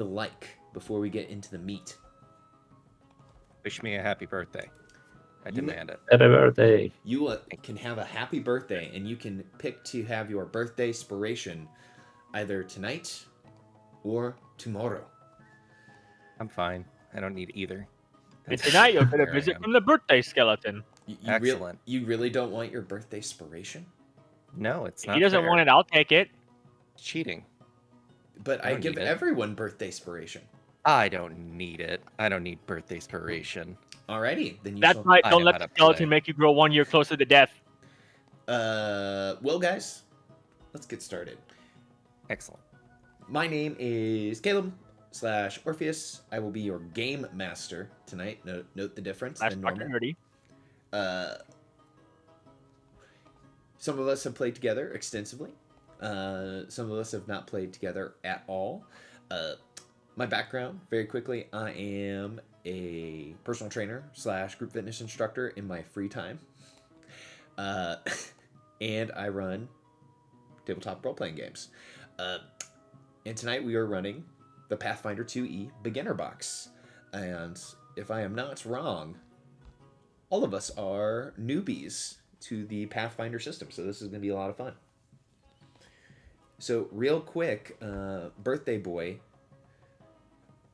like before we get into the meat? Wish me a happy birthday. I You demand it. Happy birthday. you can have a happy birthday, and you can pick to have your birthday inspiration either tonight or tomorrow. I'm fine. I don't need either. And That's tonight you'll get a where I visit am. from the birthday skeleton. Excellent. You really don't want your birthday inspiration? No, it's If not he doesn't fair. want it, I'll take it. It's cheating. But I I don't give need it. everyone birthday inspiration. I don't need it. I don't need birthday inspiration. Alrighty, then you That's shall. right. I Don't know let how the to skeleton play. make you grow 1 year closer to death. Well, guys, let's get started. Excellent. My name is Caleb / Orpheus. I will be your game master tonight. Note the difference That's than fucking normal. nerdy. Some of us have played together extensively. Some of us have not played together at all. My background, very quickly, I am a personal trainer / group fitness instructor in my free time. And I run tabletop role-playing games. And tonight we are running the Pathfinder 2e beginner box. And if I am not wrong, all of us are newbies to the Pathfinder system, so this is going to be a lot of fun. So real quick, birthday boy,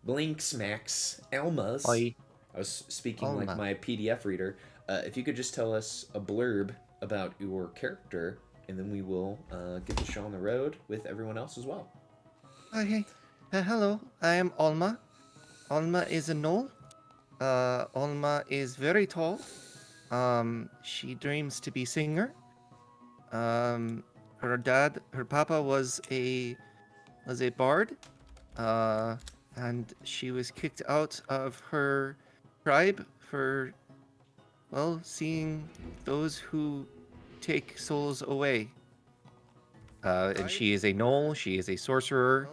Blink Smacks Alma's. Oi. I was speaking Alma. like my PDF reader. If you could just tell us a blurb about your character, and then we will get the show on the road with everyone else as well. Okay. Hello, I am Alma. Alma is a gnoll. Alma is very tall. She dreams to be singer. Her papa was a bard. And she was kicked out of her tribe for, well, seeing those who take souls away. And she is a gnoll. She is a sorcerer.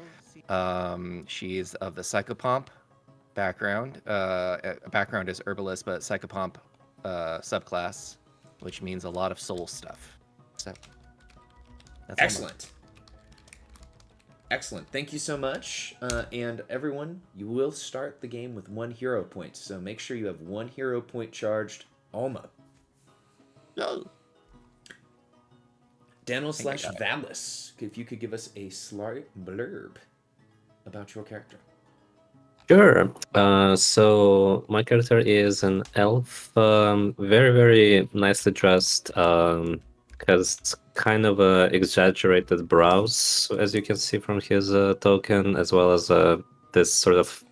She is of the psychopomp background. Background is herbalist, but psychopomp subclass, which means a lot of soul stuff. So that's Excellent. Excellent. Thank you so much. And everyone, you will start the game with 1 hero point. So make sure you have 1 hero point charged. Alma. Alma. Daniel think I / got it. Valis, if you could give us a slight blurb about your character. Sure. So my character is an elf, very, very nicely dressed, has kind of exaggerated brows, as you can see from his token, as well as this sort of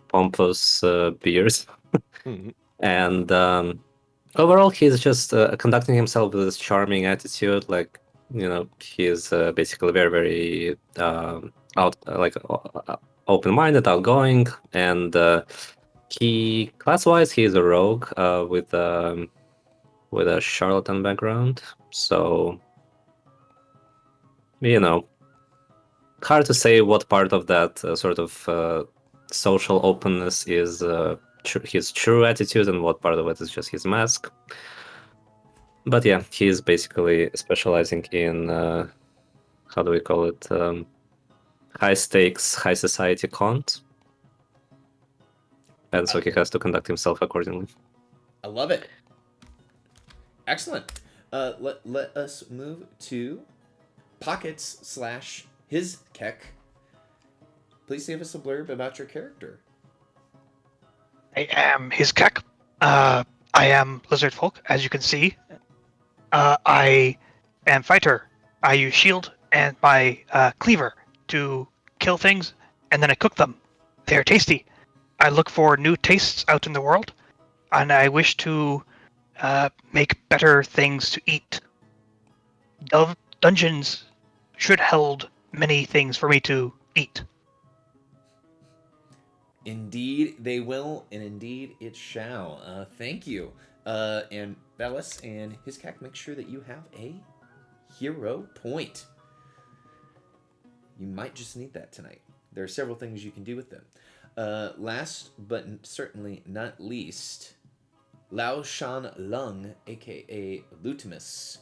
pompous beard. Mhm. And overall, he's just conducting himself with this charming attitude. Like, he's basically very, very open-minded, outgoing, and he class-wise he is a rogue with a charlatan background. So, hard to say what part of that sort of social openness is his true attitude and what part of it is just his mask. But yeah, he's basically specializing in how do we call it? High stakes, high society cons. And so he has to conduct himself accordingly. I love it. Excellent. Let us move to Pockets / his Keck. Please give us a blurb about your character. I am his kek. I am lizard folk, as you can see. I am fighter. I use shield and my cleaver to kill things, and then I cook them. They are tasty. I look for new tastes out in the world, and I wish to make better things to eat. Dungeons should hold many things for me to eat. Indeed, they will, and indeed it shall. Thank you. And Bellis and his Keck, make sure that you have a hero point. You might just need that tonight. There are several things you can do with them. Last but certainly not least, Lao Shan Lung, aka Lutimus.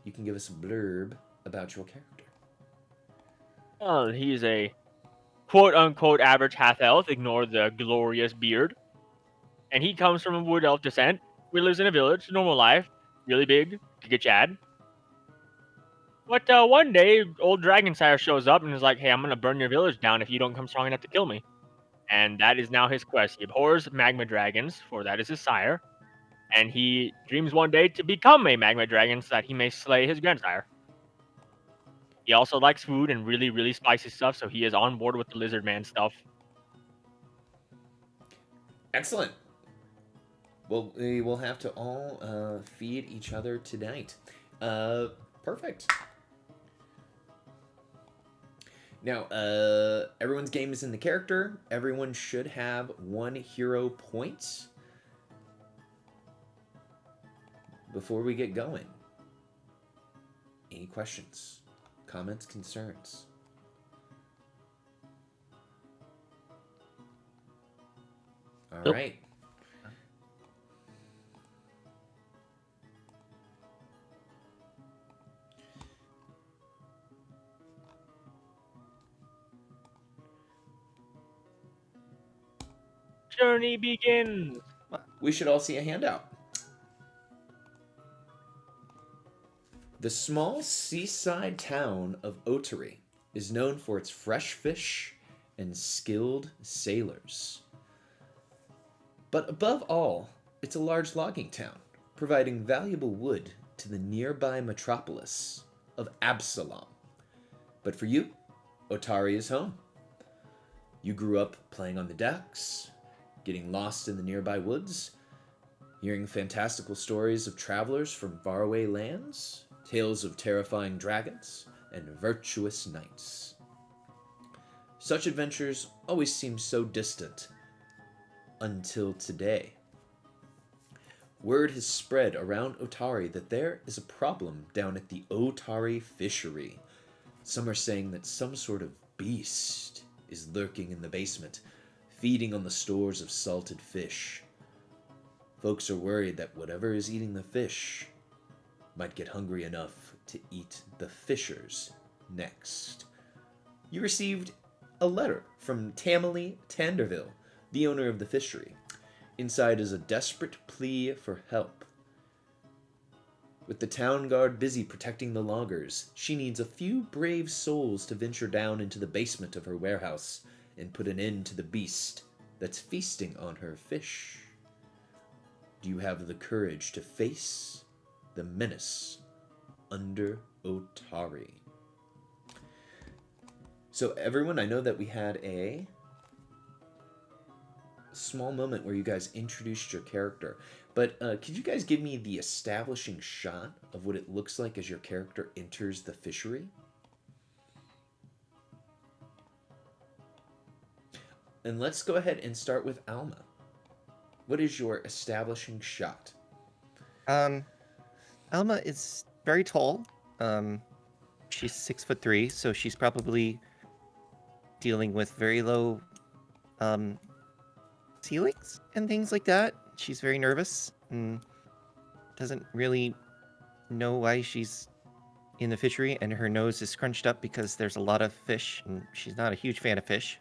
You can give us a blurb about your character. Well, he's a quote unquote average half elf. Ignore the glorious beard. And he comes from a wood elf descent. We lives in a village, normal life, really big, Giga Chad. But one day, old Dragon Sire shows up and is like, "Hey, I'm gonna burn your village down if you don't come strong enough to kill me." And that is now his quest. He abhors magma dragons, for that is his sire. And he dreams one day to become a magma dragon so that he may slay his grandsire. He also likes food and really, really spicy stuff, so he is on board with the lizard man stuff. Excellent. Well, we will have to all feed each other tonight. Perfect. Now, everyone's game is in the character. Everyone should have 1 hero point before we get going. Any questions, comments, concerns? All Nope. right. Journey begins. We should all see a handout. The small seaside town of Otari is known for its fresh fish and skilled sailors. But above all, it's a large logging town, providing valuable wood to the nearby metropolis of Absalom. But for you, Otari is home. You grew up playing on the decks, getting lost in the nearby woods, hearing fantastical stories of travelers from faraway lands, tales of terrifying dragons, and virtuous knights. Such adventures always seem so distant, until today. Word has spread around Otari that there is a problem down at the Otari fishery. Some are saying that some sort of beast is lurking in the basement, feeding on the stores of salted fish. Folks are worried that whatever is eating the fish might get hungry enough to eat the fishers next. You received a letter from Tamily Tanderville, the owner of the fishery. Inside is a desperate plea for help. With the town guard busy protecting the loggers, she needs a few brave souls to venture down into the basement of her warehouse and put an end to the beast that's feasting on her fish. Do you have the courage to face the menace under Otari? So everyone, I know that we had a small moment where you guys introduced your character, but could you guys give me the establishing shot of what it looks like as your character enters the fishery? And let's go ahead and start with Alma. What is your establishing shot? Alma is very tall. She's 6'3", so she's probably dealing with very low ceilings and things like that. She's very nervous and doesn't really know why she's in the fishery, and her nose is scrunched up because there's a lot of fish, and she's not a huge fan of fish,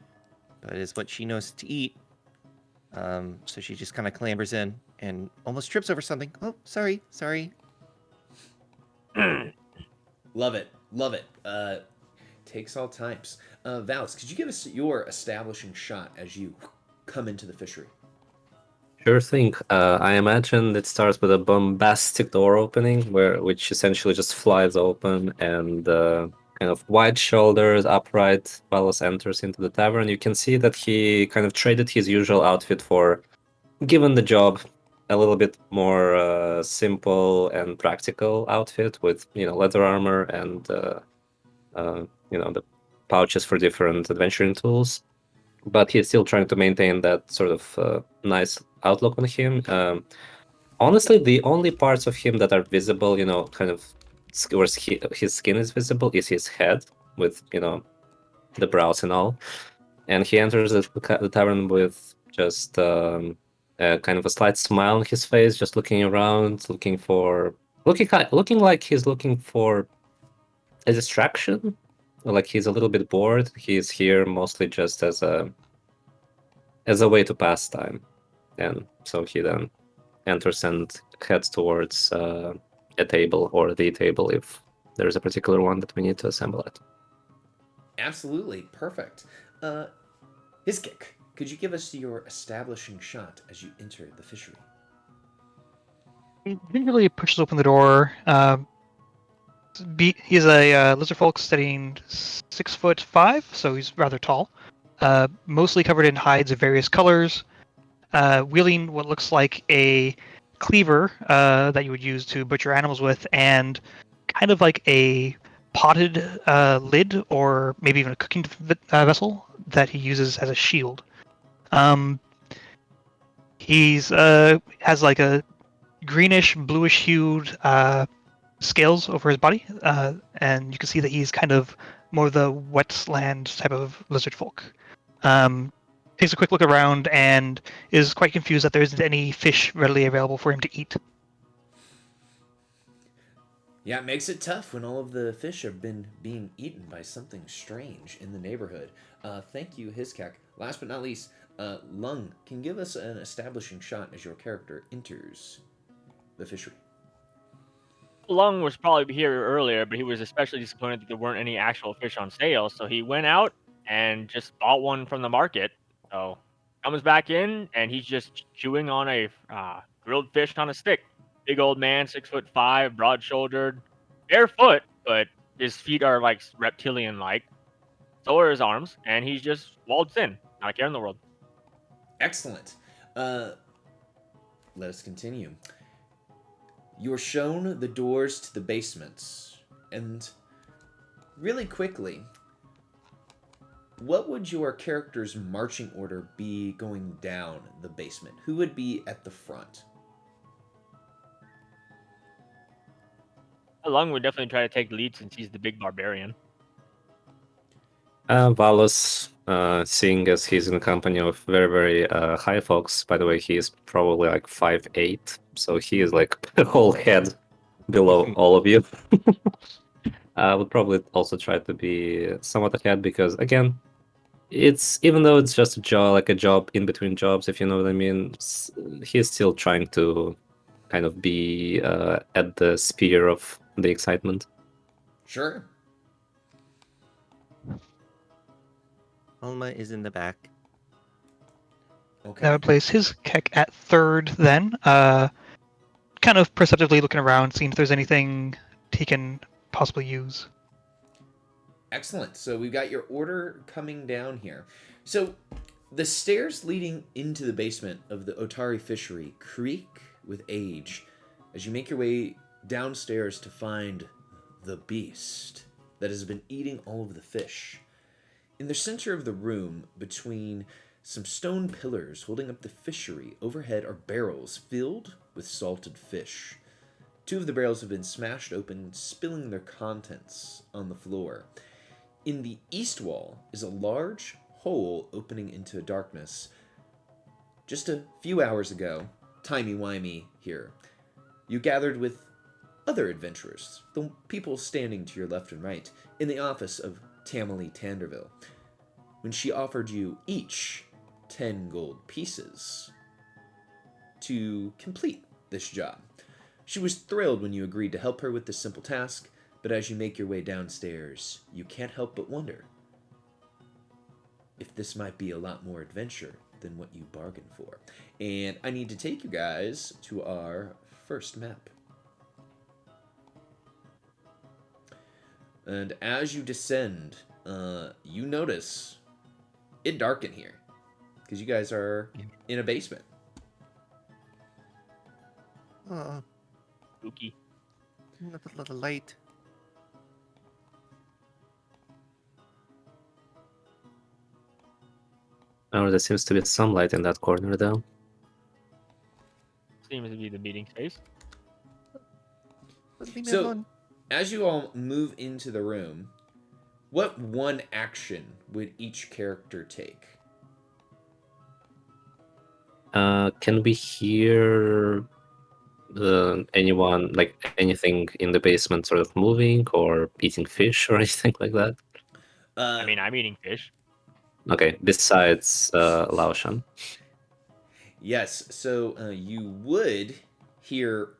but it's what she knows to eat. So she just kind of clambers in and almost trips over something. Oh, sorry. Love it. Takes all types. Vals, could you give us your establishing shot as you come into the fishery? Sure thing. I imagine it starts with a bombastic door opening, which essentially just flies open, and kind of wide shoulders, upright, Valos enters into the tavern. You can see that he kind of traded his usual outfit for, given the job, a little bit more simple and practical outfit with leather armor and the pouches for different adventuring tools. But he's still trying to maintain that sort of nice outlook on him. Honestly, the only parts of him that are visible, kind of where his skin is visible, is his head with, the brows and all. And he enters the tavern with just kind of a slight smile on his face, just looking around, looking like he's looking for a distraction, like he's a little bit bored. He's here mostly just as a way to pass time, and so he then enters and heads towards a table or the table if there's a particular one that we need to assemble at. Absolutely. Perfect. His kick. Could you give us your establishing shot as you enter the fishery? He gingerly pushes open the door. He's a lizard folk studying 6'5", so he's rather tall. Mostly covered in hides of various colors. Wielding what looks like a cleaver that you would use to butcher animals with, and kind of like a potted lid, or maybe even a cooking vessel that he uses as a shield. He's has like a greenish, bluish hued scales over his body, and you can see that he's kind of more the wetland type of lizard folk. Takes a quick look around and is quite confused that there isn't any fish readily available for him to eat. Yeah, it makes it tough when all of the fish have been being eaten by something strange in the neighborhood. Thank you, Hiskak. Last but not least, Lung can give us an establishing shot as your character enters the fishery. Lung was probably here earlier, but he was especially disappointed that there weren't any actual fish on sale. So he went out and just bought one from the market. So comes back in and he's just chewing on a grilled fish on a stick. Big old man, 6'5", broad-shouldered, barefoot, but his feet are like reptilian-like. So are his arms, and he's just waltzed in. Not a care in the world. Excellent. Let us continue. You're shown the doors to the basements, and really quickly, what would your character's marching order be going down the basement? Who would be at the front? Lung would definitely try to take the lead since he's the big barbarian. Valos, seeing as he's in company of very, very high folks, by the way, he is probably like 5'8", so he is like a whole head below all of you. I would probably also try to be somewhat ahead because, again, it's even though it's just a job, like a job in between jobs, if you know what I mean, he's still trying to kind of be at the spear of the excitement. Sure. Alma is in the back. Okay. That would place his Keck at third then. Kind of perceptively looking around, seeing if there's anything he can possibly use. Excellent. So we've got your order coming down here. So the stairs leading into the basement of the Otari fishery creak with age as you make your way downstairs to find the beast that has been eating all of the fish. In the center of the room, between some stone pillars holding up the fishery, overhead are barrels filled with salted fish. Two of the barrels have been smashed open, spilling their contents on the floor. In the east wall is a large hole opening into darkness. Just a few hours ago, timey-wimey here, you gathered with other adventurers, the people standing to your left and right, in the office of Tamily Tanderville, when she offered you each 10 gold pieces to complete this job. She was thrilled when you agreed to help her with this simple task, but as you make your way downstairs, you can't help but wonder if this might be a lot more adventure than what you bargained for. And I need to take you guys to our first map. And as you descend, you notice it dark in here because you guys are in a basement. Spooky. Not a lot of light. Oh, there seems to be some light in that corner, though. Seems to be the meeting space. Leave me So, alone. as you all move into the room, what one action would each character take? Can we hear anyone, like anything in the basement sort of moving or eating fish or anything like that? I mean, I'm eating fish. Okay, besides Laoshan. Yes, so you would hear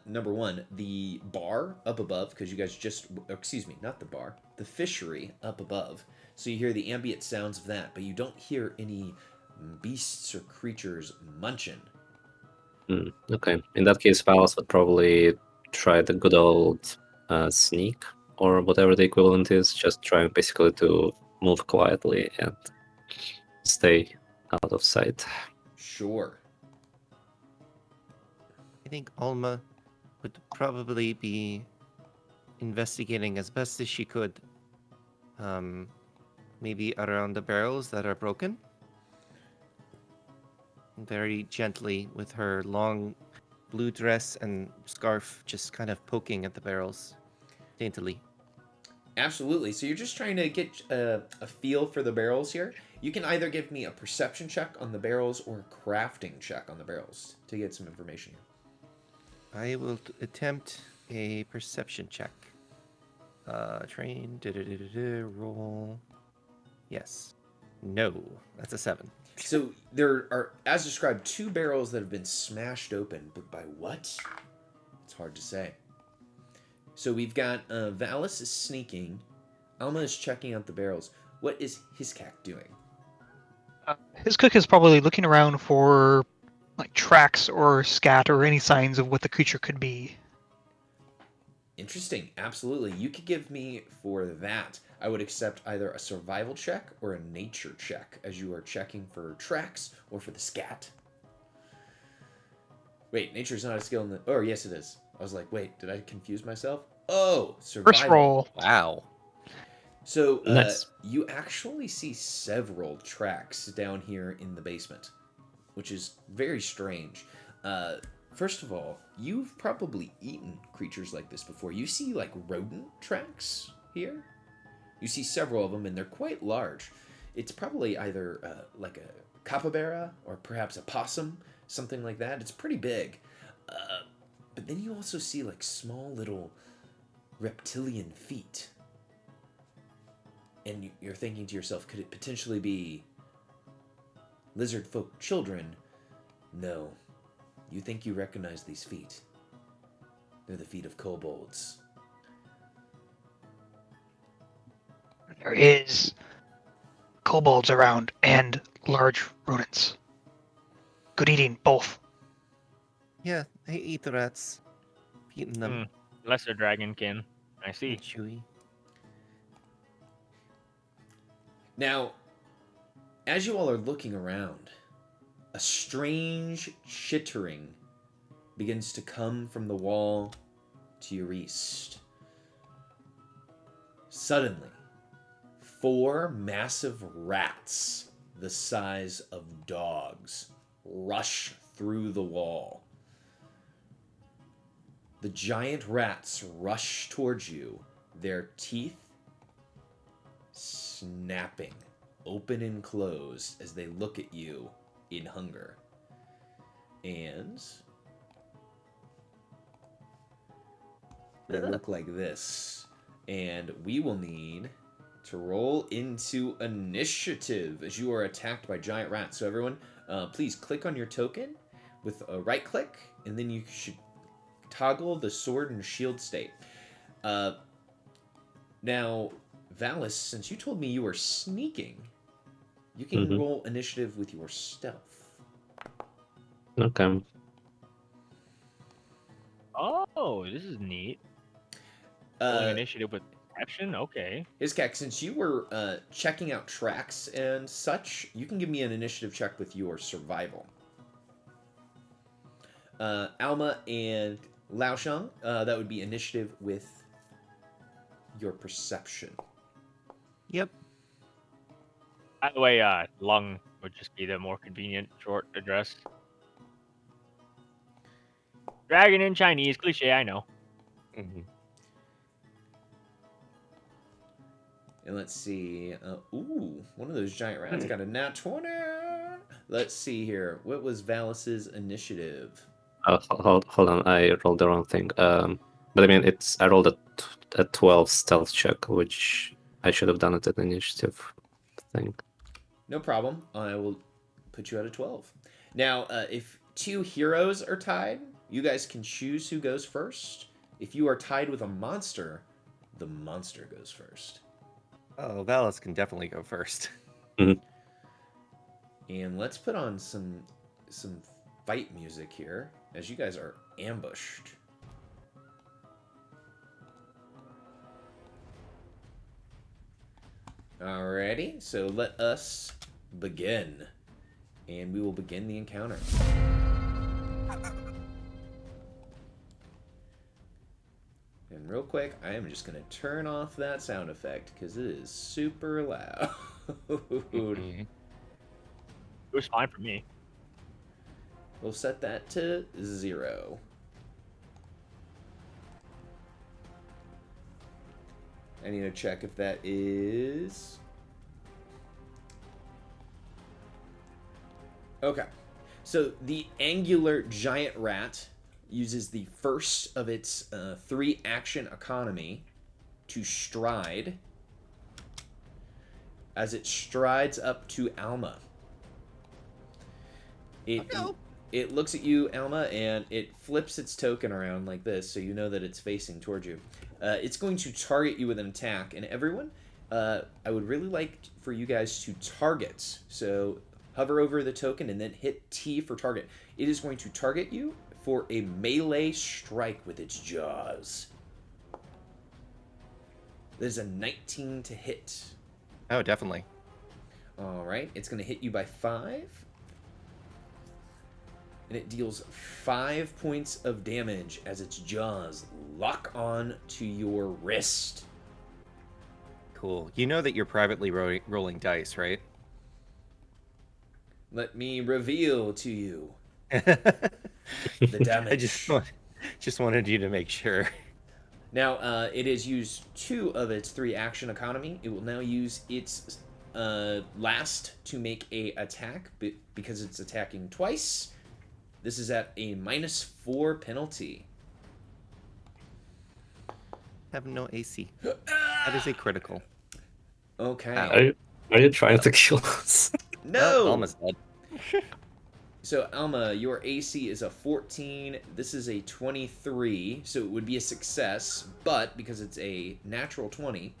number one, the bar up above, because you guys just, excuse me, not the bar, the fishery up above. So you hear the ambient sounds of that, but you don't hear any beasts or creatures munching. Okay, in that case, Valos would probably try the good old sneak or whatever the equivalent is, just trying basically to move quietly and stay out of sight. Sure. I think Alma would probably be investigating as best as she could. Maybe around the barrels that are broken. Very gently with her long blue dress and scarf just kind of poking at the barrels daintily. Absolutely. So you're just trying to get a feel for the barrels here. You can either give me a perception check on the barrels or a crafting check on the barrels to get some information here. I will attempt a perception check. Train, roll. Yes. No, that's a 7. So there are, as described, 2 barrels that have been smashed open, but by what? It's hard to say. So we've got Valis is sneaking. Alma is checking out the barrels. What is Hiscac doing? His cook is probably looking around for like tracks or scat or any signs of what the creature could be. Interesting. Absolutely. You could give me for that. I would accept either a survival check or a nature check as you are checking for tracks or for the scat. Wait, nature's not a skill in the... Oh, yes it is. I was like, wait, did I confuse myself? Oh, survival. First roll. Wow. So Nice. you actually see several tracks down here in the basement, which is very strange. First of all, you've probably eaten creatures like this before. You see like rodent tracks here. You see several of them, and they're quite large. It's probably either like a capybara or perhaps a possum, something like that. It's pretty big. But then you also see like small little reptilian feet. And you're thinking to yourself, could it potentially be lizard folk children? No. You think you recognize these feet. They're the feet of kobolds. There is kobolds around and large rodents. Good eating, both. Yeah, I eat the rats. I've eaten them. Lesser dragonkin. I see. Chewy. Now, as you all are looking around, a strange chittering begins to come from the wall to your east. Suddenly, 4 massive rats the size of dogs rush through the wall. The giant rats rush towards you, their teeth snapping open and close as they look at you in hunger. And they look like this. And we will need to roll into initiative as you are attacked by giant rats. So everyone, please click on your token with a right click, and then you should toggle the sword and shield state. Now, Valis, since you told me you were sneaking, you can roll initiative with your stealth. Okay. Oh, this is neat. Rolling initiative with perception? Okay. Hiscac, since you were checking out tracks and such, you can give me an initiative check with your survival. Alma and Laoshang, that would be initiative with your perception. Yep. By the way, lung would just be the more convenient short address. Dragon in Chinese, cliche, I know. And let's see. Ooh, one of those giant rats got a nat 20. Let's see here. What was Valis's initiative? Hold on, I rolled the wrong thing. But I mean, I rolled a 12 stealth check, which I should have done it at the initiative thing. No problem. I will put you at a 12. Now, if two heroes are tied, you guys can choose who goes first. If you are tied with a monster, the monster goes first. Oh, Valis can definitely go first. And let's put on some fight music here as you guys are ambushed. Alrighty, so let us begin. And we will begin the encounter. And real quick, I am just going to turn off that sound effect because it is super loud. It was fine for me. We'll set that to 0. I need to check if that is... Okay. So the angular giant rat uses the first of its 3 action economy to stride as it strides up to Alma. It looks at you, Alma, and it flips its token around like this, so you know that it's facing towards you. It's going to target you with an attack, and everyone, I would really like for you guys to target. So hover over the token and then hit T for target. It is going to target you for a melee strike with its jaws. There's a 19 to hit. Oh, definitely. All right, it's going to hit you by 5. And it deals 5 points of damage as its jaws lock on to your wrist. Cool. You know that you're privately rolling dice, right? Let me reveal to you The damage. I just wanted you to make sure. Now, it has used 2 of its 3 action economy. It will now use its last to make a attack because it's attacking twice. This is at a -4 penalty. Have no AC. That is a critical. Okay. Are you trying to kill us? No! Almost dead. So, Alma, your AC is a 14. This is a 23, so it would be a success, but because it's a natural 20,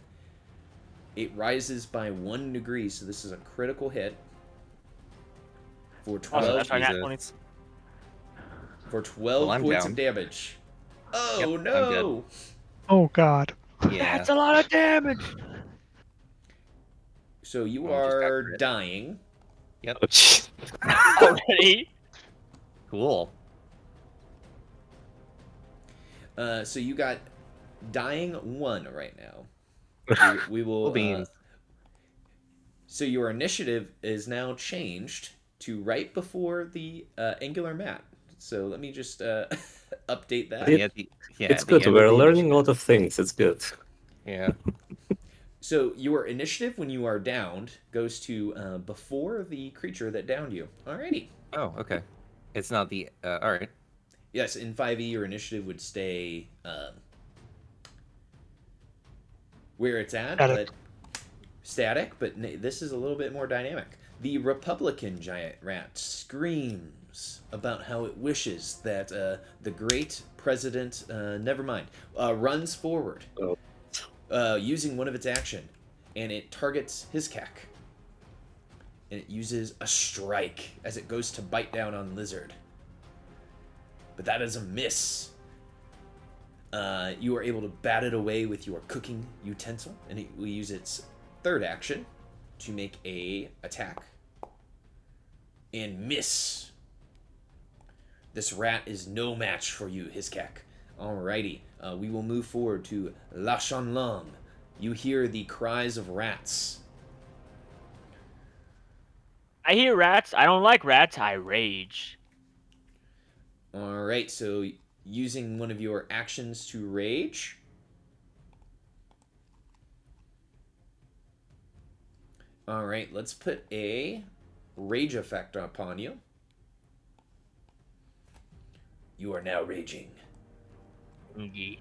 it rises by 1 degree, so this is a critical hit for 12, Oh, that's our nat 20. for 12 Well, I'm points down. of damage. Oh, Yep, I'm no! Oh God. Yeah. That's a lot of damage. So you Oh, just got are crit. dying. Yep. Already. Cool. So you got dying 1 right now. We will. Cool beans. So your initiative is now changed to right before the angular mat. So let me just update that. It's good. We're learning a lot of things. It's good. Yeah. So your initiative when you are downed goes to before the creature that downed you. Alrighty. Oh, okay. It's not the. All right. Yes, in 5e your initiative would stay where it's at, Static. but static. But this is a little bit more dynamic. The Republican giant rat screams about how it wishes that the great president, runs forward using one of its action, and it targets his cack. And it uses a strike as it goes to bite down on Lizard. But that is a miss. You are able to bat it away with your cooking utensil, and it will use its 3rd action to make a attack and miss. This rat is no match for you, Hiskak. Alrighty, we will move forward to La Shanlang. You hear the cries of rats. I hear rats. I don't like rats. I rage. Alright, so using one of your actions to rage. Alright, let's put a rage effect upon you. You are now raging. And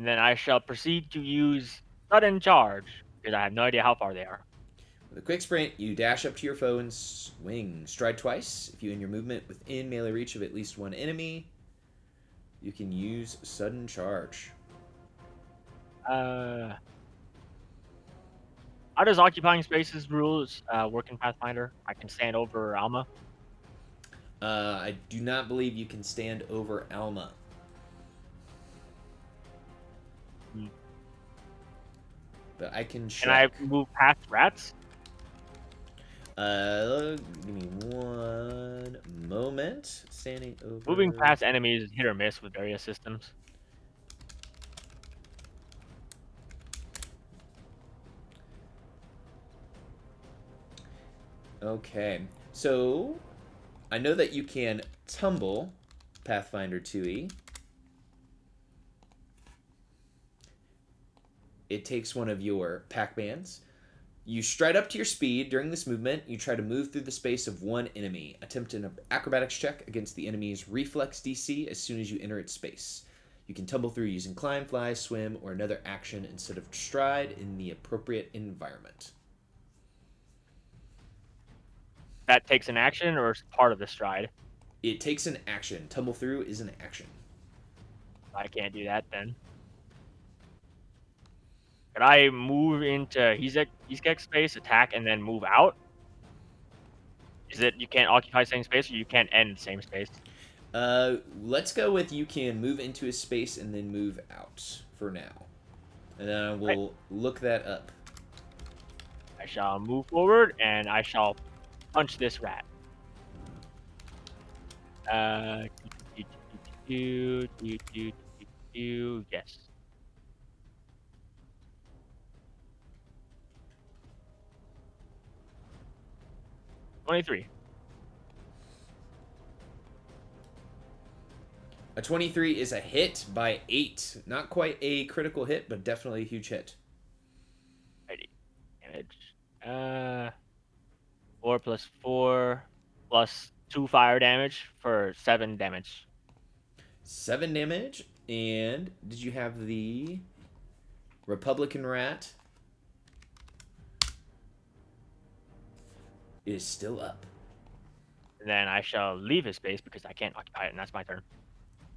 And then I shall proceed to use sudden charge because I have no idea how far they are. With a quick sprint, you dash up to your foe and swing. Stride twice. If you end your movement within melee reach of at least one enemy, you can use sudden charge. How does occupying spaces rules work in Pathfinder? I can stand over Alma. I do not believe you can stand over Alma. Hmm. But I can check. Can I move past rats? Give me one moment. Standing over. Moving past enemies is hit or miss with various systems. Okay, so I know that you can tumble Pathfinder 2e. It takes one of your Pac-Mans. You stride up to your speed during this movement. You try to move through the space of one enemy. Attempt an acrobatics check against the enemy's reflex DC as soon as you enter its space. You can tumble through using climb, fly, swim, or another action instead of stride in the appropriate environment. That takes an action or is part of the stride? It takes an action. Tumble through is an action. I can't do that then. Could I move into Hizek space, attack, and then move out? Is it you can't occupy same space or you can't end same space? Let's go with you can move into a space and then move out for now. And then we'll look that up. I shall move forward and I shall punch this rat. Yes. $23. A 23 is a hit by 8. Not quite a critical hit, but definitely a huge hit. Righty. Damage. 4 plus 4 plus 2 fire damage for 7 damage. 7 damage. And did you have the Republican rat? It is still up. And then I shall leave his space because I can't occupy it, and that's my turn.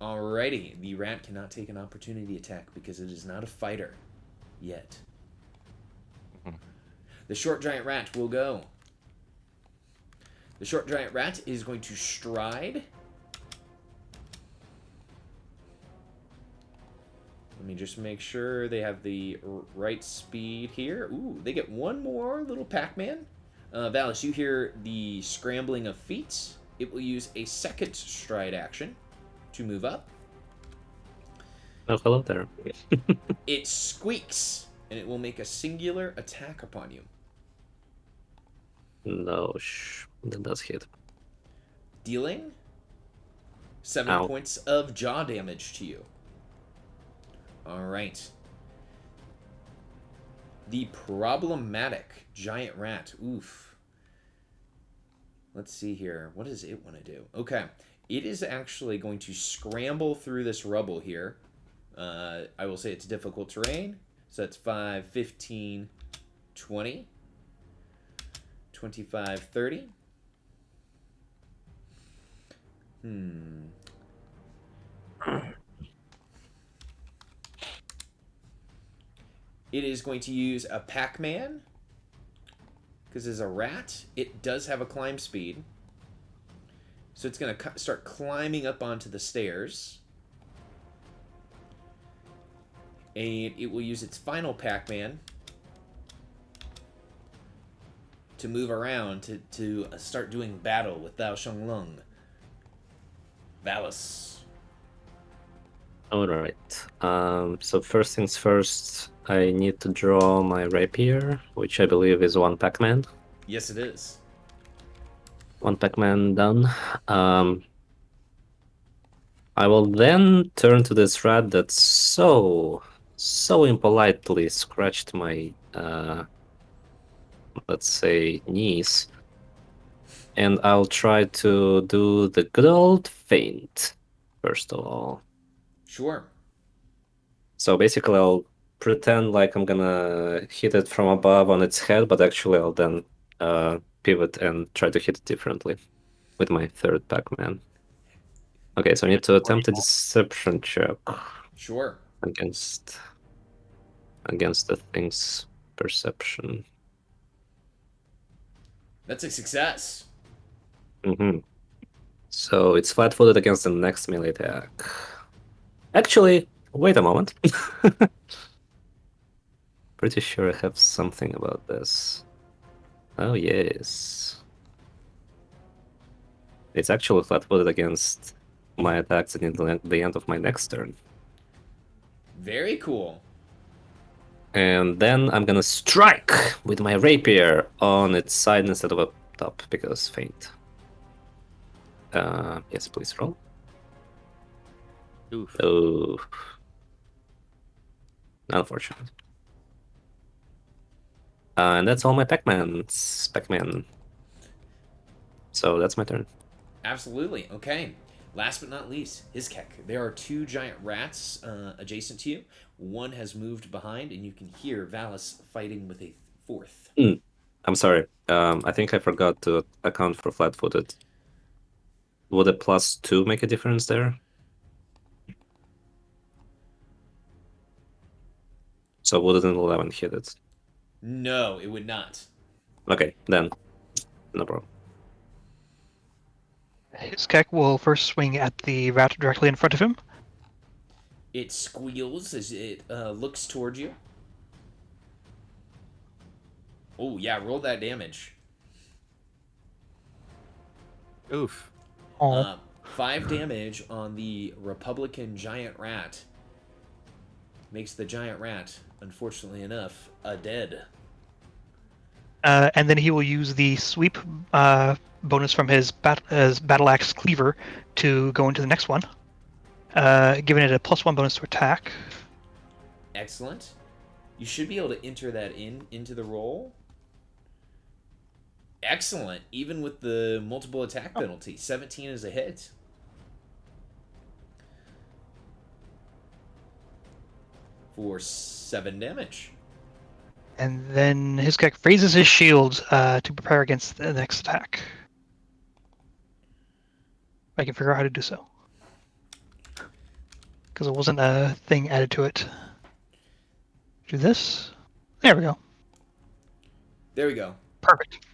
Alrighty. The rat cannot take an opportunity attack because it is not a fighter yet. The short giant rat will go. The short giant rat is going to stride. Let me just make sure they have the right speed here. Ooh, they get one more little Pac-Man. Valis, you hear the scrambling of feet. It will use a second stride action to move up. Oh, hello there. It squeaks, and it will make a singular attack upon you. No, that does hit. Dealing 7 Ow. points of jaw damage to you. Alright. The problematic giant rat. Oof. Let's see here. What does it want to do? Okay. It is actually going to scramble through this rubble here. I will say it's difficult terrain. So that's 5, 15, 20, 25, 30. It is going to use a Pac-Man. Because as a rat, it does have a climb speed. So it's going to start climbing up onto the stairs. And it will use its final Pac-Man to move around to start doing battle with Dao Shenglong. Valis. Alright. So first things first, I need to draw my rapier, which I believe is one Pac-Man. Yes, it is. One Pac-Man done. I will then turn to this rat that so impolitely scratched my, let's say, knees. And I'll try to do the good old feint, first of all. Sure. So basically, I'll pretend like I'm gonna hit it from above on its head, but actually I'll then pivot and try to hit it differently with my third Pac-Man. Okay, so I need to attempt a deception check Sure. against the thing's perception. That's a success. So it's flat-footed against the next melee attack. Actually, wait a moment. Pretty sure I have something about this. Oh, yes. It's actually flat-footed against my attacks until the end of my next turn. Very cool. And then I'm gonna strike with my rapier on its side instead of up top, because feint. Yes, please roll. Oof. Oh. Unfortunate. And that's all my Pac-Man. So that's my turn. Absolutely. Okay. Last but not least, Hizkek. There are two giant rats adjacent to you. One has moved behind, and you can hear Valis fighting with a fourth. I'm sorry. I think I forgot to account for flat-footed. Would a +2 make a difference there? So would an 11 hit it? No, it would not. Okay, then no problem. His Keck will first swing at the rat directly in front of him. It squeals as it looks towards you. Oh, yeah, roll that damage. Oof. 5 damage on the Republican giant rat. Makes the giant rat, unfortunately enough, a dead. And then he will use the sweep bonus from his battle axe cleaver to go into the next one, giving it a +1 bonus to attack. Excellent. You should be able to enter that into the roll. Excellent. Even with the multiple attack penalty. 17 is a hit. For 7 damage. And then his Keck raises his shield to prepare against the next attack. I can figure out how to do so. Because it wasn't a thing added to it. Do this. There we go. There we go. Perfect.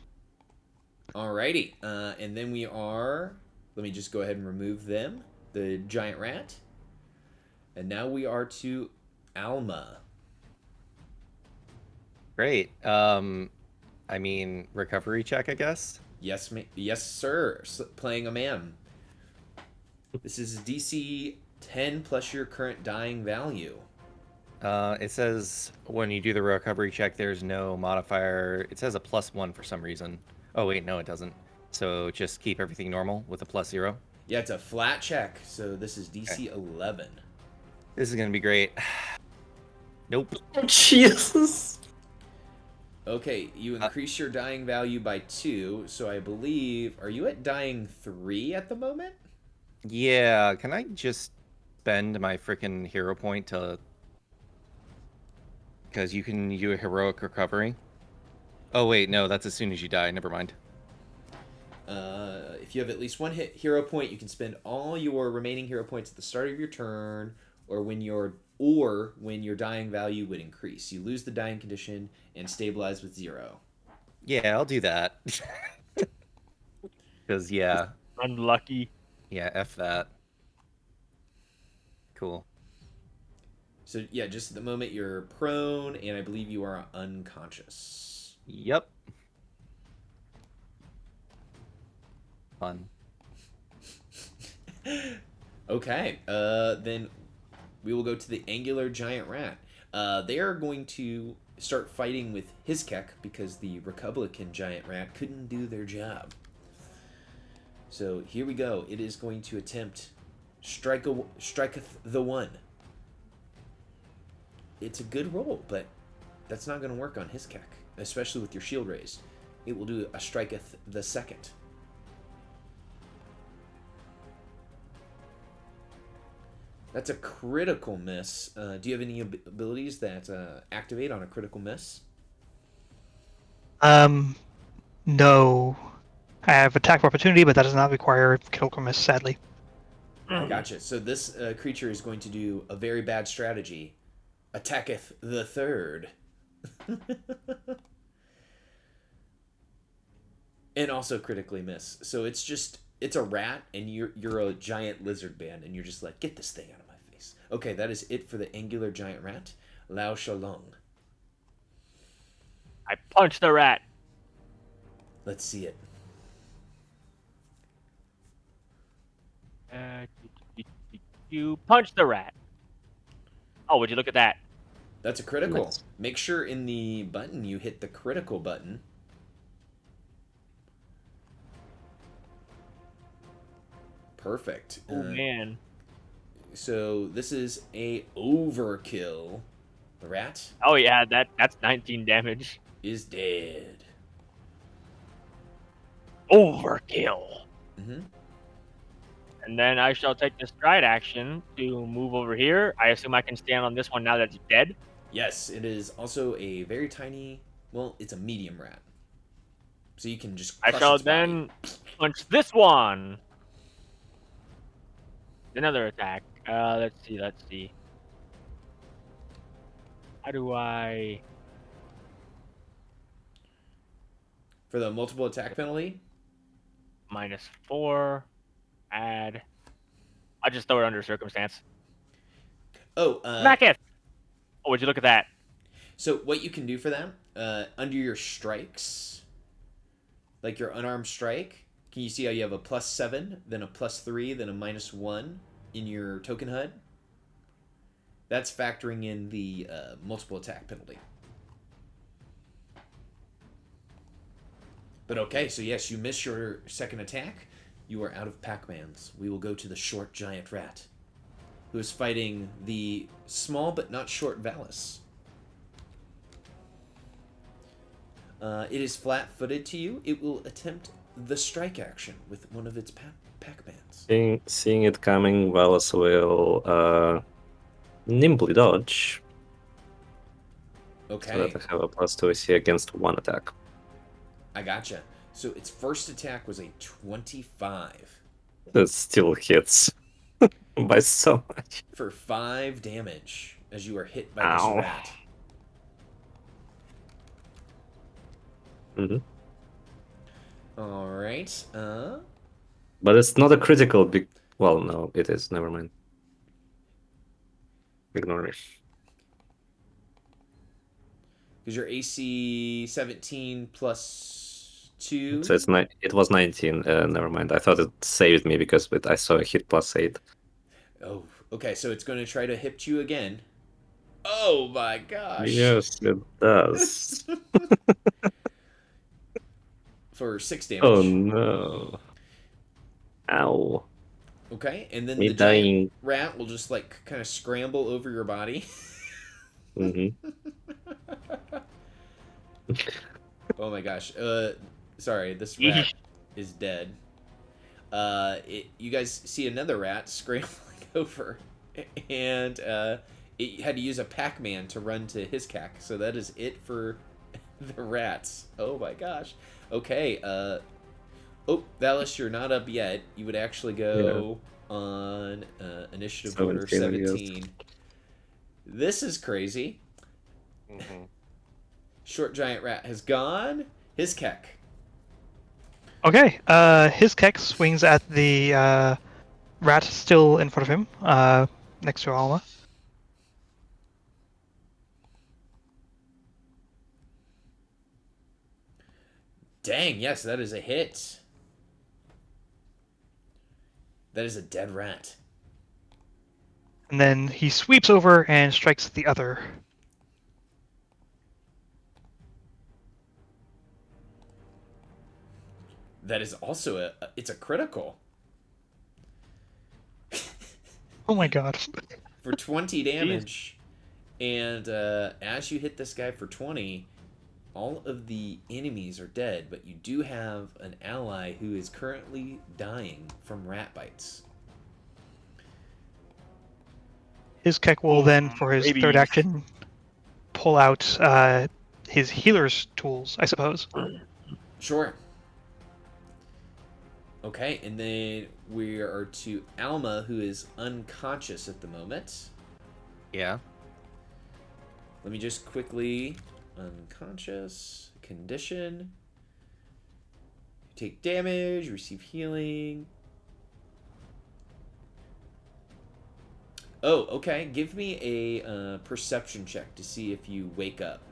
Alrighty. And then we are... Let me just go ahead and remove them. The giant rat. And now we are to Alma. Great. I mean, recovery check, I guess. Yes, yes, sir. Playing a man. This is DC 10 plus your current dying value. It says when you do the recovery check, there's no modifier. It says a +1 for some reason. Oh wait, no, it doesn't. So just keep everything normal with a +0. Yeah, it's a flat check. So this is DC 11. This is gonna be great. Nope. Jesus. Okay, you increase your dying value by 2. So I believe... Are you at dying 3 at the moment? Yeah, can I just spend my freaking hero point to... Because you can do a heroic recovery. Oh wait, no, that's as soon as you die. Never mind. If you have at least one hero point, you can spend all your remaining hero points at the start of your turn, or when your dying value would increase. You lose the dying condition and stabilize with 0. Yeah, I'll do that. Because yeah, Unlucky. yeah, F that. Cool. So yeah, just at the moment you're prone, and I believe you are unconscious. Yep. Fun. Okay, then we will go to the angular giant rat. They are going to start fighting with Hizkek because the Republican giant rat couldn't do their job. So here we go. It is going to attempt striketh the one. It's a good roll, but that's not going to work on Hizkek, especially with your shield raised. It will do a striketh the second. That's a critical miss. Do you have any abilities that activate on a critical miss? No. I have attack of opportunity, but that does not require critical miss, sadly. Gotcha. So this creature is going to do a very bad strategy. Attacketh the third. And also critically miss. So it's a rat and you're a giant lizard man and you're just like, get this thing out of my face. Okay, that is it for the angular giant rat. Lao Shalong. I punch the rat. Let's see it. You punch the rat. Oh, would you look at that? That's a critical. Nice. Make sure in the button you hit the critical button. Perfect. Oh man. So this is a overkill. The rat Oh yeah, that's 19 damage. is dead. Overkill. Mm-hmm. And then I shall take the stride action to move over here. I assume I can stand on this one now that it's dead. Yes, it is also a very tiny. Well, it's a medium rat, so you can just. I Crush shall its body. then punch this one. Another attack. Let's see. How do I... For the multiple attack penalty. -4. Add... I'll just throw it under circumstance. Oh, Smacketh! Oh, would you look at that? so what you can do for that, under your strikes, like your unarmed strike, can you see how you have a +7, then a +3, then a -1 in your token HUD? That's factoring in the multiple attack penalty. But okay, so yes, you miss your second attack. You are out of Pac-Mans. We will go to the short giant rat, who is fighting the small but not short Valis. It is flat-footed to you. It will attempt the strike action with one of its Pac-Mans. Seeing it coming, Valis will nimbly dodge. Okay, So that I have a +2 AC against one attack. I gotcha. So its first attack was a 25 That still hits by so much. for 5 damage as you are hit by Ow. this rat. Mm-hmm. All right. But it's not a critical. Well, no, it is. Never mind. Ignore me. Because your AC 17 plus 2. So it was 19. Never mind. I thought it saved me because I saw a hit +8. Oh, okay. So it's going to try to hit you again. Oh my gosh. Yes, it does. For 6 damage. Oh no. Ow. Okay, and then Me the giant dying. rat will just like kind of scramble over your body. Mm-hmm. Oh my gosh. Sorry, this rat is dead. You guys see another rat scrambling over, and it had to use a Pac-Man to run to his cack. So that is it for the rats. Oh my gosh. Okay. Oh, Valis, you're not up yet. You would actually go on initiative order 17, I guess. 17. This is crazy. Mm-hmm. Short Giant rat has gone. His keck. Okay, his keck swings at the rat still in front of him, next to Alma. Dang, yes, that is a hit. That is a dead rat. And then he sweeps over and strikes the other. That is also it's a critical. Oh my god. For 20 damage. And as you hit this guy for 20, all of the enemies are dead, but you do have an ally who is currently dying from rat bites. His Keck will then, for his third Rabies. action, pull out his healer's tools, I suppose. Sure. Okay, and then we are to Alma, who is unconscious at the moment. Yeah. Let me just quickly unconscious condition. You take damage, you receive healing. Oh, okay. Give me a perception check to see if you wake up.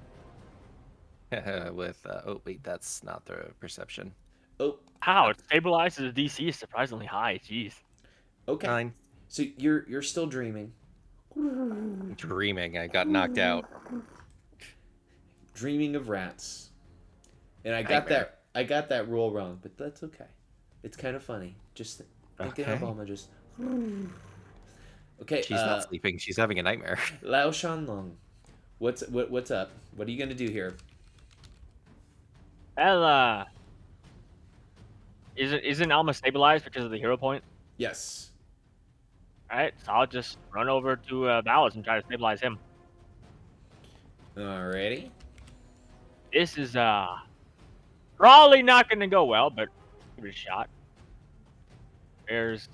With oh wait, that's not the perception. Oh, How? It stabilizes the DC is surprisingly high. Jeez. okay. 9. So you're still dreaming. Dreaming. I got knocked out. Dreaming of rats. And Nightmare. I got that roll wrong, but that's okay. It's kind of funny. Just thinking of Okay. Alma just Okay, She's not sleeping. She's having a nightmare. Lao Shanlong. What's up? What are you gonna do here? Well, isn't Alma stabilized because of the hero point? Yes. Alright, so I'll just run over to Valis and try to stabilize him. Alrighty. This is probably not gonna go well, but give it a shot. There's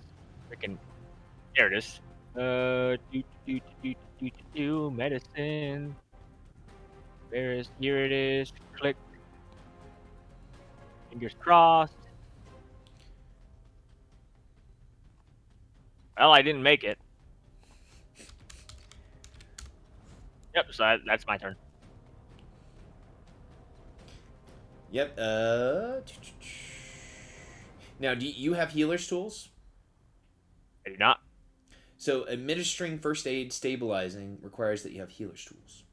freaking there it is. Medicine. Here it is. Click. Fingers crossed. Well, I didn't make it. Yep, so that's my turn. Yep. Now, do you have healer's tools? I do not. So, administering first aid stabilizing requires that you have healer's tools.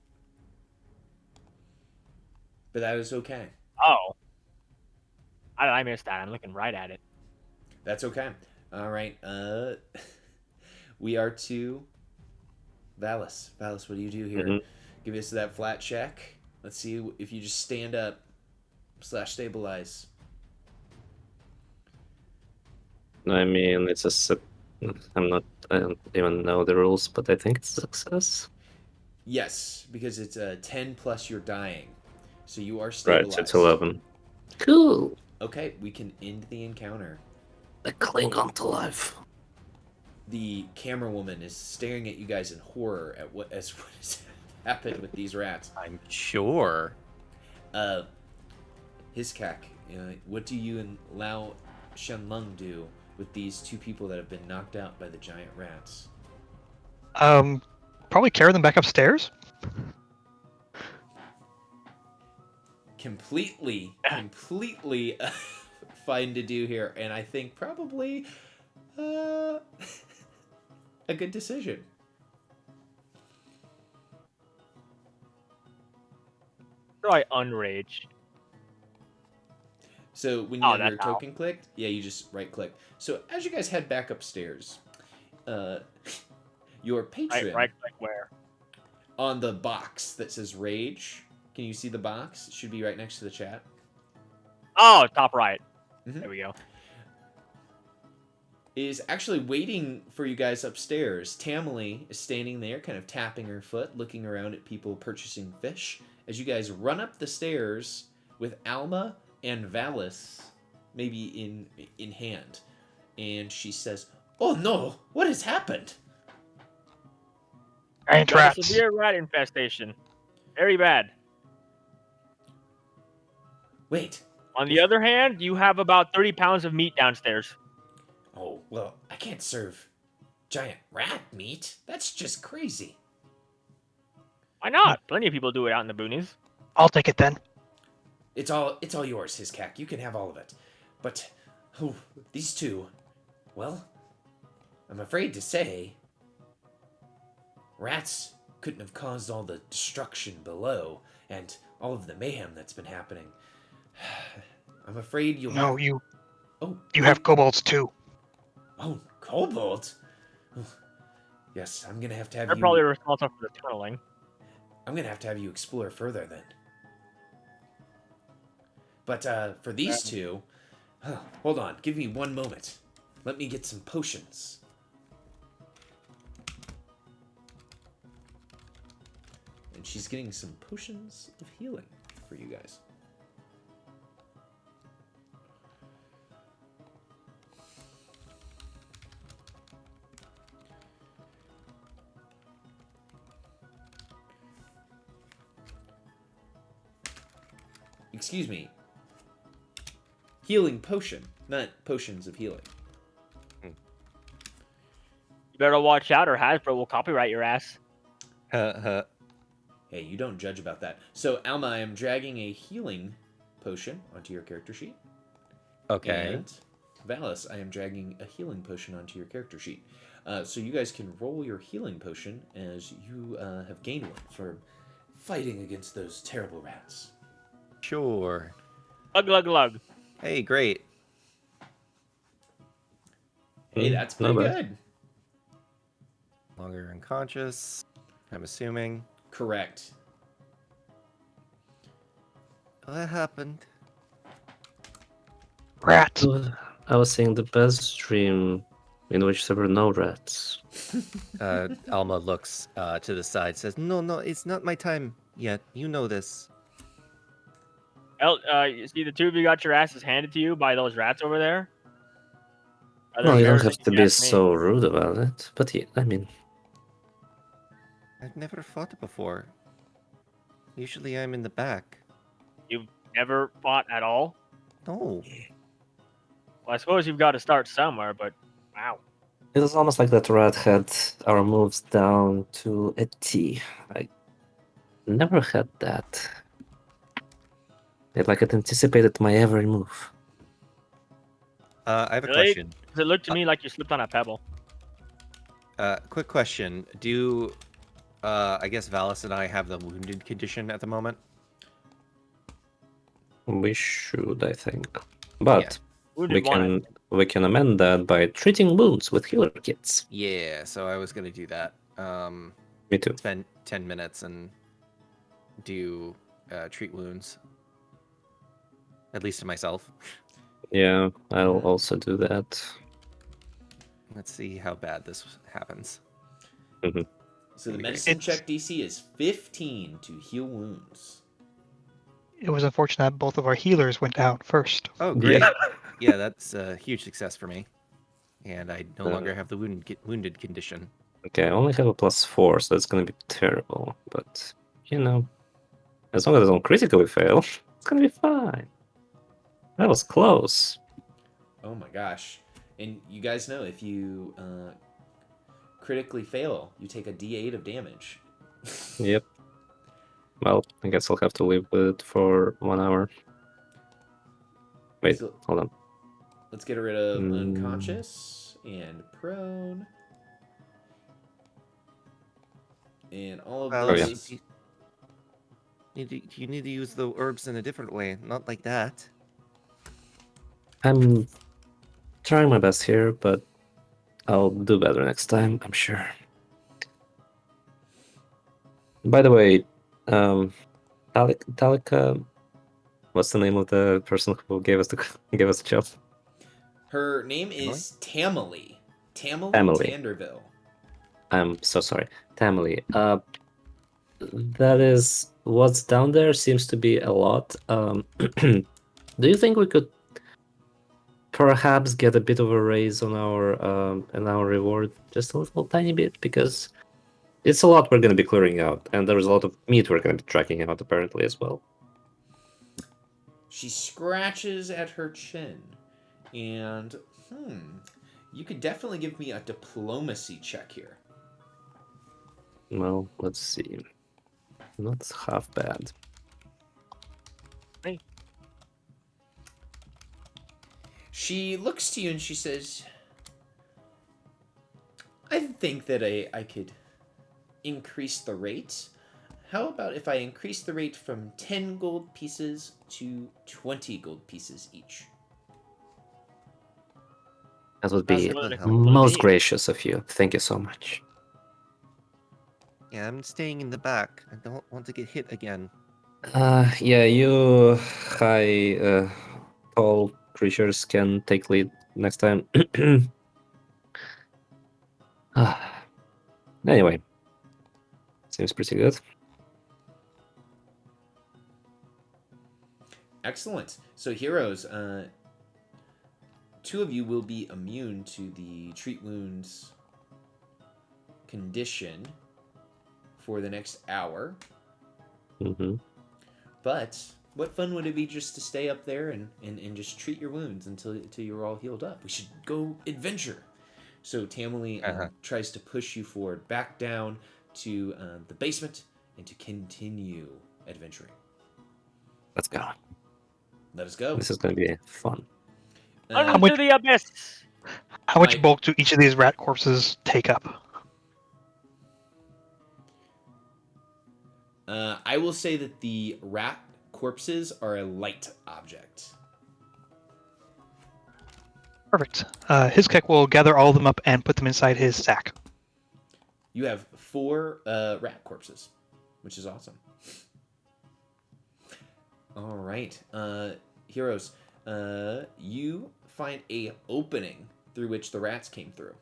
But that is okay. Oh. How did I miss that? I'm looking right at it. That's okay. All right. We are to Valis. Valis, what do you do here? Mhm. Give us that flat check. Let's see if you just stand up / stabilize. I mean, I don't even know the rules, but I think it's a success. Yes, because it's a 10 plus you're dying. So you are Right, stabilized. so it's 11. Cool. Okay, we can end the encounter. I cling on to life. The camera woman is staring at you guys in horror at what has happened with these rats. I'm sure. Hiskak, what do you and Lao Shenlong do with these two people that have been knocked out by the giant rats? Probably carry them back upstairs. Completely fine to do here, and I think probably a good decision. How do I unrage? So when you have your that's how. token clicked, yeah, you just right click. So as you guys head back upstairs, your patron Right click where? on the box that says rage. Can you see the box? It should be right next to the chat. Oh, top right. Mhm. There we go. Is actually waiting for you guys upstairs. Tamily is standing there, kind of tapping her foot, looking around at people purchasing fish. As you guys run up the stairs with Alma and Valis, maybe in hand, and she says, "Oh no! What has happened?" Giant Got a rats. severe rat infestation. Very bad. Wait. On the other hand, you have about 30 pounds of meat downstairs. Oh well, I can't serve giant rat meat. That's just crazy. Why not? Plenty of people do it out in the boonies. I'll take it then. It's all yours, Hiskak. You can have all of it. But these two, well, I'm afraid to say, rats couldn't have caused all the destruction below and all of the mayhem that's been happening. I'm afraid you'll No, have... you have kobolds too. Oh, kobold? Yes, I'm gonna have to have They're you... probably responsible for the tunneling. I'm gonna have to have you explore further then. But for these two... hold on, give me one moment. Let me get some potions. and she's getting some potions of healing for you guys. Excuse me. Healing potion, not potions of healing. You better watch out, or Hasbro will copyright your ass. Hey, you don't judge about that. So, Alma, I am dragging a healing potion onto your character sheet. Okay. And Valis, I am dragging a healing potion onto your character sheet. So you guys can roll your healing potion as you have gained one for fighting against those terrible rats. Sure. Lug, lug, lug. Hey, great. Hey, that's not pretty bad. good. Longer unconscious, I'm assuming. Correct. Well, that happened. Rat. I was saying the best dream in which there were no rats. Alma looks to the side, says, No, it's not my time yet. You know this. You see, the two of you got your asses handed to you by those rats over there. Are Well, they you don't embarrassing have if to you be ask me? so rude about it. But yeah, I mean, I've never fought before. Usually I'm in the back. You've never fought at all? No. Well, I suppose you've got to start somewhere, but wow. it was almost like that rat had our moves down to a T. I never had that. It anticipated my every move. I have a Really? question. Does it look to me like you slipped on a pebble? Quick question. Do I guess Valis and I have the wounded condition at the moment? We should, I think. But Wounded one. we can amend that by treating wounds with healer kits. Yeah, so I was gonna do that. Me too. Spend 10 minutes and do treat wounds. At least to myself. Yeah, I'll also do that. Let's see how bad this happens. So the medicine check DC is 15 to heal wounds. It was unfortunate that both of our healers went down first. Oh, great. Yeah. Yeah, that's a huge success for me. And I no Uh. longer have the wounded condition. Okay, I only have a +4, so it's gonna be terrible. But, you know, as long as I don't critically fail, it's gonna be fine. That was close. Oh my gosh. And you guys know if you critically fail, you take a d8 of damage. Yep. Well, I guess I'll have to live with it for 1 hour. Wait, So hold on. let's get rid of Mm. unconscious and prone. And all of Well, yeah. those. you need to use the herbs in a different way, not like that. I'm trying my best here, but I'll do better next time, I'm sure. By the way, Talika, what's the name of the person who gave us the job? Her name is Tamily. Tamily Tamily. Tanderville. I'm so sorry, Tamily. That is what's down there. Seems to be a lot. Do you think we could perhaps get a bit of a raise on our reward, just a little tiny bit, because it's a lot we're going to be clearing out, and there's a lot of meat we're going to be tracking out apparently as well. She scratches at her chin. And, you could definitely give me a diplomacy check here. Well, let's see. Not half bad. Hey. She looks to you and she says, I think that I could increase the rate. How about if I increase the rate from 10 gold pieces to 20 gold pieces each? That would be That's most neat. gracious of you. Thank you so much. Yeah, I'm staying in the back. I don't want to get hit again. Yeah, you high, tall creatures can take lead next time. Anyway, seems pretty good. Excellent. So, heroes, two of you will be immune to the treat wounds condition for the next hour. Mm-hmm. But what fun would it be just to stay up there and just treat your wounds until you're all healed up? We should go adventure. So Tamily tries to push you forward, back down to the basement, and to continue adventuring. Let's go. Let us go. This is going to be fun. How Into much- the abyss. How much My- bulk do each of these rat corpses take up? I will say that the rat corpses are a light object. Perfect. Hizkek will gather all of them up and put them inside his sack. You have 4 rat corpses, which is awesome. All right, heroes, you find a opening through which the rats came through.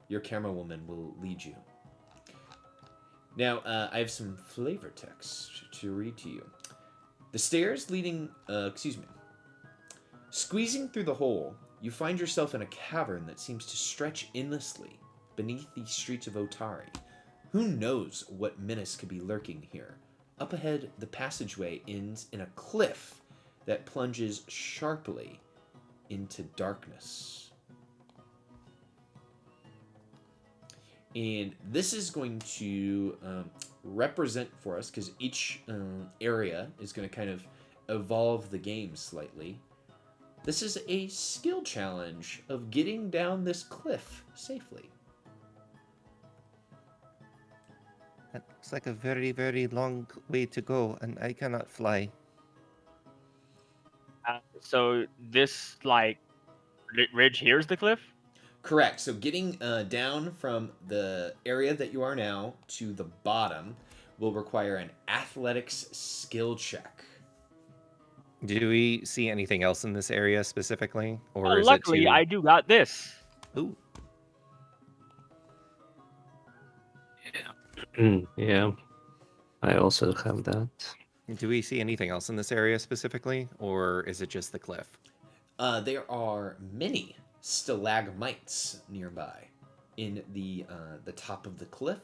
Your camera woman will lead you. Now, I have some flavor text to read to you. The stairs leading, Squeezing through the hole, you find yourself in a cavern that seems to stretch endlessly beneath the streets of Otari. Who knows what menace could be lurking here? Up ahead, the passageway ends in a cliff that plunges sharply into darkness. And this is going to represent for us, because each area is going to kind of evolve the game slightly. This is a skill challenge of getting down this cliff safely. That looks like a very, very long way to go, and I cannot fly. So this ridge here is the cliff. Correct. So getting down from the area that you are now to the bottom will require an athletics skill check. Do we see anything else in this area specifically, or is Luckily, it too... I do got this. Ooh, Yeah. I also have that. do we see anything else in this area specifically, or is it just the cliff? There are many stalagmites nearby. In the top of the cliff,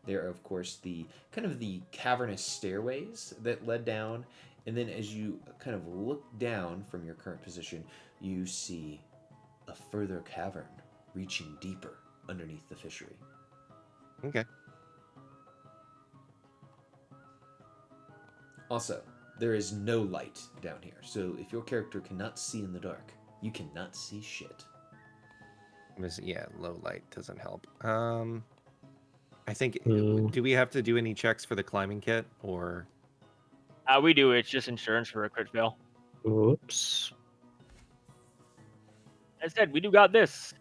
there are, of course, the kind of the cavernous stairways that led down, and then as you kind of look down from your current position, you see a further cavern reaching deeper underneath the fishery. Okay. Also, there is no light down here, so if your character cannot see in the dark, you cannot see shit. Yeah, low light doesn't help. I think... Hmm. Do we have to do any checks for the climbing kit, or... We do. It's just insurance for a crit fail. Whoops. I said we do got this.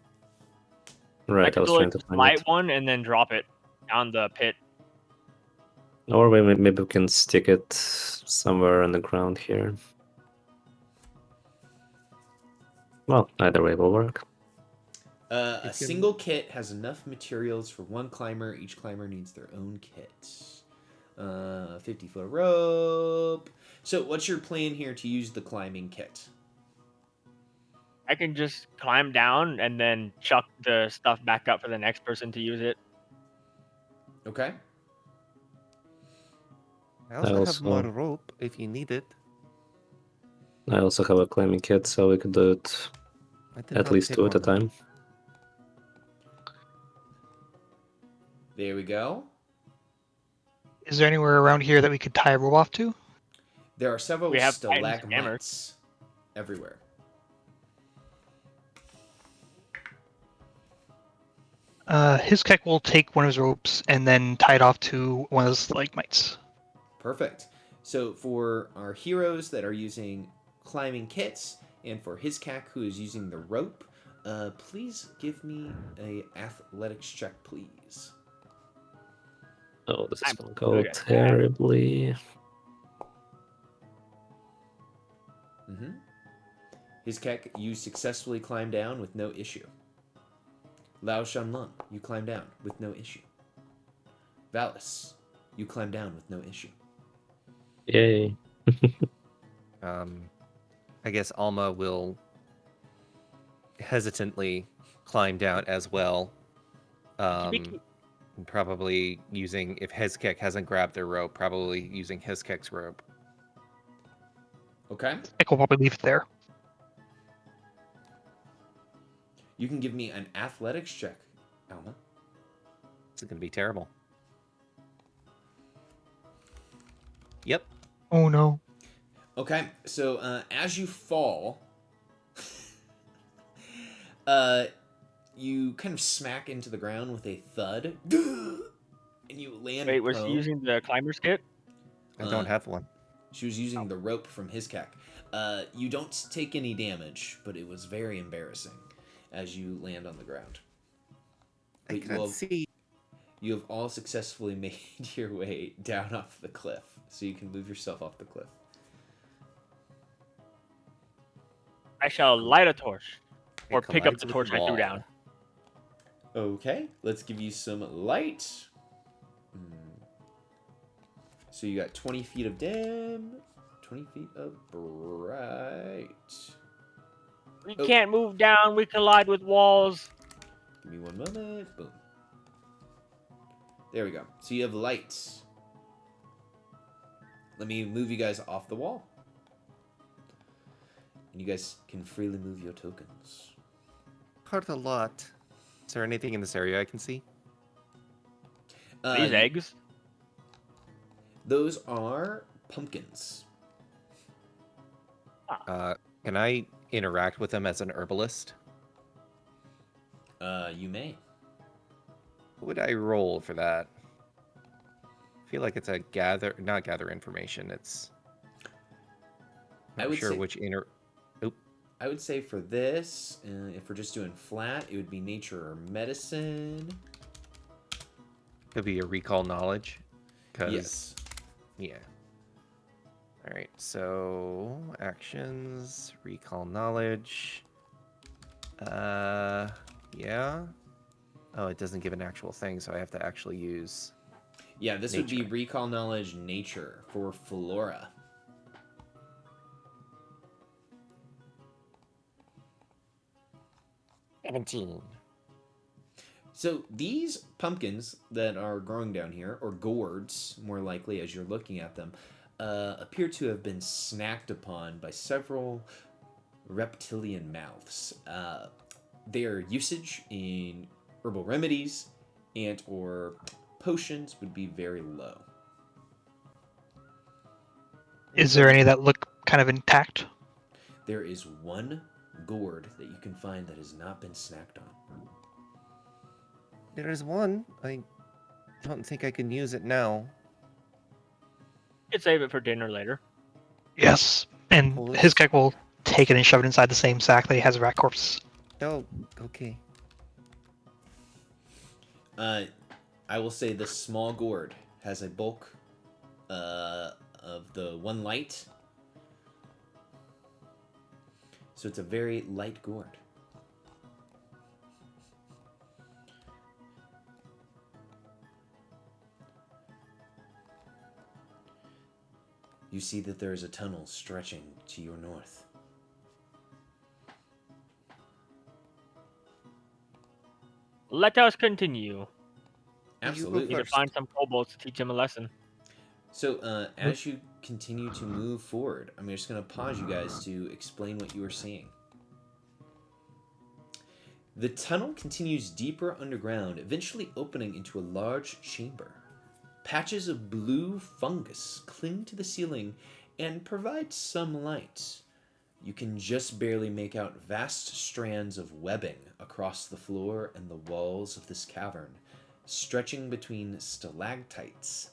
I Right, I could was do trying like to just find light it. one and then drop it down the pit. Or maybe we can stick it somewhere on the ground here. Well, either way will work. A single kit has enough materials for one climber. Each climber needs their own kit. 50-foot rope. So what's your plan here to use the climbing kit? I can just climb down and then chuck the stuff back up for the next person to use it. Okay. I also have more rope if you need it. I also have a climbing kit, so we could do it I did at not least pick 2 at a one up. time. There we go. Is there anywhere around here that we could tie a rope off to? There are several We have Titan stalagmites everywhere. Hizkek will take one of his ropes and then tie it off to one of the stalagmites. Perfect. So for our heroes that are using climbing kits, and for Hizkak who is using the rope, please give me a athletics check, please. Oh, this is I'm gonna go good at that. terribly. Mm-hmm. Hizkak, you successfully climb down with no issue. Lao Shanlun, you climb down with no issue. Valis, you climb down with no issue. Yay. I guess Alma will hesitantly climb down as well. Kibiki. And probably using, if Hezkek hasn't grabbed their rope, probably using Hezkek's rope. Okay. I will probably leave it there. You can give me an athletics check, Alma. It's going to be terrible. Yep. Oh no. Okay, so as you fall, you kind of smack into the ground with a thud, and you land Wait, was prone. he using the climber's kit? I don't have one. She was using the rope from his cack. You don't take any damage, but it was very embarrassing as you land on the ground. I But can't see. you have all successfully made your way down off the cliff, so you can move yourself off the cliff. I shall light a torch, It or pick up collides the with torch I threw wall. down. Okay, let's give you some light. So you got 20 feet of dim, 20 feet of bright. We Oh. can't move down. We collide with walls. Give me one moment. Boom. There we go. So you have lights. Let me move you guys off the wall. And you guys can freely move your tokens. Quite a lot. Is there anything in this area I can see? These eggs. Those are pumpkins. Can I interact with them as an herbalist? You may. What would I roll for that? I feel like it's a not gather information. It's. I Not would sure say- which I would say for this, if we're just doing flat, it would be nature or medicine. Could be a recall knowledge. 'Cause- Yes. Yeah. All right. So actions, recall knowledge. Yeah. Oh, it doesn't give an actual thing, so I have to actually use. Yeah, this would be Nature. recall knowledge nature for Flora. So these pumpkins that are growing down here, or gourds, more likely as you're looking at them, appear to have been snacked upon by several reptilian mouths. Their usage in herbal remedies and or potions would be very low. Is there any that look kind of intact? There is one gourd that you can find that has not been snacked on. There is one. I don't think I can use it now. Could save it for dinner later. Yes. And Well, his guy will take it and shove it inside the same sack that he has rat corpse. Oh, okay. I will say the small gourd has a bulk of the one light. So it's a very light gourd. You see that there is a tunnel stretching to your north. Let us continue. Absolutely. We need to find some kobolds to teach them a lesson. So, as you continue to move forward, I'm just going to pause you guys to explain what you are seeing. The tunnel continues deeper underground, eventually opening into a large chamber. Patches of blue fungus cling to the ceiling and provide some light. You can just barely make out vast strands of webbing across the floor and the walls of this cavern, stretching between stalactites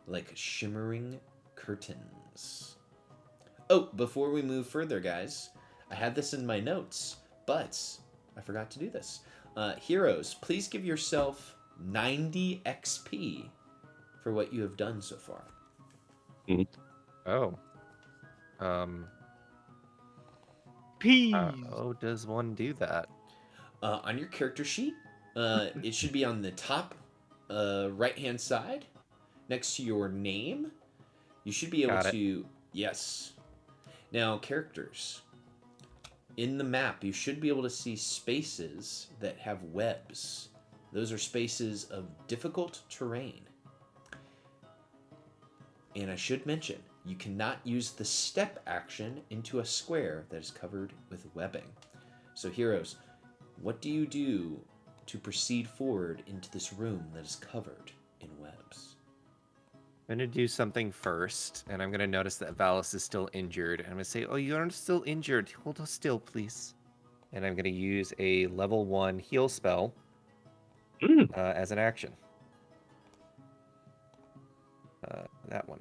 like shimmering curtains. Oh, before we move further, guys, I had this in my notes, but I forgot to do this. Heroes, please give yourself 90 XP for what you have done so far. Oh. Peas. How does one do that? On your character sheet, it should be on the top right-hand side, next to your name, you should be able Got it. to... Yes. Now, characters. In the map, you should be able to see spaces that have webs. Those are spaces of difficult terrain. And I should mention, you cannot use the step action into a square that is covered with webbing. So heroes, what do you do to proceed forward into this room that is covered in webs? I'm going to do something first, and I'm going to notice that Valis is still injured. And I'm going to say, oh, you are still injured. Hold us still, please. And I'm going to use a level 1 heal spell as an action. That one.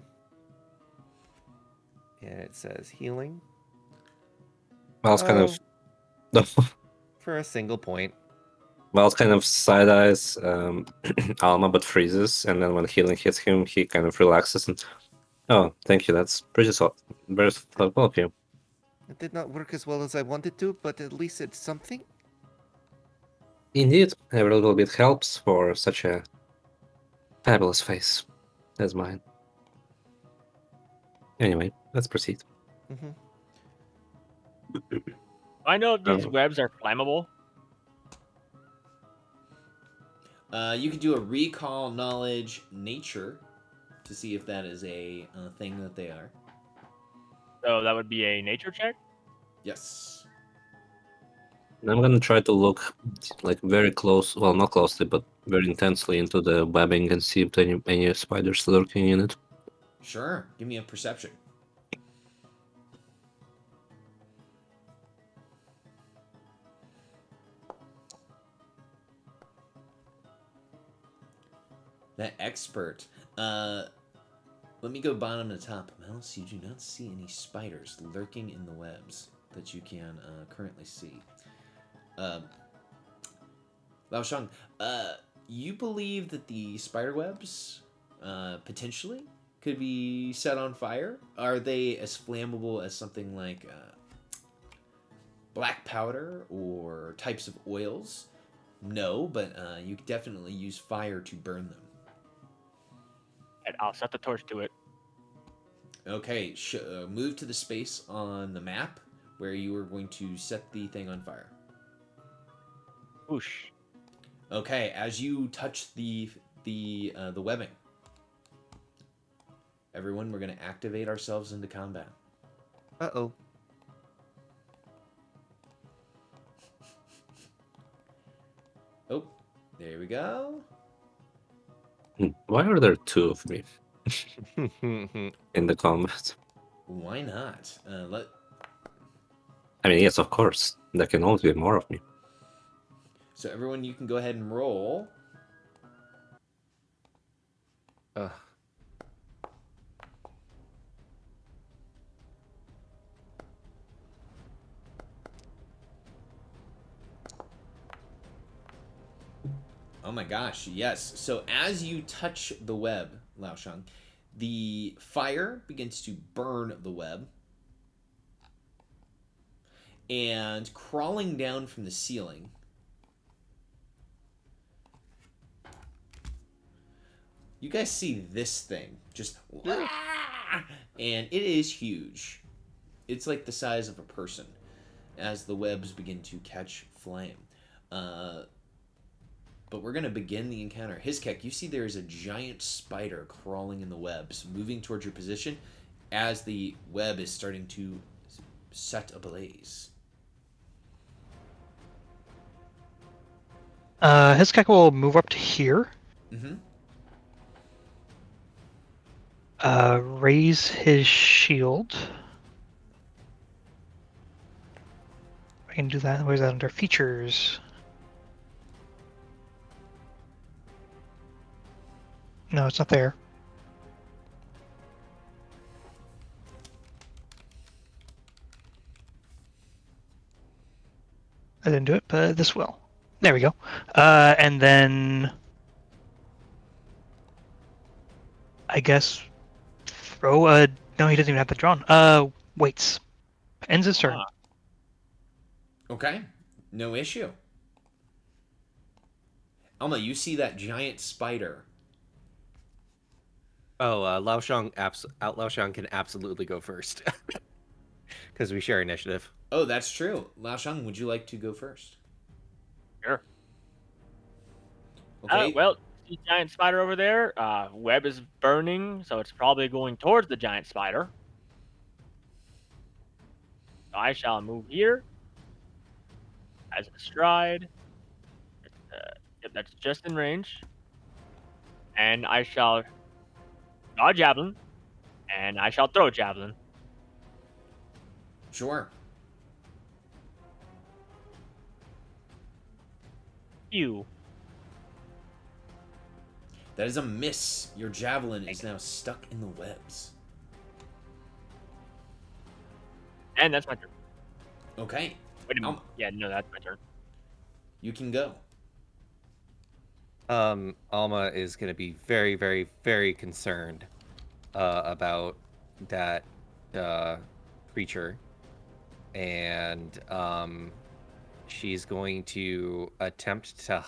And it says healing. Well, it's kind of For a single point. Miles kind of side eyes Alma, but freezes, and then when healing hits him, he kind of relaxes and. Oh, thank you. That's very thoughtful of you. It did not work as well as I wanted to, but at least it's something. Indeed, every little bit helps for such a fabulous face as mine. Anyway, let's proceed. Mm-hmm. I know if these Oh. webs are flammable. You can do a recall knowledge nature to see if that is a thing that they are. So that would be a nature check. Yes. I'm gonna try to look like very close, well, not closely, but very intensely into the webbing and see if any spiders lurking in it. Sure. Give me a perception. That expert. Let me go bottom to top. Mouse, you do not see any spiders lurking in the webs that you can currently see. Lao Shang, you believe that the spider webs potentially could be set on fire? Are they as flammable as something like black powder or types of oils? No, but you could definitely use fire to burn them. And I'll set the torch to it. Okay, move to the space on the map where you are going to set the thing on fire. Whoosh. Okay, as you touch the webbing, everyone, we're going to activate ourselves into combat. Uh-oh. Oh, there we go. Why are there two of me in the combat? Why not? I mean, yes, of course. There can always be more of me. So everyone, you can go ahead and roll. Ugh. Oh my gosh, yes. So as you touch the web, Lao Shang, the fire begins to burn the web. And crawling down from the ceiling, you guys see this thing. Just... And it is huge. It's like the size of a person as the webs begin to catch flame. But we're going to begin the encounter. Hiskek, you see there is a giant spider crawling in the webs, moving towards your position as the web is starting to set ablaze. Hiskek will move up to here. Mm-hmm. Raise his shield. I can do that. Where's that under features? No, it's not there. I didn't do it, but this will. There we go. And then I guess throw a. No, he doesn't even have the drawn. Waits. Ends his turn. Okay, no issue. Alma, you see that giant spider. Oh, Lao Shang can absolutely go first because we share initiative. Oh, that's true. Lao Shang, would you like to go first? Sure. Okay. Well, see giant spider over there. Web is burning, so it's probably going towards the giant spider. So I shall move here as a stride. Yep, that's just in range. And I shall draw a javelin, and I shall throw a javelin. Sure. Phew. That is a miss. Your javelin is now stuck in the webs. And that's my turn. Okay. Wait a minute. Yeah, no, that's my turn. You can go. Alma is going to be very, very, very concerned about that creature, and she's going to attempt to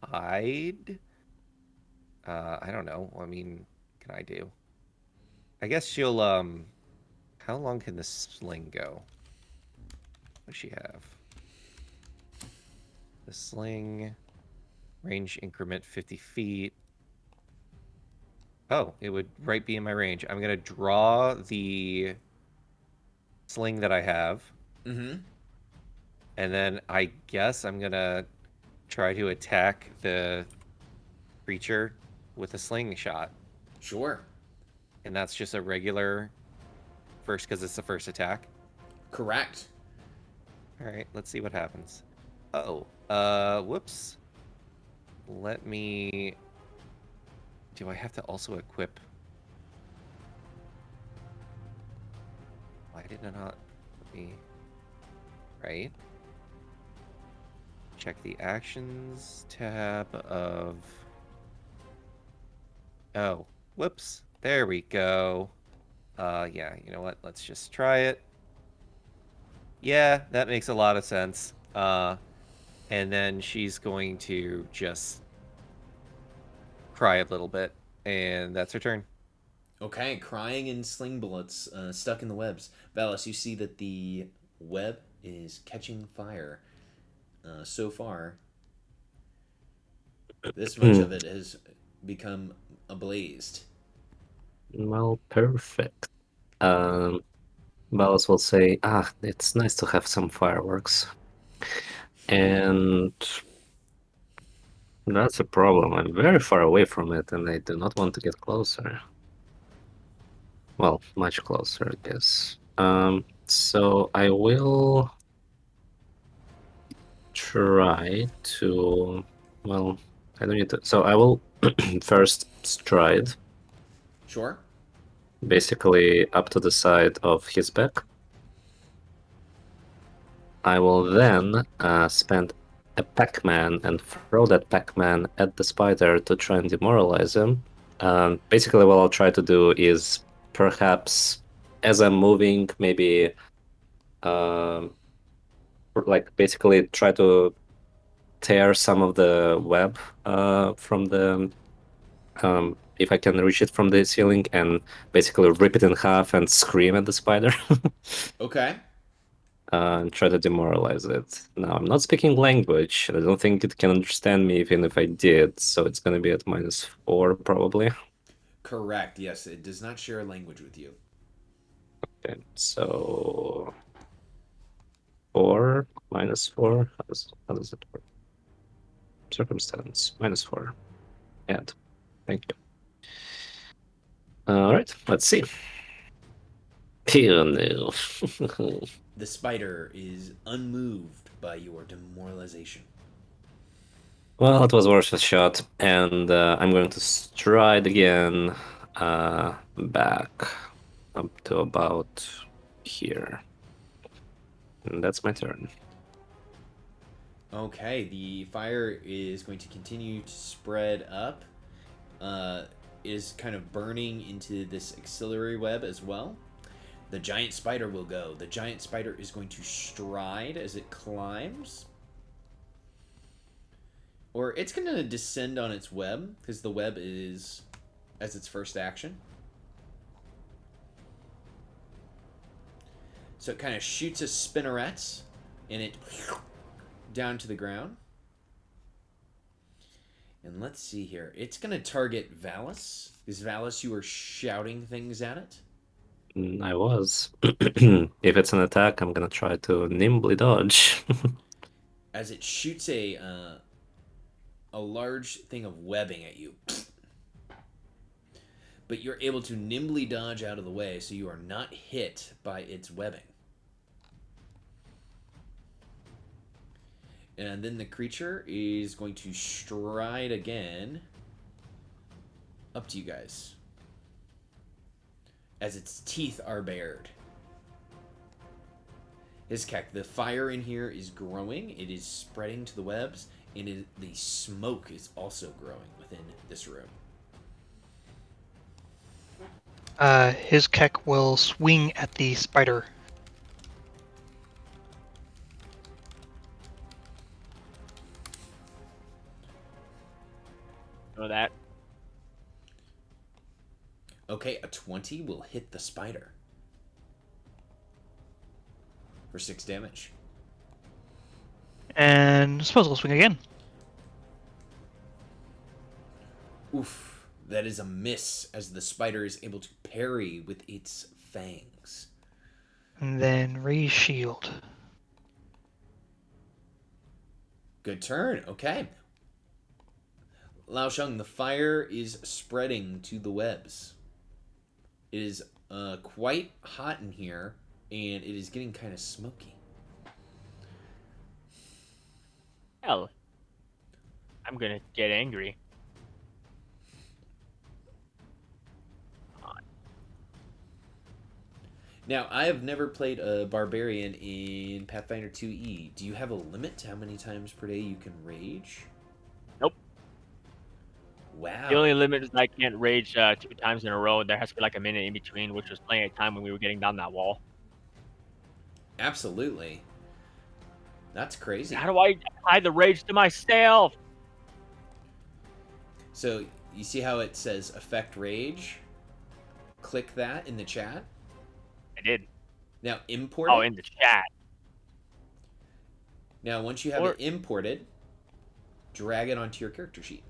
hide. I don't know. I mean, what can I do? I guess she'll how long can the sling go? What does she have? The sling range increment 50 feet. Oh, it would right be in my range. I'm gonna draw the sling that I have, Mm-hmm. and then I guess I'm gonna try to attack the creature with a slingshot. Sure. And that's just a regular first because it's the first attack. Correct. All right, let's see what happens. Oh, whoops. Let me. Do I have to also equip? Why did I not? Let me. Right. Check the actions tab of. Oh, whoops. There we go. Yeah, you know what? Let's just try it. Yeah, that makes a lot of sense. And then she's going to just cry a little bit, and that's her turn. Okay, crying and sling bullets stuck in the webs. Valis, you see that the web is catching fire. So far, this much of it has become ablazed. Well, perfect. Balas will say, it's nice to have some fireworks. And that's a problem. I'm very far away from it, and I do not want to get closer. Well, much closer, I guess. So I will try to... Well, I don't need to... So I will first stride, Sure. basically up to the side of his back. I will then spend a Pac-Man and throw that Pac-Man at the spider to try and demoralize him. Basically, what I'll try to do is perhaps, as I'm moving, maybe like basically try to tear some of the web from the if I can reach it from the ceiling, and basically rip it in half and scream at the spider. Okay. And try to demoralize it. Now, I'm not speaking language. I don't think it can understand me even if I did, so it's going to be at -4 probably. Correct. Yes, it does not share a language with you. Okay, so 4 -4. How does it work? Circumstance -4. Add. Thank you. All right, let's see. Oh no. The spider is unmoved by your demoralization. Well, it was worth a shot, and I'm going to stride again back up to about here. And that's my turn. Okay, the fire is going to continue to spread up. Is kind of burning into this auxiliary web as well. The giant spider will go. The giant spider is going to stride as it climbs. Or it's going to descend on its web, because the web is as its first action. So it kind of shoots a spinneret, and it down to the ground. And let's see here. It's going to target Valis. Is Valis, you were shouting things at it? I was. If it's an attack, I'm gonna try to nimbly dodge. As it shoots a large thing of webbing at you. But you're able to nimbly dodge out of the way, so you are not hit by its webbing. And then the creature is going to stride again up to you guys, as its teeth are bared. Iskek, the fire in here is growing. It is spreading to the webs, and the smoke is also growing within this room. His Keck will swing at the spider. Know that. Okay, a 20 will hit the spider for 6 damage. And I suppose I'll swing again. Oof, that is a miss, as the spider is able to parry with its fangs. And then raise shield. Good turn, okay. Lao Sheng, the fire is spreading to the webs. It is quite hot in here, and it is getting kind of smoky. Hell, I'm gonna get angry. Now, I have never played a barbarian in Pathfinder 2e. Do you have a limit to how many times per day you can rage? Nope. Wow. The only limit is I can't rage 2 times in a row. There has to be like a minute in between, which was plenty of time when we were getting down that wall. Absolutely. That's crazy. How do I hide the rage to myself? So, you see how it says affect rage? Click that in the chat. I did. Now, import Oh, it. in the chat. Now, once you have Or- it imported, drag it onto your character sheet.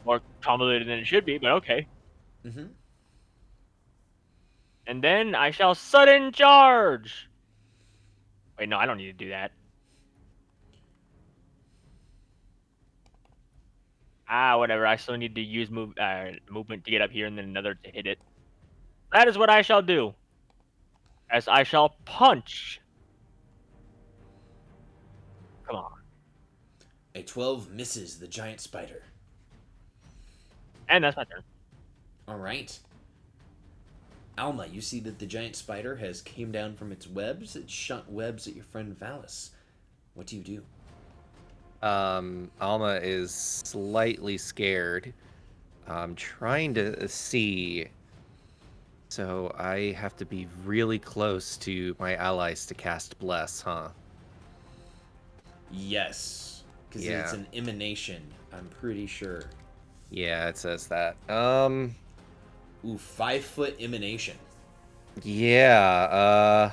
More convoluted than it should be, but okay. Mm-hmm. And then I shall sudden charge. Wait, no, I don't need to do that. Whatever. I still need to use movement to get up here and then another to hit it. That is what I shall do. As I shall punch. Come on. A 12 misses the giant spider. And that's my turn. All right. Alma, you see that the giant spider has came down from its webs. It shot webs at your friend Valis. What do you do? Alma is slightly scared. I'm trying to see. So I have to be really close to my allies to cast Bless, huh? Yes. Because Yeah. it's an emanation, I'm pretty sure. Yeah, it says that. Ooh, 5-foot emanation. Yeah,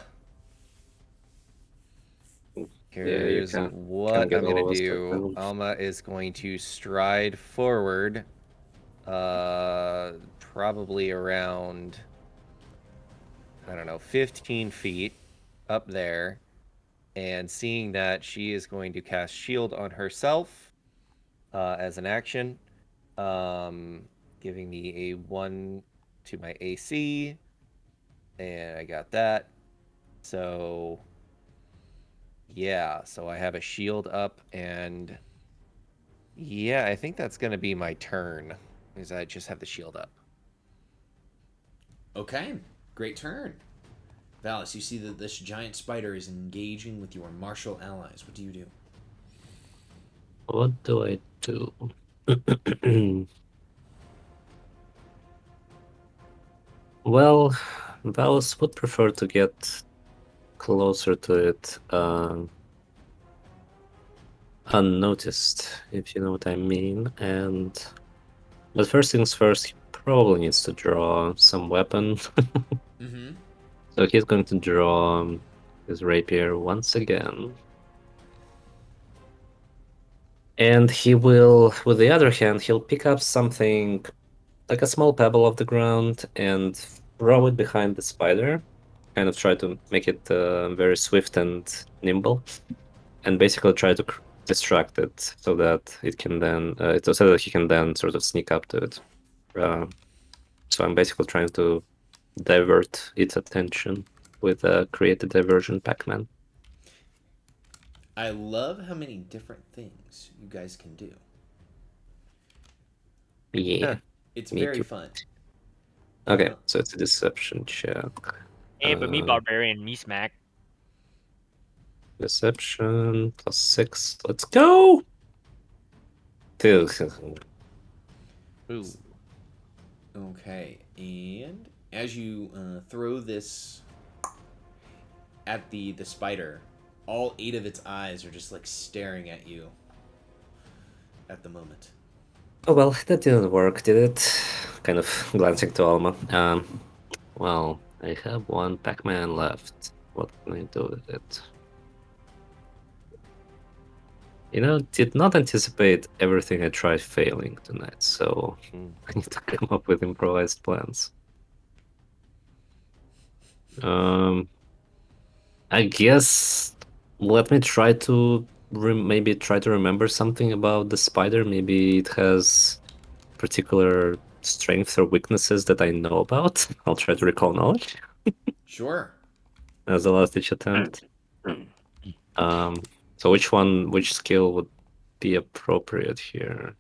Yeah, you what can get I'm gonna all of us do. to- Alma is going to stride forward, probably around, I don't know, 15 feet up there, and seeing that she is going to cast shield on herself, as an action, giving me a 1 to my AC, and I got that. So yeah, so I have a shield up, and yeah, I think that's gonna be my turn, because I just have the shield up. Okay, great turn. Valis, you see that this giant spider is engaging with your martial allies. What do you do? What do I do? Well, Valis would prefer to get closer to it unnoticed, if you know what I mean. But first things first, he probably needs to draw some weapon. Mm-hmm. So he's going to draw his rapier once again. And he will, with the other hand, he'll pick up something like a small pebble off the ground and throw it behind the spider. Kind of try to make it very swift and nimble. And basically try to distract it so that it can then, so that he can then sort of sneak up to it. So I'm basically trying to divert its attention with a create a diversion Pac-Man. I love how many different things you guys can do. Yeah, It's me very too. fun. Okay, so it's a deception check. Hey, but me Uh, barbarian, me smack. Deception +6. Let's go! Two. Ooh. Okay, and as you throw this at the spider, all 8 of its eyes are just like staring at you at the moment. Oh well, that didn't work, did it? Kind of glancing to Alma. Well, I have one Pac-Man left. What can I do with it? You know, did not anticipate everything I tried failing tonight, so I need to come up with improvised plans. I guess let me try to maybe try to remember something about the spider. Maybe it has particular strengths or weaknesses that I know about. I'll try to recall knowledge Sure. as the last ditch attempt. So which skill would be appropriate here?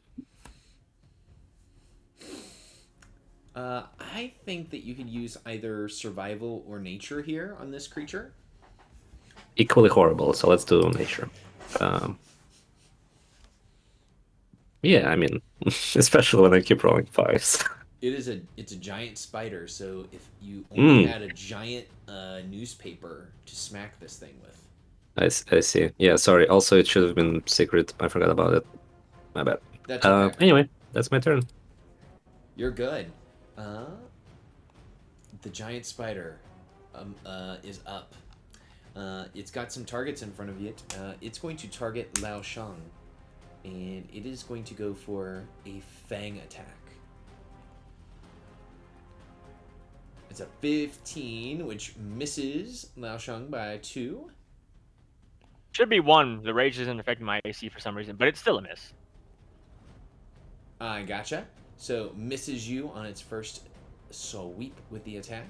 I think that you could use either survival or nature here on this creature. Equally horrible, so let's do nature. Yeah, I mean, especially when I keep rolling fives. It's a giant spider, so if you only Mm, had a giant newspaper to smack this thing with. I see. Yeah, sorry. Also, it should have been secret. I forgot about it. My bad. That's okay. Anyway, that's my turn. You're good. The giant spider is up. It's got some targets in front of it. It's going to target Lao Shang, and it is going to go for a fang attack. It's a 15, which misses Lao Shang by 2. Should be 1. The rage isn't affecting my AC for some reason, but it's still a miss. I gotcha. So misses you on its first sweep with the attack.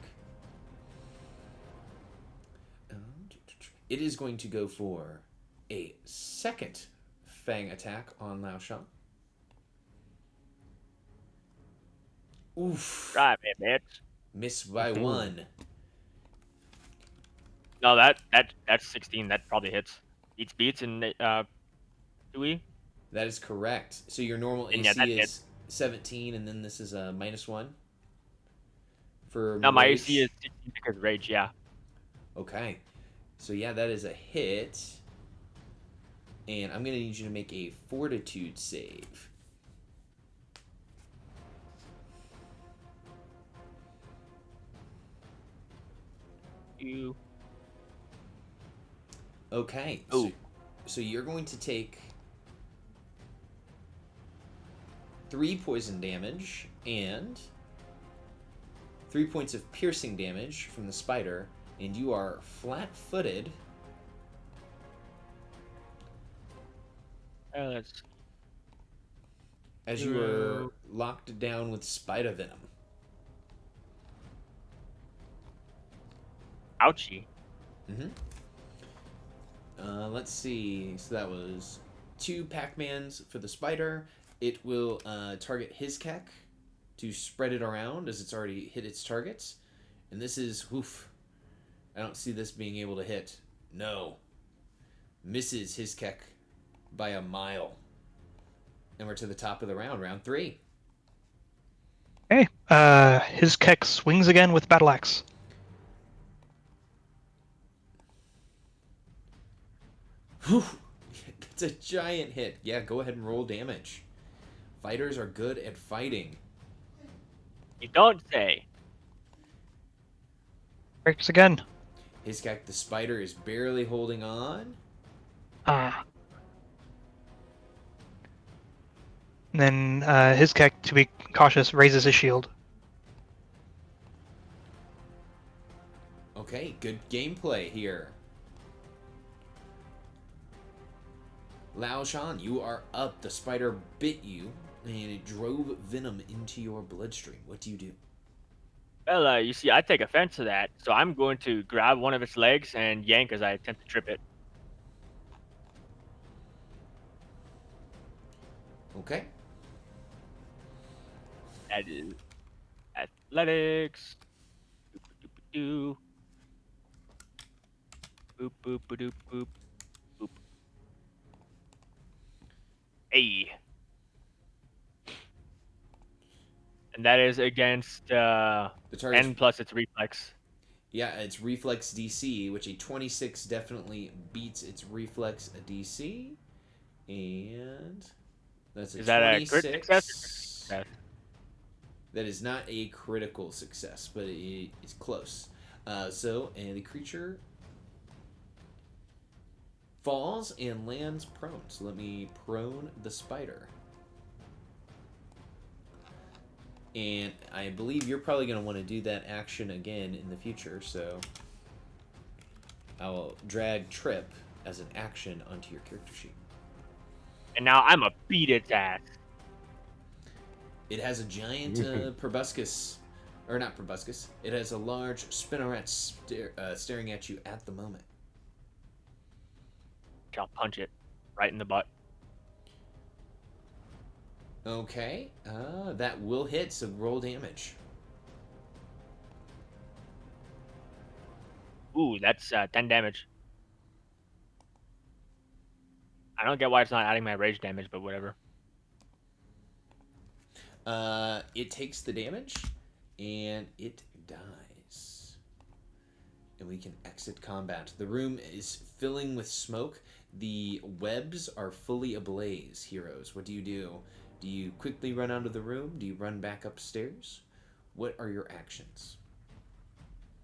It is going to go for a second fang attack on Lao Shang. Oof. Right, man, bitch. Miss by 1. No, that's 16. That probably hits. Beats in 2e. That is correct. So your normal And yeah, that AC hits. is 17, and then this is a -1 for Now my rage. AC is 16 because rage. Yeah. Okay. So yeah, that is a hit. And I'm going to need you to make a fortitude save. You. Okay. Ooh. So you're going to take 3 poison damage and 3 points of piercing damage from the spider, and you are flat-footed. Let's. As you are locked down with spider venom. Ouchie. Mm-hmm. Let's see. So that was 2 Pac-Mans for the spider. It will target his Keck to spread it around as it's already hit its targets. And this is, oof. I don't see this being able to hit. No. Misses his Keck by a mile. And we're to the top of the round, round 3. Okay. His Keck swings again with battle axe. Whew. It's a giant hit. Yeah, go ahead and roll damage. Fighters are good at fighting. You don't say. Breaks again. Hizkak the spider is barely holding on. And then his Keck, to be cautious, raises his shield. Okay, good gameplay here. Lao Shan, you are up. The spider bit you, and it drove venom into your bloodstream. What do you do? Well, you see, I take offense to that, so I'm going to grab one of its legs and yank as I attempt to trip it. Okay. That is athletics. Boop, boop, boop, boop, boop, boop. Hey. And that is against The target's, N plus its reflex. yeah, it's reflex DC, which a 26 definitely beats its reflex DC. And that's a Is that a crit success or critical 26. success? That is not a critical success, but it's close. And the creature falls and lands prone. So let me prone the spider. And I believe you're probably going to want to do that action again in the future, so I'll drag Trip as an action onto your character sheet. And now I'm a beat its ass. It has a giant proboscis, or not proboscis. It has a large spinneret staring at you at the moment. I'll punch it right in the butt. Okay, that will hit, so roll damage. Ooh, that's 10 damage. I don't get why it's not adding my rage damage, but whatever. It takes the damage, and it dies. And we can exit combat. The room is filling with smoke. The webs are fully ablaze, heroes. What do? Do you quickly run out of the room? Do you run back upstairs? What are your actions?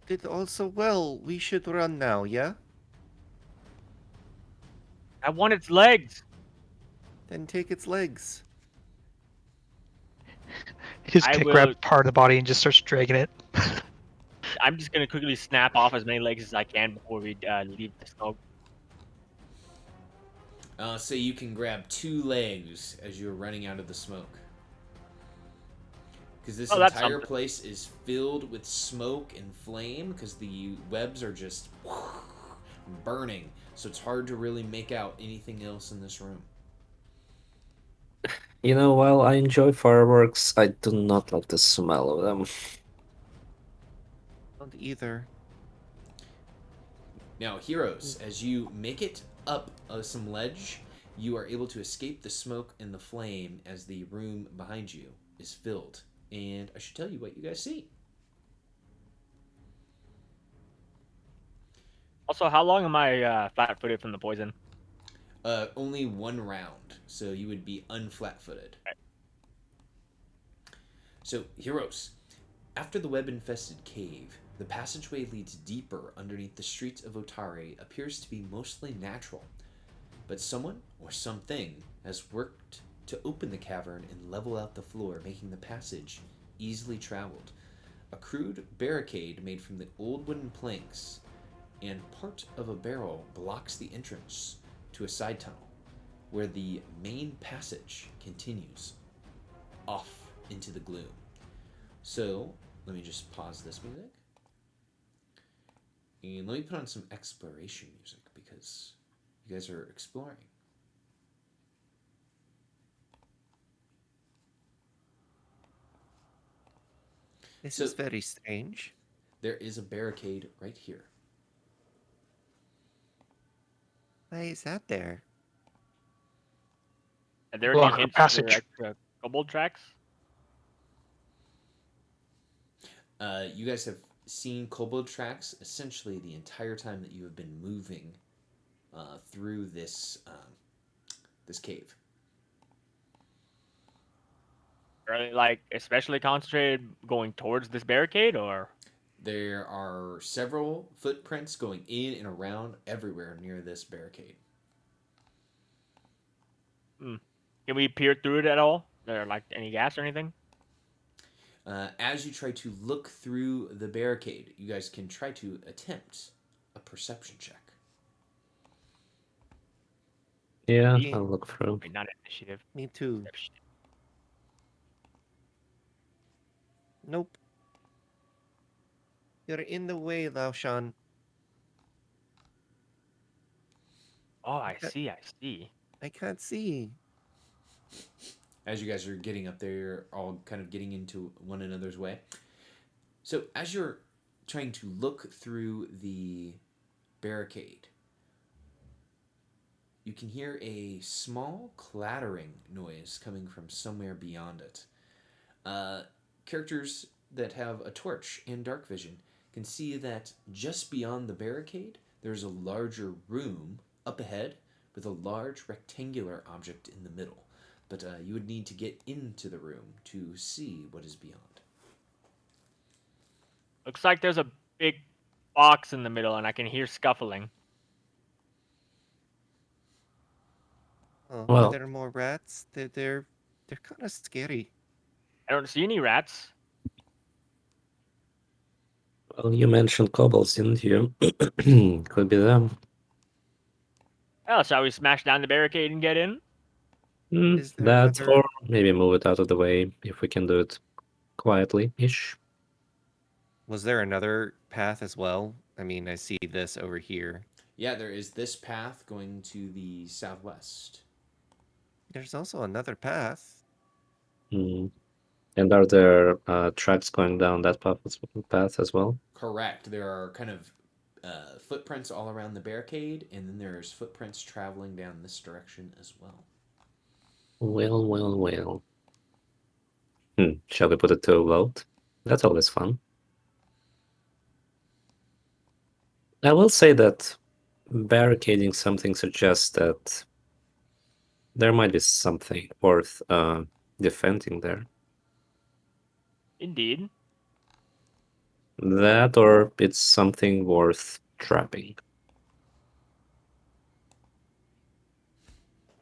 Did also well. We should run now, yeah? I want its legs. Then take its legs. His I Keck will. grabs part of the body and just starts dragging it. I'm just gonna quickly snap off as many legs as I can before we leave the smoke. So you can grab 2 legs as you're running out of the smoke. Because this Oh, that's entire something. place is filled with smoke and flame because the webs are just burning. So it's hard to really make out anything else in this room. You know, while I enjoy fireworks, I do not like the smell of them. Don't either. Now, heroes, as you make it up some ledge, you are able to escape the smoke and the flame as the room behind you is filled. And I should tell you what you guys see. Also, how long am I flat-footed from the poison? Only 1 round, so you would be unflat-footed. Right. So, heroes, after the web-infested cave, the passageway leads deeper underneath the streets of Otari appears to be mostly natural. But someone or something has worked to open the cavern and level out the floor, making the passage easily traveled. A crude barricade made from the old wooden planks and part of a barrel blocks the entrance to a side tunnel where the main passage continues off into the gloom. So, let me just pause this music. And let me put on some exploration music because you guys are exploring. This So- is very strange. There is a barricade right here. Why is that there? Are there Block any the hints passage. for extra kobold tracks? You guys have seen kobold tracks essentially the entire time that you have been moving through this cave. Are they like especially concentrated going towards this barricade, or There are several footprints going in and around everywhere near this barricade. can we peer through it at all? There like any gas or anything? As you try to look through the barricade, you guys can try to attempt a perception check. Yeah, Me? I'll look through. Wait, not initiative. Me too. Perception. Nope. You're in the way, Laoshan. Oh, I Okay. see. I see. I can't see. As you guys are getting up there, you're all kind of getting into one another's way. So, as you're trying to look through the barricade, you can hear a small clattering noise coming from somewhere beyond it. Characters that have a torch and dark vision can see that just beyond the barricade, there's a larger room up ahead with a large rectangular object in the middle. But you would need to get into the room to see what is beyond. Looks like there's a big box in the middle, and I can hear scuffling. Oh, are Well- there more rats? They're kind of scary. I don't see any rats. Well, you mentioned kobolds, didn't you? Could be them. Oh, shall we smash down the barricade and get in? Is there That, another? or maybe move it out of the way if we can do it quietly-ish. Was there another path as well? I mean, I see this over here. Yeah, there is this path going to the southwest. There's also another path. Hmm. And are there tracks going down that path as well? Correct. There are kind of footprints all around the barricade, and then there's footprints traveling down this direction as well. Well. Shall we put it to a vote? That's always fun. I will say that barricading something suggests that there might be something worth defending there. Indeed. That, or it's something worth trapping.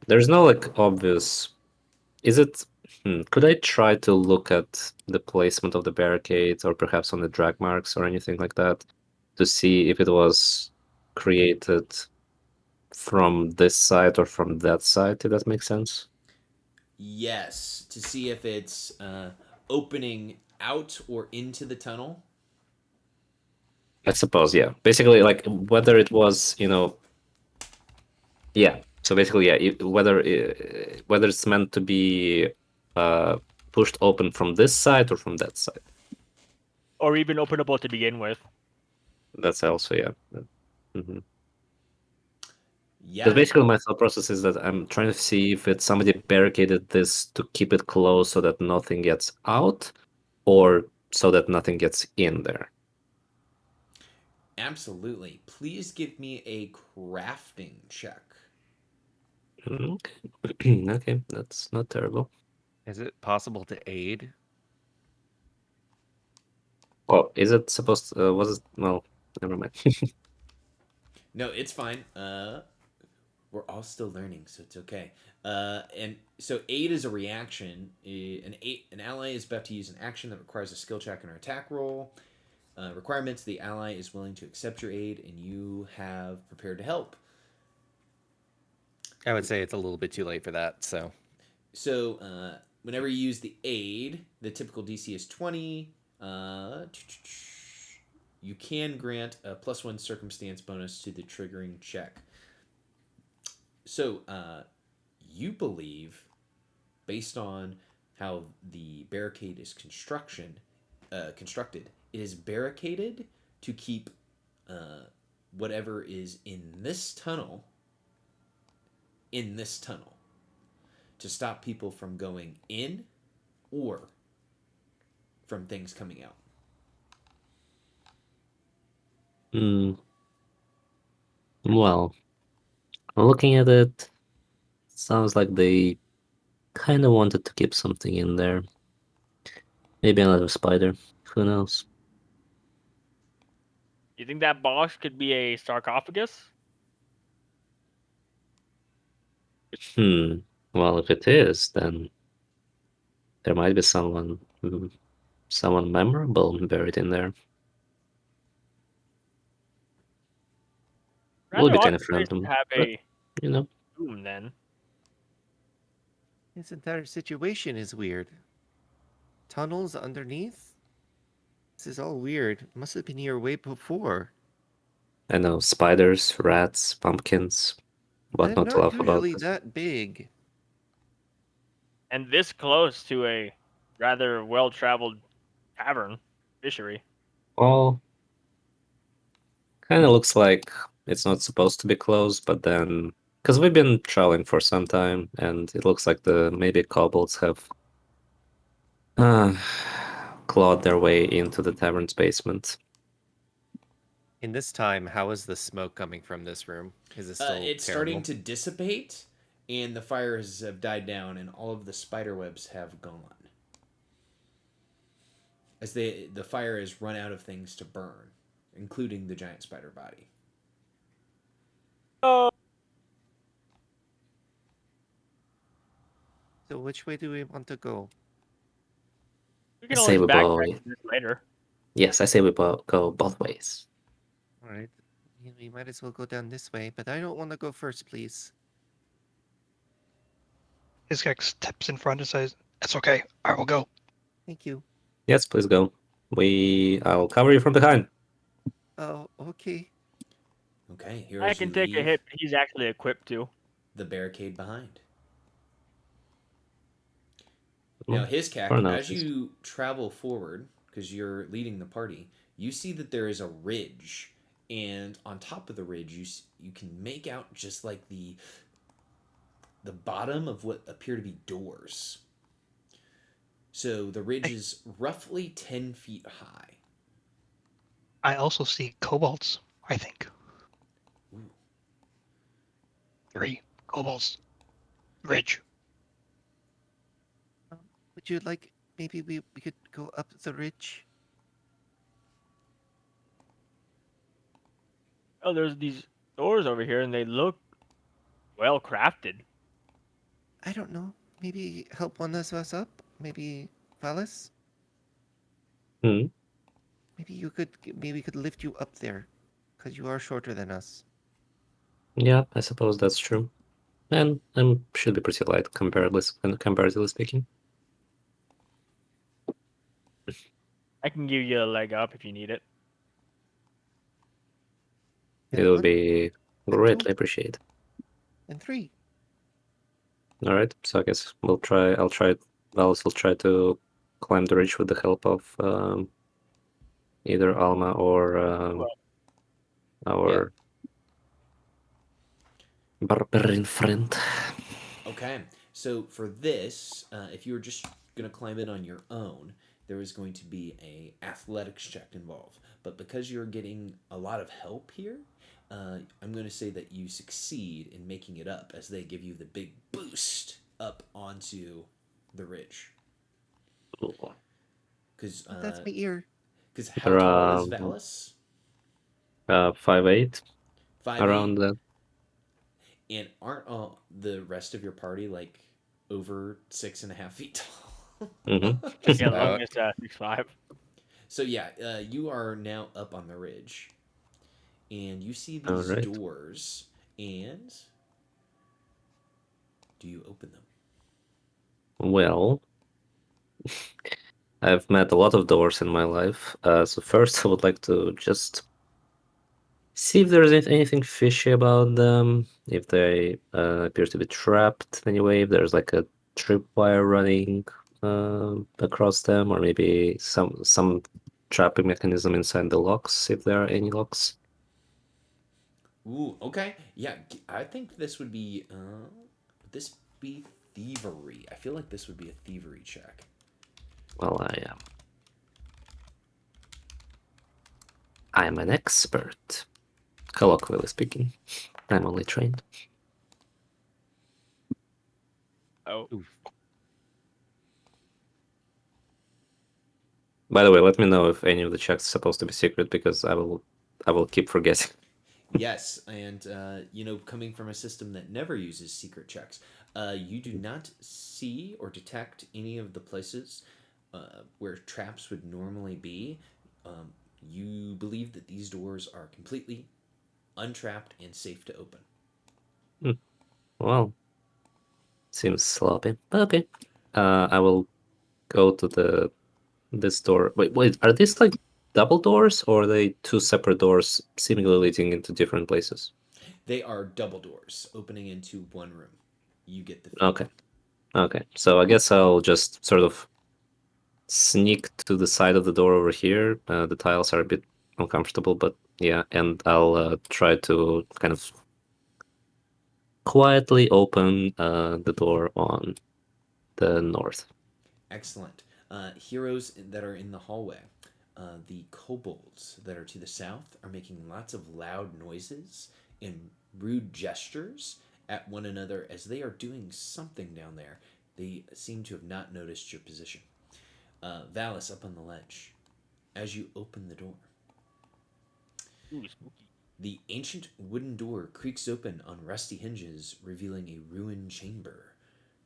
There's no like obvious. Is it? Could I try to look at the placement of the barricades, or perhaps on the drag marks or anything like that, to see if it was created from this side or from that side? If that makes sense. Yes, to see if it's opening out or into the tunnel. I suppose, yeah. Basically, like whether it was, yeah. So basically, yeah, whether it's meant to be pushed open from this side or from that side. Or even openable to begin with. That's also, yeah. Because Yeah, basically, my thought process is that I'm trying to see if it's somebody barricaded this to keep it closed so that nothing gets out, or so that nothing gets in there. absolutely. Please give me a crafting check. Okay, that's not terrible. Is it possible to aid? Oh, is it supposed to, was it? Well, never mind. No, it's fine. We're all still learning, so it's okay. And so aid is a reaction. An ally is about to use an action that requires a skill check and or attack roll. Requirements: the ally is willing to accept your aid, and you have prepared to help. I would say it's a little bit too late for that. So So whenever you use the aid, the typical DC is 20. You can grant a +1 circumstance bonus to the triggering check. So you believe, based on how the barricade is constructed, it is barricaded to keep whatever is in this tunnel to stop people from going in or from things coming out. Well, Looking at it, sounds like they kind of wanted to keep something in there. Maybe another spider. Who knows? You think that box could be a sarcophagus? Well, if it is, then there might be someone memorable buried in there. Would Rather be odd kind of place to random, have but a you know. tomb then. This entire situation is weird. Tunnels underneath? This is all weird. Must have been here way before. I know spiders, rats, pumpkins. What They're not to not laugh about? usually that big. And this close to a rather well-traveled tavern fishery. Well, kind of looks like it's not supposed to be closed, but then because we've been traveling for some time, and it looks like the maybe kobolds have uh, clawed their way into the tavern's basement. In this time, how is the smoke coming from this room? Is it still It's starting terrible? to dissipate, and the fires have died down, and all of the spider webs have gone. As the fire has run out of things to burn, including the giant spider body. Oh, So which way do we want to go? we I can say always we backtrack both. to this later. Yes, I say we go both ways. All right. We might as well go down this way, but I don't want to go first, please. His guy steps in front and says, "It's okay. I will go." Thank you. Yes, please go. I'll cover you from behind. Oh, okay. Okay, here I as you can take a leave hit. He's actually equipped to. the barricade behind. Now, Well, his for cack, now, as at least. you travel forward, because you're leading the party, you see that there is a ridge, and on top of the ridge, you can make out just like the bottom of what appear to be doors. So the ridge is roughly 10 feet high. I also see kobolds, I think. Ooh. 3 kobolds. Ridge. Um, would you like maybe we could go up the ridge? Oh, there's these doors over here, and they look well crafted. I don't know. Maybe help one of us up? Maybe Valis? Hmm. Maybe we could lift you up there, because you are shorter than us. Yeah, I suppose that's true. And I should be pretty light comparatively speaking. I can give you a leg up if you need it. It And would one, be and greatly two, appreciated. and three. All right, so I guess we'll try. I'll try. Alice will try to climb the ridge with the help of either Alma or Well, our barbarian friend. Okay, so for this, if you were just gonna climb it on your own, there is going to be a athletics check involved. But because you're getting a lot of help here, I'm going to say that you succeed in making it up as they give you the big boost up onto the ridge. Because Oh, that's my ear. how They're tall is Valis? 5'8", 5'8", around that. and aren't the rest of your party like over 6.5 feet tall? Mm-hmm. Just yeah, about. longest 6'5". So yeah, you are now up on the ridge, and you see All these right. doors. And do you open them? Well, I've met a lot of doors in my life. So first, I would like to just see if there's anything fishy about them. If they appear to be trapped anyway. If there's like a tripwire running across them, or maybe some trapping mechanism inside the locks, if there are any locks. Ooh, okay, yeah. I think this would be. Would this be thievery? I feel like this would be a thievery check. Well, I am an expert, colloquially speaking. I'm only trained. Oh, By the way, let me know if any of the checks are supposed to be secret because I will keep forgetting. Yes, and coming from a system that never uses secret checks, you do not see or detect any of the places where traps would normally be. Um, you believe that these doors are completely untrapped and safe to open. Well, seems sloppy, but okay. I will go to this door. Wait, are these like double doors or are they two separate doors seemingly leading into different places? They are double doors opening into one room. You get the feeling. Okay. Okay. So I guess I'll just sort of sneak to the side of the door over here. The tiles are a bit uncomfortable, but yeah, and I'll try to kind of quietly open the door on the north. Excellent. Heroes that are in the hallway. The kobolds that are to the south are making lots of loud noises and rude gestures at one another as they are doing something down there. They seem to have not noticed your position. Valis up on the ledge. As you open the door, ooh, spooky. the ancient wooden door creaks open on rusty hinges, revealing a ruined chamber.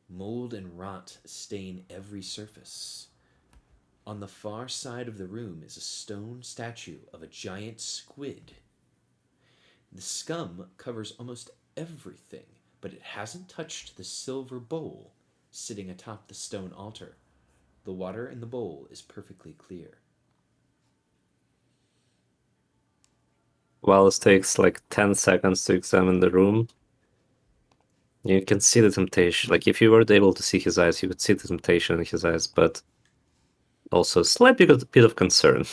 Mold and rot stain every surface. On the far side of the room is a stone statue of a giant squid. The scum covers almost everything, but it hasn't touched the silver bowl sitting atop the stone altar. The water in the bowl is perfectly clear. While it takes like 10 seconds to examine the room, you can see the temptation. Like if you weren't able to see his eyes, you could see the temptation in his eyes, but also a slight bit of concern.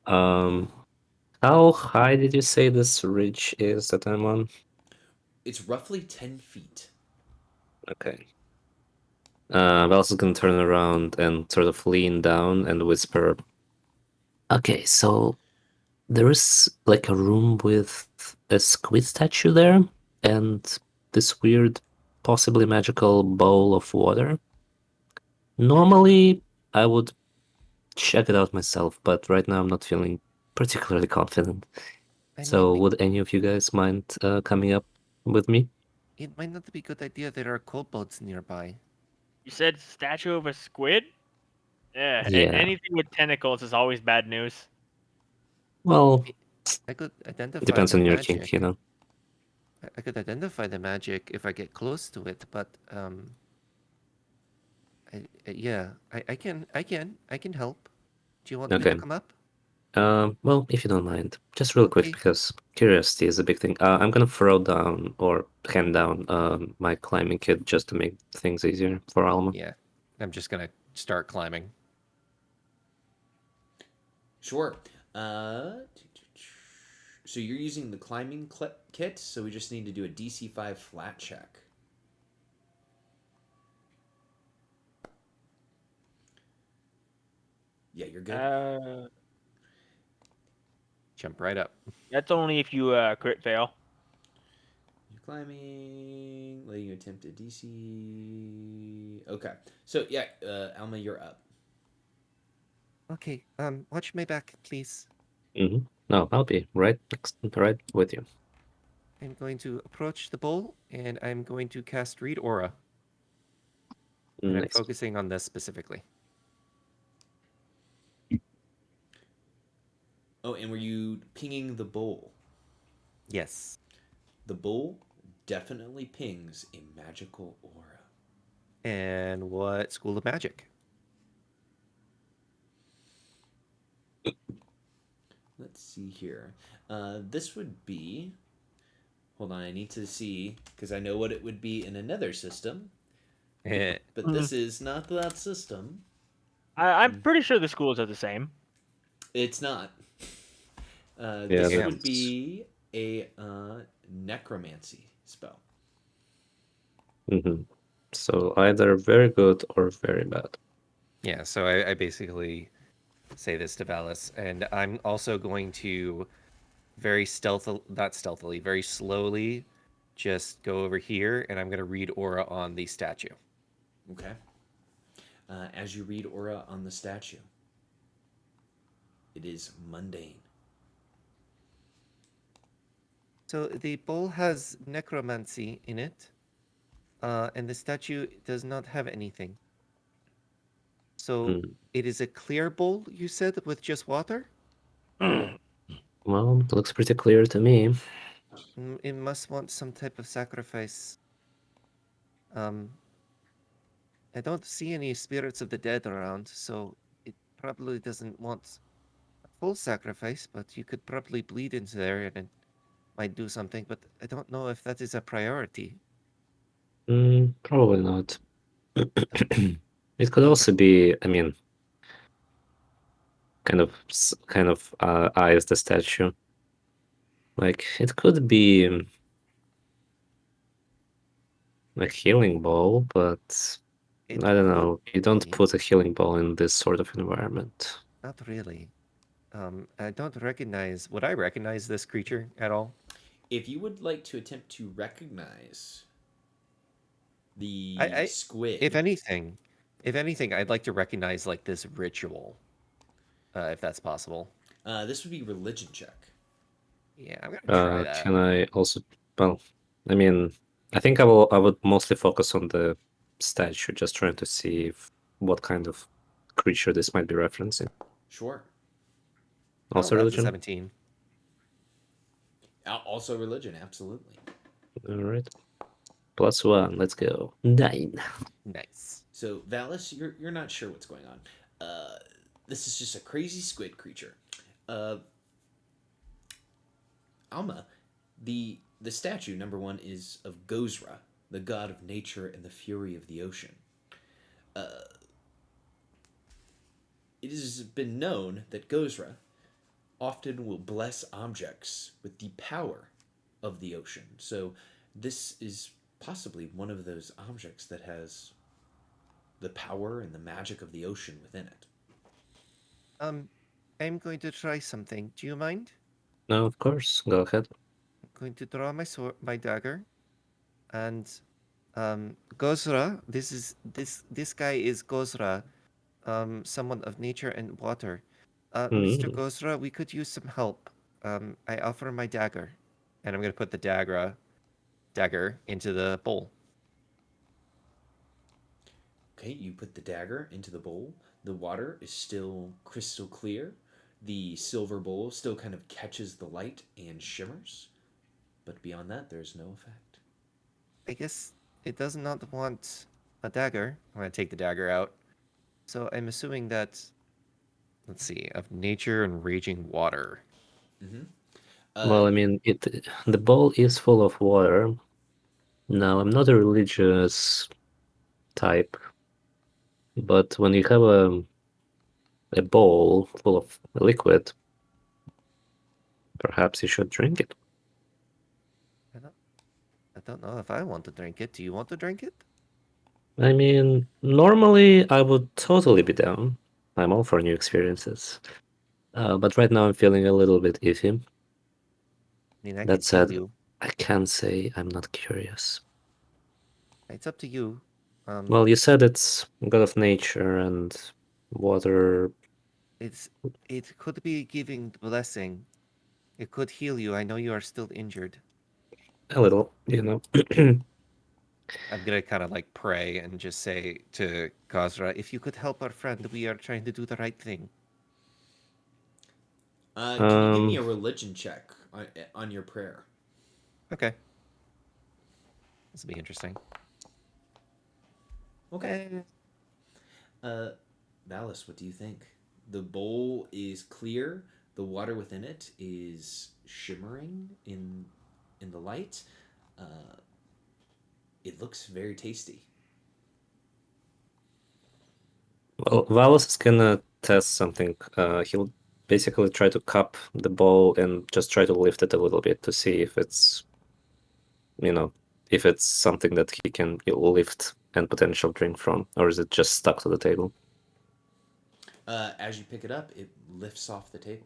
um, how high did you say this ridge is that I'm on? It's roughly 10 feet. Okay. Val's is gonna turn around and sort of lean down and whisper. Okay, so there is like a room with a squid statue there, and this weird, possibly magical bowl of water. Normally, I would check it out myself, but right now I'm not feeling particularly confident. I So, mean, would any of you guys mind coming up with me? it might not be a good idea. There are kobolds nearby. You said statue of a squid? Yeah, Yeah. anything with tentacles is always bad news. Well, I could it identify depends the on your magic. kink, you know. I could identify the magic if I get close to it, but yeah, I can help. Do you want me to Okay. come up? Well, if you don't mind, just real quick Okay. because curiosity is a big thing. I'm gonna throw down or hand down my climbing kit just to make things easier for Alma. Yeah, I'm just gonna start climbing. Sure. So you're using the climbing kit, so we just need to do a DC 5 flat check. Yeah, you're good. Jump right up. That's only if you crit fail. You're climbing, letting you attempt a DC. Okay. So yeah, Alma, you're up. Okay. Watch my back, please. Mm-hmm. No, I'll be right with you. I'm going to approach the bowl, and I'm going to cast Read Aura. And I'm Nice. focusing on this specifically. Oh, and were you pinging the bowl? Yes. The bowl definitely pings a magical aura. And what school of magic? Let's see here. This would be. Hold on, I need to see because I know what it would be in another system, but this is not that system. I'm pretty sure the schools are the same. It's not. Yeah, This Damn. would be a necromancy spell. Mm-hmm. So either very good or very bad. Yeah, so I basically say this to Valis, and I'm also going to very stealthily, not stealthily, very slowly just go over here and I'm gonna read aura on the statue. Okay. As you read aura on the statue, it is mundane. So the bowl has necromancy in it, and the statue does not have anything. So Hmm. it is a clear bowl, you said, with just water? Well, it looks pretty clear to me. It must want some type of sacrifice. Um, I don't see any spirits of the dead around, so it probably doesn't want a full sacrifice, but you could probably bleed into there and it might do something, but I don't know if that is a priority. Probably not. It could also be, I mean, kind of eyes the statue. Like it could be a healing ball, but It I don't could know. You don't be, put a healing ball in this sort of environment. not really. I don't recognize, would I recognize this creature at all? If you would like to attempt to recognize the I squid, if anything, if anything, I'd like to recognize like this ritual, if that's possible. this would be religion check. Yeah, I'm gonna try that. Can I also? Well, I mean, I think I would mostly focus on the statue, just trying to see what kind of creature this might be referencing. Sure. Oh, Also that's a religion. 17. Also religion, absolutely. All right. +1. Let's go. 9. Nice. So Valis, you're not sure what's going on. This is just a crazy squid creature. Alma, the statue number one is of Gozra, the god of nature and the fury of the ocean. It has been known that Gozra often will bless objects with the power of the ocean. So this is possibly one of those objects that has the power and the magic of the ocean within it. I'm going to try something. Do you mind? No, of course. Go ahead. I'm going to draw my sword, my dagger, and Gozra. This guy is Gozra, someone of nature and water. Mr. Mm. Gozra, we could use some help. I offer my dagger, and I'm gonna put the dagger into the bowl. Okay, you put the dagger into the bowl. The water is still crystal clear. The silver bowl still kind of catches the light and shimmers. But beyond that, there's no effect. I guess it does not want a dagger. I'm gonna take the dagger out. So I'm assuming that, let's see, of nature and raging water. Well, I mean, the bowl is full of water. Now, I'm not a religious type, but when you have a bowl full of liquid, perhaps you should drink it. I don't know if I want to drink it. Do you want to drink it? I mean, normally I would totally be down. I'm all for new experiences. But right now I'm feeling a little bit iffy. I mean, I That could heal said, you. I can't say I'm not curious. It's up to you. Well, you said it's god of nature and water. It could be giving blessing. It could heal you. I know you are still injured. A little, you know. I'm gonna kind of like pray and just say to Gazra, if you could help our friend, we are trying to do the right thing. Can you give me a religion check on your prayer? Okay. This will be interesting. Okay. Valis, what do you think? The bowl is clear. The water within it is shimmering in the light. It looks very tasty. Well, Valos is gonna test something. He'll basically try to cup the bowl and just try to lift it a little bit to see if it's, if it's something that he can lift and potential drink from, or is it just stuck to the table? As you pick it up, it lifts off the table.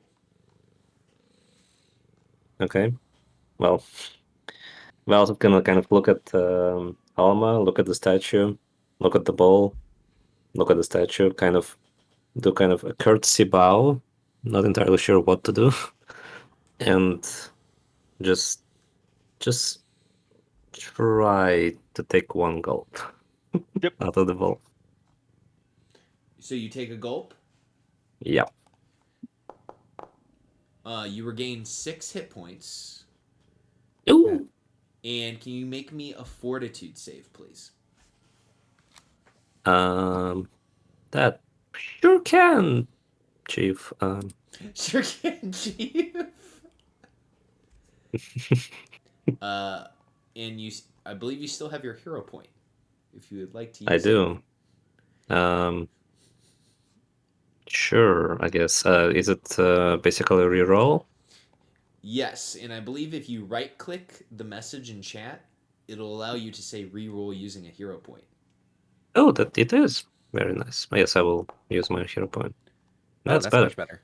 Okay. Well, Val's gonna kind of look at Alma, look at the statue, look at the bowl, look at the statue, kind of do kind of a courtesy bow, not entirely sure what to do, and just just try to take one gulp Yep. out of the bowl. So you take a gulp. Yeah. You regain 6 hit points. Ooh. And can you make me a fortitude save, please? That sure can, Chief. Sure can, Chief. And I believe you still have your hero point, if you would like to use I it. do. Sure, I guess. Is it basically a reroll? Yes, and I believe if you right-click the message in chat, it'll allow you to say reroll using a hero point. Oh, that it is. Very nice. Yes, I will use my hero point. Oh, That's that's better. much better.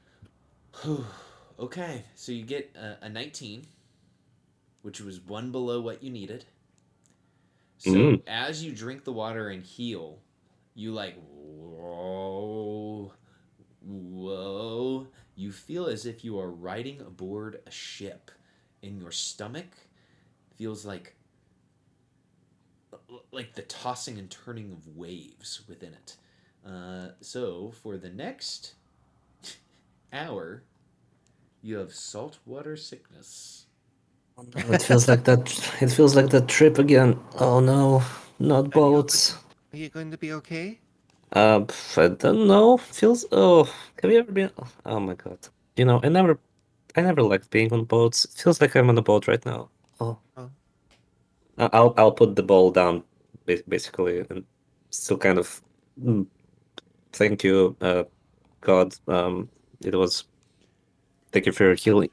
Okay, so you get a 19, which was one below what you needed. So as you drink the water and heal, you like, whoa, whoa. You feel as if you are riding aboard a ship, and your stomach feels like the tossing and turning of waves within it. So for the next hour, you have saltwater sickness. It feels like that. It feels like that trip again. Oh no, not boats. Are you going to be okay? I don't know. Feels. Oh, have you ever been? Oh my god. You know, I never liked being on boats. It feels like I'm on a boat right now. Oh. Oh. I'll put the ball down, basically, and still kind of. Thank you, God. It was. Thank you for your healing.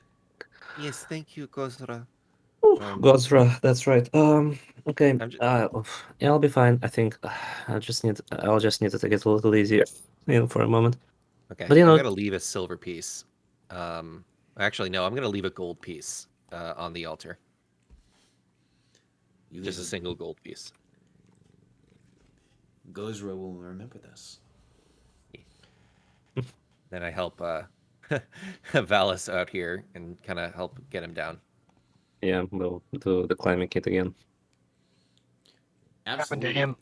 Yes, thank you, Gozra. Gosra, that's right. Okay. I'm just, Yeah, I'll be fine. I think I'll just need to take it a little easier, for a moment. okay, But you I'm know, gonna leave a silver piece. Actually, no, I'm gonna leave a gold piece on the altar. You Just a leave single gold piece. Gozra will remember this. Then I help Valis out here and kind of help get him down. yeah, we'll do the climbing kit again. Happened to Absolutely. him.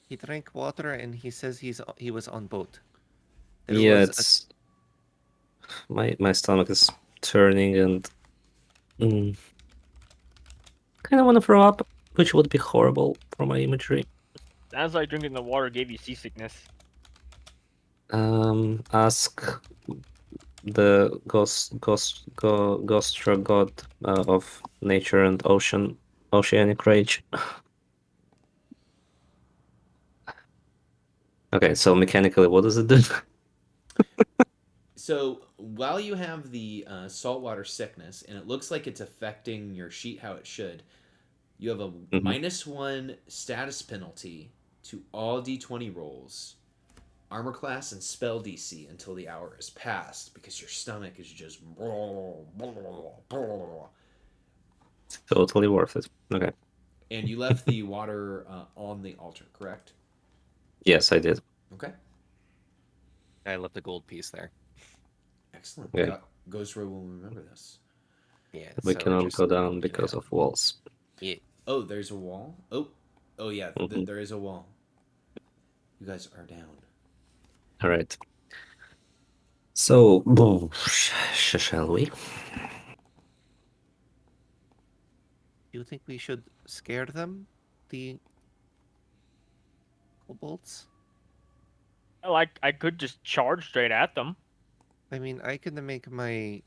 He drank water and he says he was on boat. There Yeah, was it's my stomach is turning and kind of want to throw up, which would be horrible for my imagery. Sounds like drinking the water gave you seasickness. Ask the Gostra god of nature and oceanic rage. Okay, so mechanically, what does it do? So while you have the saltwater sickness, and it looks like it's affecting your sheet how it should, you have a -1 status penalty to all d20 rolls, armor class, and spell DC until the hour is passed, because your stomach is just. Totally worth it. Okay. And you left the water on the altar, correct? Yes, I did. Okay. I left a gold piece there. Excellent. Okay. Gozro will remember this. Yeah, We so cannot just go down because of walls. yeah. Oh, there's a wall. Oh yeah, Mhm. there is a wall. You guys are down. All right. So, shall we? Do you think we should scare them, the kobolds? Well, I could just charge straight at them. I mean, I can make my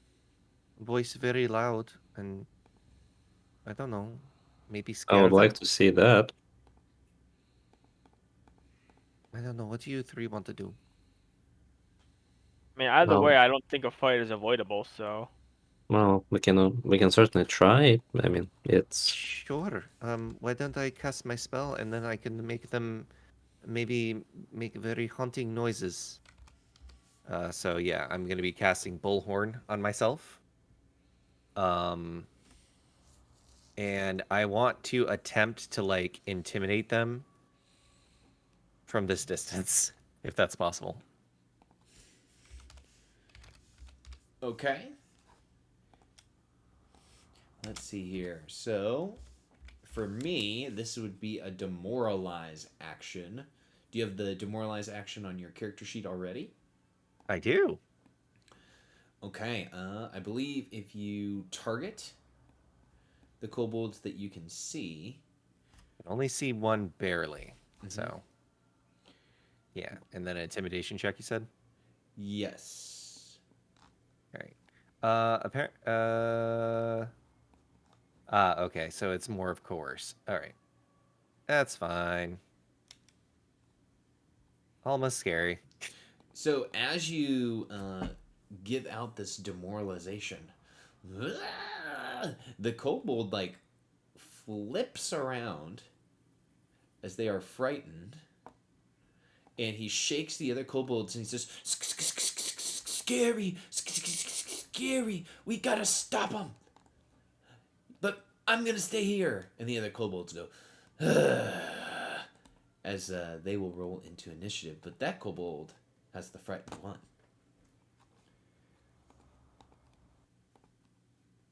voice very loud and I don't know, maybe I scare would them. like to see that. I don't know. What do you three want to do? I mean, either way, Well, I don't think a fight is avoidable. So well, we can certainly try. I mean, it's Sure. Why don't I cast my spell and then I can make them maybe make very haunting noises. So yeah, I'm gonna be casting Bullhorn on myself. Um, and I want to attempt to like intimidate them from this distance, if that's possible. Okay. Let's see here. So, for me, this would be a demoralize action. Do you have the demoralize action on your character sheet already? I do. Okay. I believe if you target the kobolds that you can see. I only see one barely. Mhm. So, yeah. And then an intimidation check, you said? Yes. All right. Okay. So it's more of coerce. All right. That's fine. Almost scary. So as you give out this demoralization, the kobold like flips around as they are frightened, and he shakes the other kobolds and he says, "Scary, scary! We gotta stop him." But I'm gonna stay here, and the other kobolds go, as they will roll into initiative. But that kobold has the frightened one.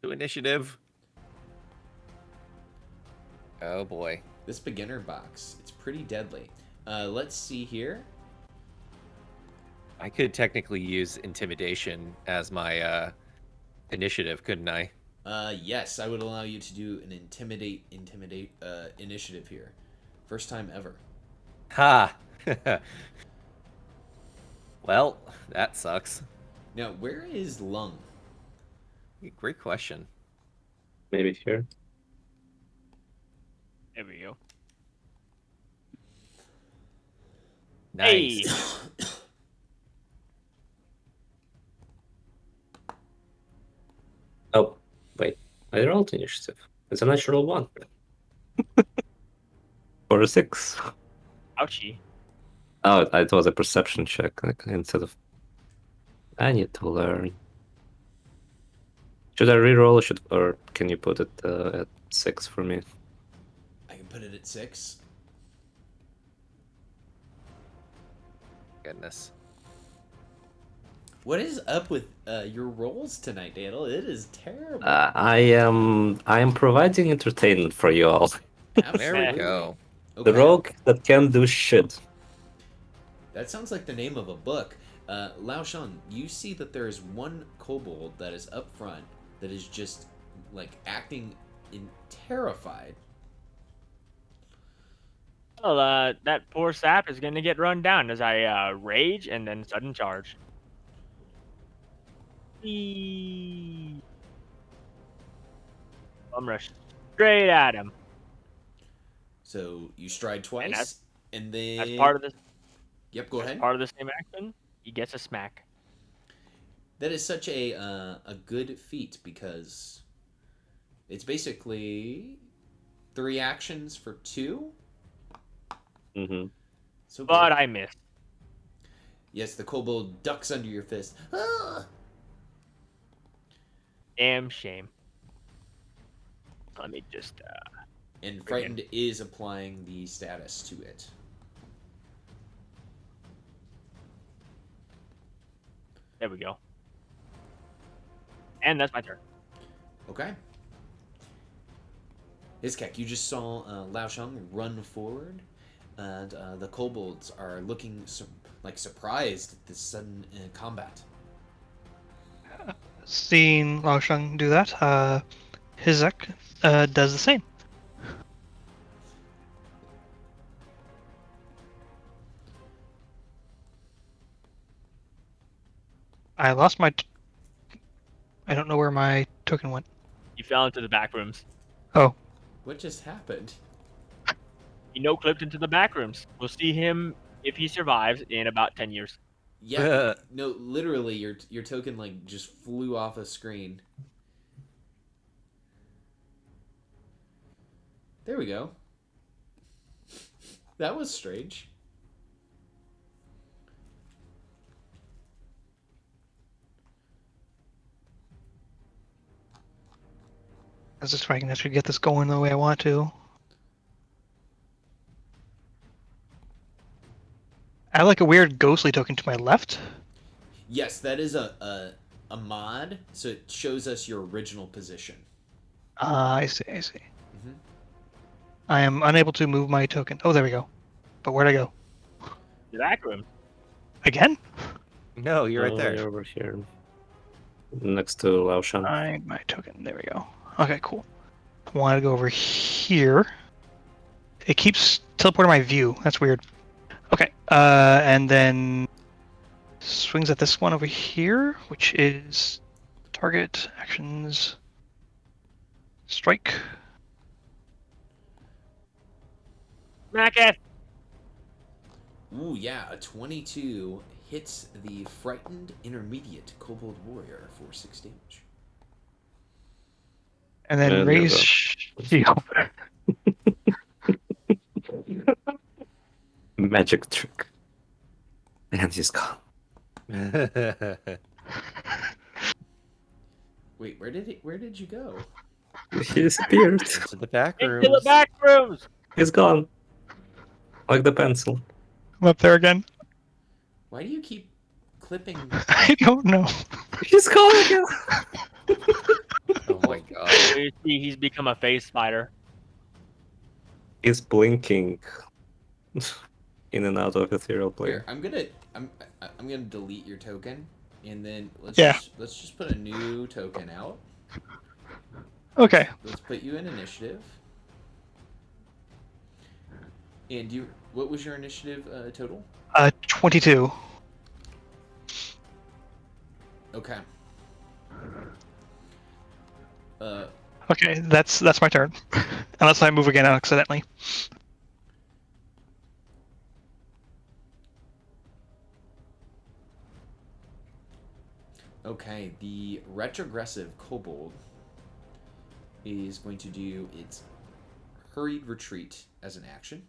To initiative. Oh boy. This beginner box, it's pretty deadly. Let's see here. I could technically use intimidation as my initiative, couldn't I? Yes, I would allow you to do an intimidate initiative here. First time ever. Ha! Well, that sucks. Now, where is Lung? Great question. Maybe here. There we go. Nice. Hey, Oh, wait. I rolled initiative. It's a natural one. For a 6. ouchie. Oh, it was a perception check instead of. I need to learn. Should I reroll? Or can you put it at 6 for me? I can put it at 6. Goodness. What is up with your rolls tonight, Daniel? It is terrible. I am providing entertainment for you all. There Absolutely. we go. The Okay. rogue that can do shit. That sounds like the name of a book. Lao Shan, you see that there is one kobold that is up front that is just like acting in terrified. Well, that poor sap is gonna get run down as I rage and then sudden charge. Eee. I'm rush straight at him. So you stride twice, as- and then As part of this, Yep, go ahead. part of the same action, he gets a smack. That is such a good feat because it's basically 3 actions for 2. Mm-hmm. So good. But I missed. Yes, the kobold ducks under your fist. Ah! Damn shame. Let me just. And frightened is applying the status to it. There we go. And that's my turn. Okay. Iskek, you just saw Lao Shang run forward, and the kobolds are looking surprised at this sudden combat. Seeing Lao Sheng do that, Hizek does the same. I lost my. I don't know where my token went. He fell into the back rooms. Oh, What just happened? He no clipped into the back rooms. We'll see him if he survives in about 10 years. Yeah, no, literally, your token like just flew off a screen. There we go. That was strange. Is this if I can actually get this going the way I want to? I have like a weird ghostly token to my left. Yes, that is a mod, so it shows us your original position. I see. Mhm. I am unable to move my token. Oh, there we go. But where'd I go? The back room. Again? No, you're right there. Over here. Next to Lao Shan. Find my token. There we go. Okay, cool. I want to go over here. It keeps teleporting my view. That's weird. Okay. And then swings at this one over here, which is target actions. Strike. Smack it. Ooh, yeah, a 22 hits the frightened intermediate kobold warrior for 6 damage. And then And raise you're shield. Magic trick. And he's gone. Wait, where did you go? He disappeared. Into the back Into the rooms. back rooms. He's gone. Like the pencil. I'm up there again. Why do you keep clipping? I don't know. He's gone again. Oh my god. You see, he's become a face spider. He's blinking in and out of ethereal plane. Here, I'm gonna delete your token, and then let's Yeah. just put a new token out. Okay. Let's put you in initiative. And what was your initiative total? 22. Okay. Okay, that's my turn. Unless I move again accidentally. Okay, the retrogressive kobold is going to do its hurried retreat as an action.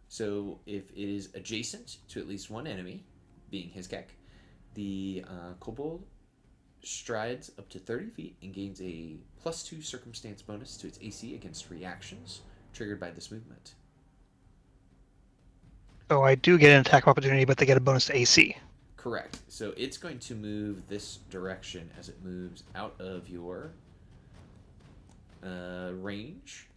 So if it is adjacent to at least one enemy, being his Kek, the kobold strides up to 30 feet and gains a +2 circumstance bonus to its AC against reactions triggered by this movement. So I do get an attack opportunity, but they get a bonus to AC. Correct. So it's going to move this direction as it moves out of your range.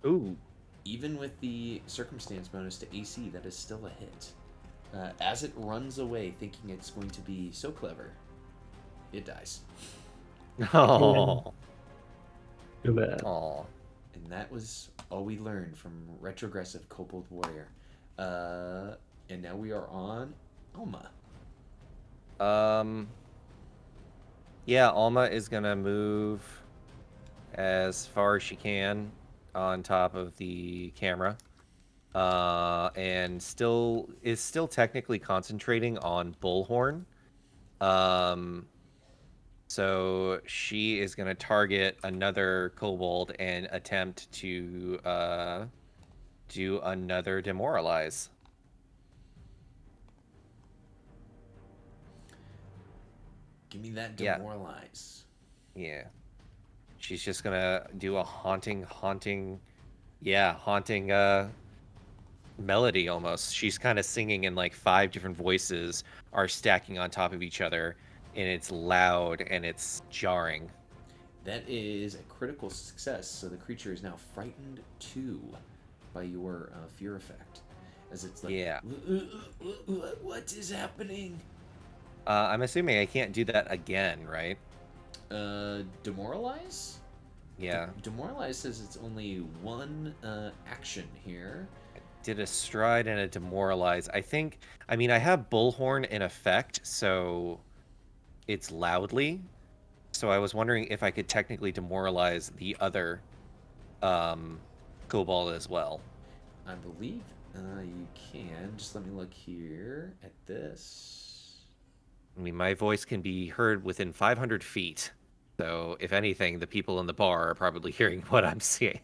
Ooh. Even with the circumstance bonus to AC, that is still a hit. As it runs away, thinking it's going to be so clever, it dies. Oh. Too bad. Oh. And that was all we learned from retrogressive kobold warrior. And now we are on Alma. Yeah, Alma is gonna move as far as she can on top of the camera. And is still technically concentrating on Bullhorn. So she is gonna target another kobold and attempt to do another demoralize. Give me that Yeah. demoralize. Yeah. She's just gonna do a haunting melody almost. She's kind of singing in like 5 different voices are stacking on top of each other, and it's loud and it's jarring. That is a critical success, so the creature is now frightened 2 by your fear effect. As it's like, Yeah. What is happening? I'm assuming I can't do that again, right? Demoralize? Yeah. Demoralize says it's only one action here. Did a stride and a demoralize. I mean, I have Bullhorn in effect, so it's loudly. So I was wondering if I could technically demoralize the other kobold as well. I believe you can. Just let me look here at this. I mean, my voice can be heard within 500 feet. So, if anything, the people in the bar are probably hearing what I'm saying.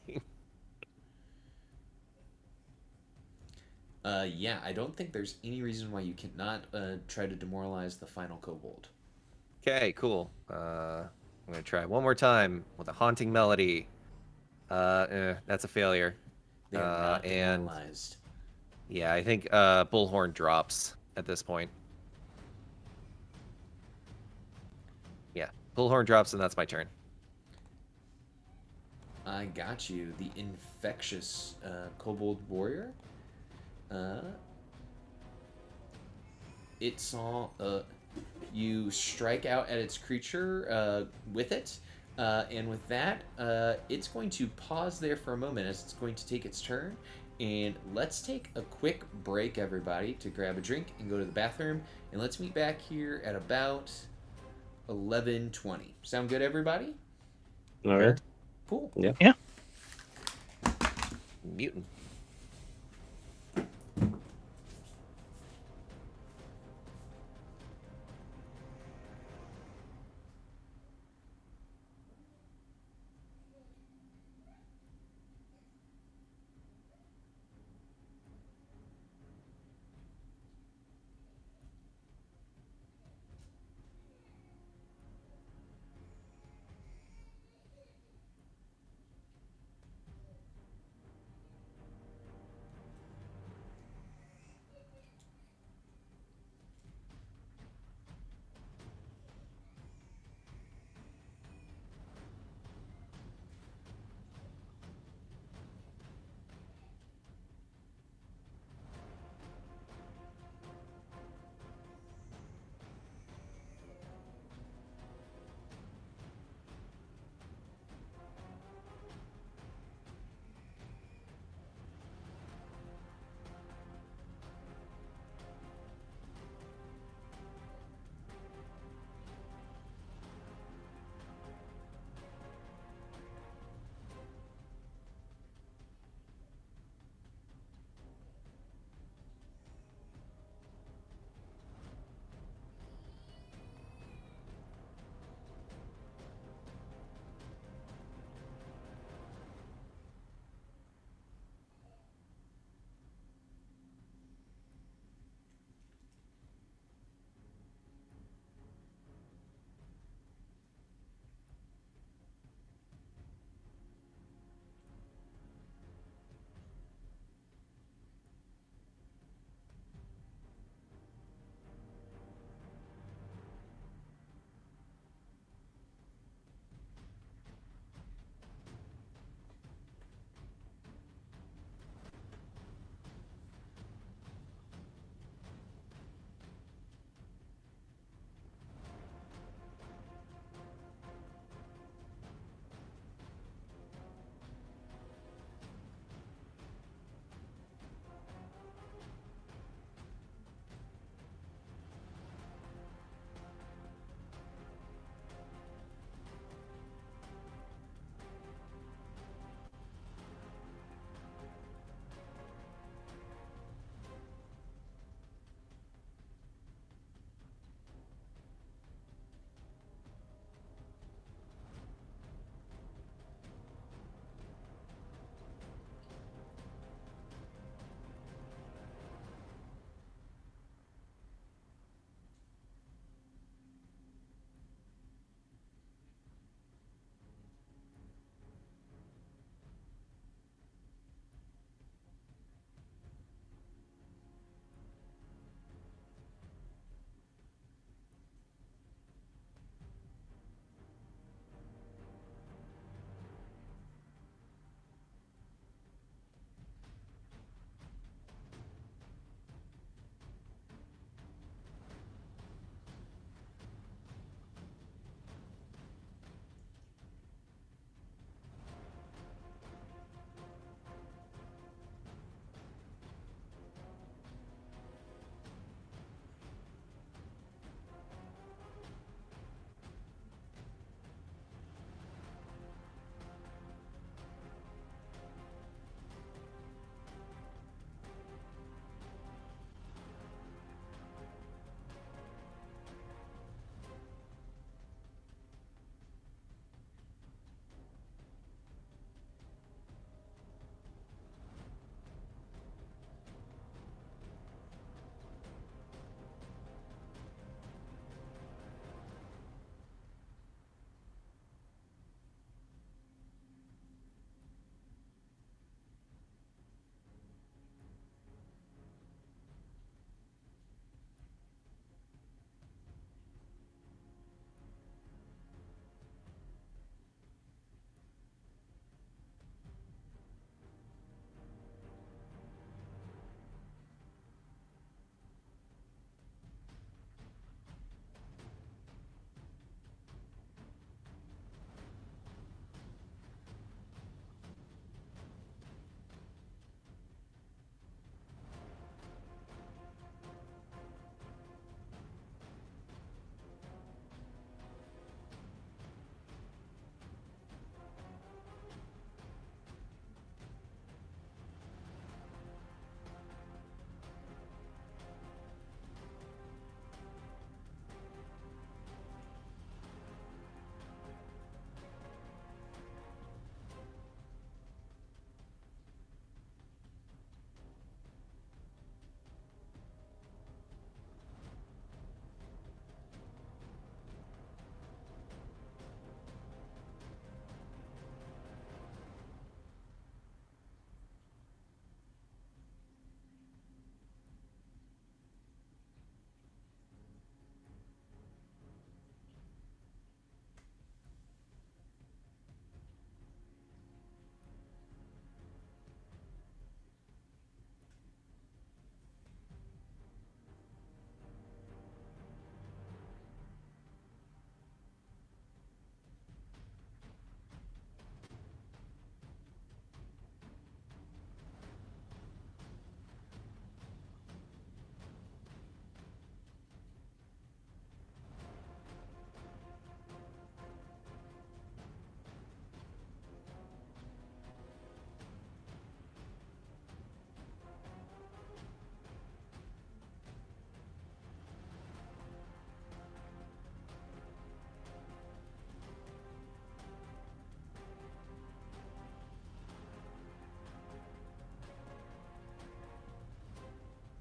Yeah, I don't think there's any reason why you cannot try to demoralize the final kobold. Okay, cool. I'm gonna try one more time with a haunting melody. That's a failure. They are not and demoralized. yeah, I think Bullhorn drops at this point. Yeah, Bullhorn drops, and that's my turn. I got you. The infectious kobold warrior. It saw you strike out at its creature with it, and with that, it's going to pause there for a moment as it's going to take its turn. And let's take a quick break, everybody, to grab a drink and go to the bathroom. And let's meet back here at about 11:20. Sound good, everybody? All right. Cool. Yeah. Mutant.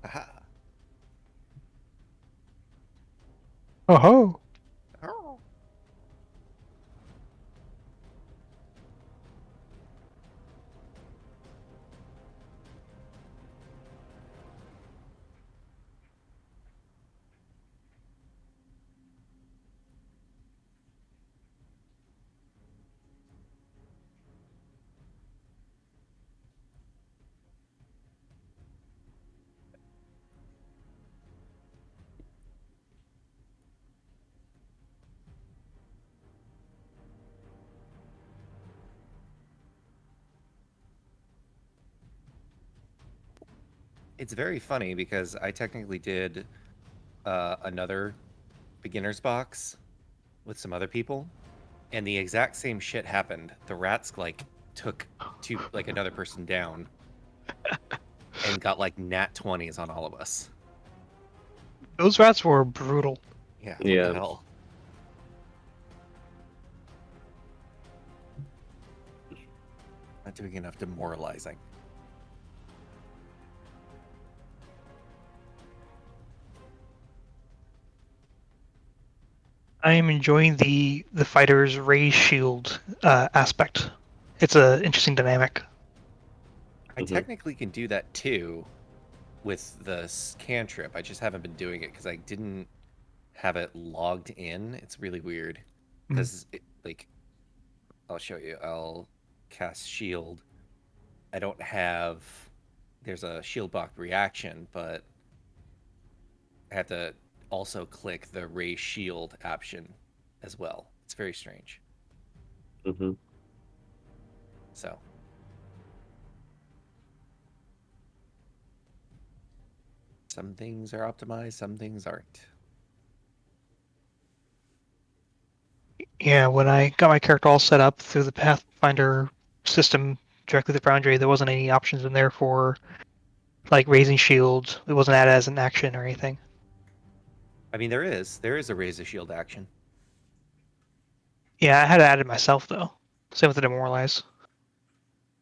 Aha. Oh ho! It's very funny because I technically did another beginner's box with some other people, and the exact same shit happened. The rats like took another person down and got like nat 20s on all of us. Those rats were brutal. Yeah, what the Yeah. hell? Not doing enough demoralizing. I am enjoying the fighter's ray shield aspect. It's a interesting dynamic. I Mhm. technically can do that too with the cantrip. I just haven't been doing it because I didn't have it logged in. It's really weird because like I'll show you. I'll cast shield. I don't have. There's a shield block reaction, but I have to also click the ray shield option as well. It's very strange. Mhm. So some things are optimized, some things aren't. Yeah, when I got my character all set up through the Pathfinder system directly to Foundry, there wasn't any options in there for like raising shields. It wasn't added as an action or anything. I mean, there is a raise a shield action. Yeah, I had to add it myself though. Same with the demoralize.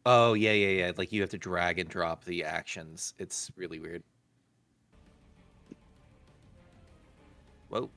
Oh yeah. Like you have to drag and drop the actions. It's really weird. Whoa.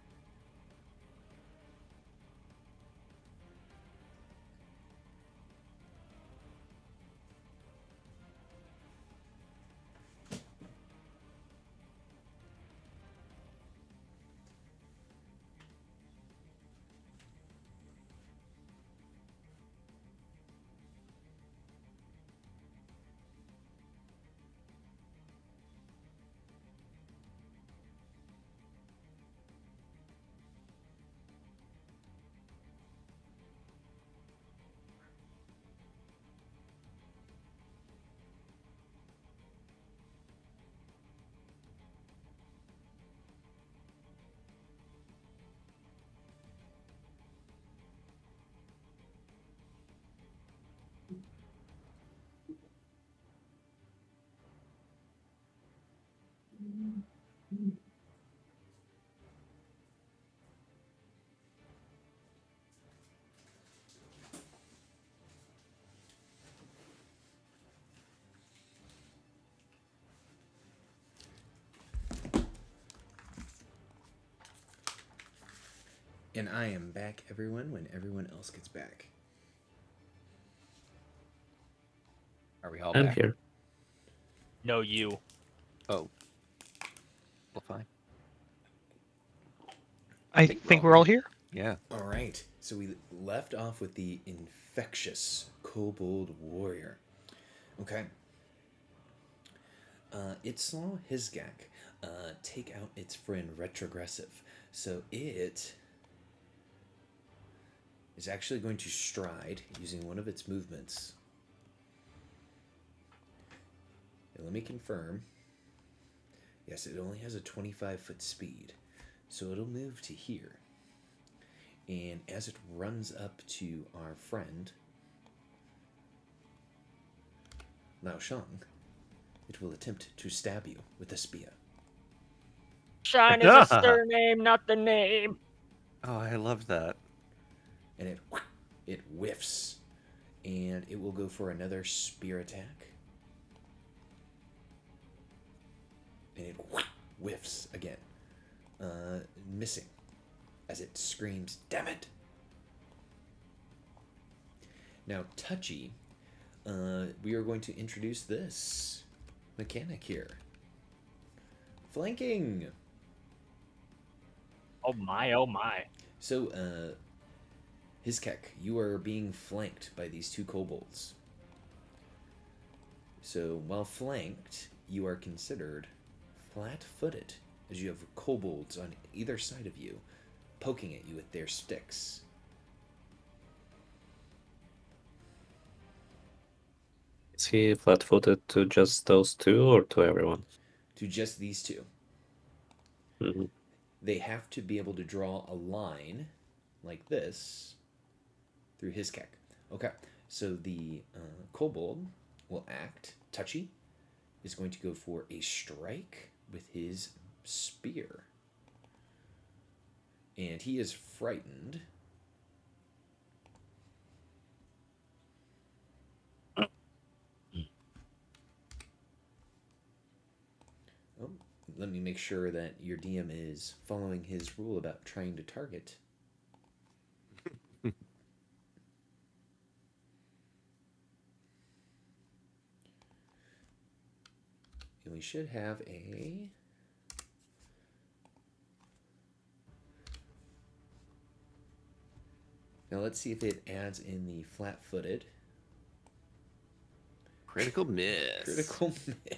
And I am back, everyone, when everyone else gets back. Are we all I'm back? here. No, you. Oh. Well, fine. I think we're think all we're all here. here. Yeah. All right, so we left off with the infectious kobold warrior. Okay. It saw Hisgak take out its friend Retrogressive, so it is actually going to stride using one of its movements. And let me confirm. Yes, it only has a 25-foot speed, so it'll move to here. And as it runs up to our friend, Lao Shang, it will attempt to stab you with a spear. Shine is a surname, not the name. Oh, I love that. And it whiffs. And it will go for another spear attack. and it whiffs again, missing as it screams, "Damn it!" Now, Touchy, we are going to introduce this mechanic here. Flanking! Oh my, oh my. So, Hiskek, you are being flanked by these two kobolds. So, while flanked, you are considered flat-footed, as you have kobolds on either side of you, poking at you with their sticks. Is he flat-footed to just those two or to everyone? To just these two. Mhm. They have to be able to draw a line like this through Hiskek. Okay, so the kobold will act. Touchy is going to go for a strike with his spear. And he is frightened. Oh, let me make sure that your DM is following his rule about trying to target. And we should have a... Now let's see if it adds in the flat-footed. Critical miss. Critical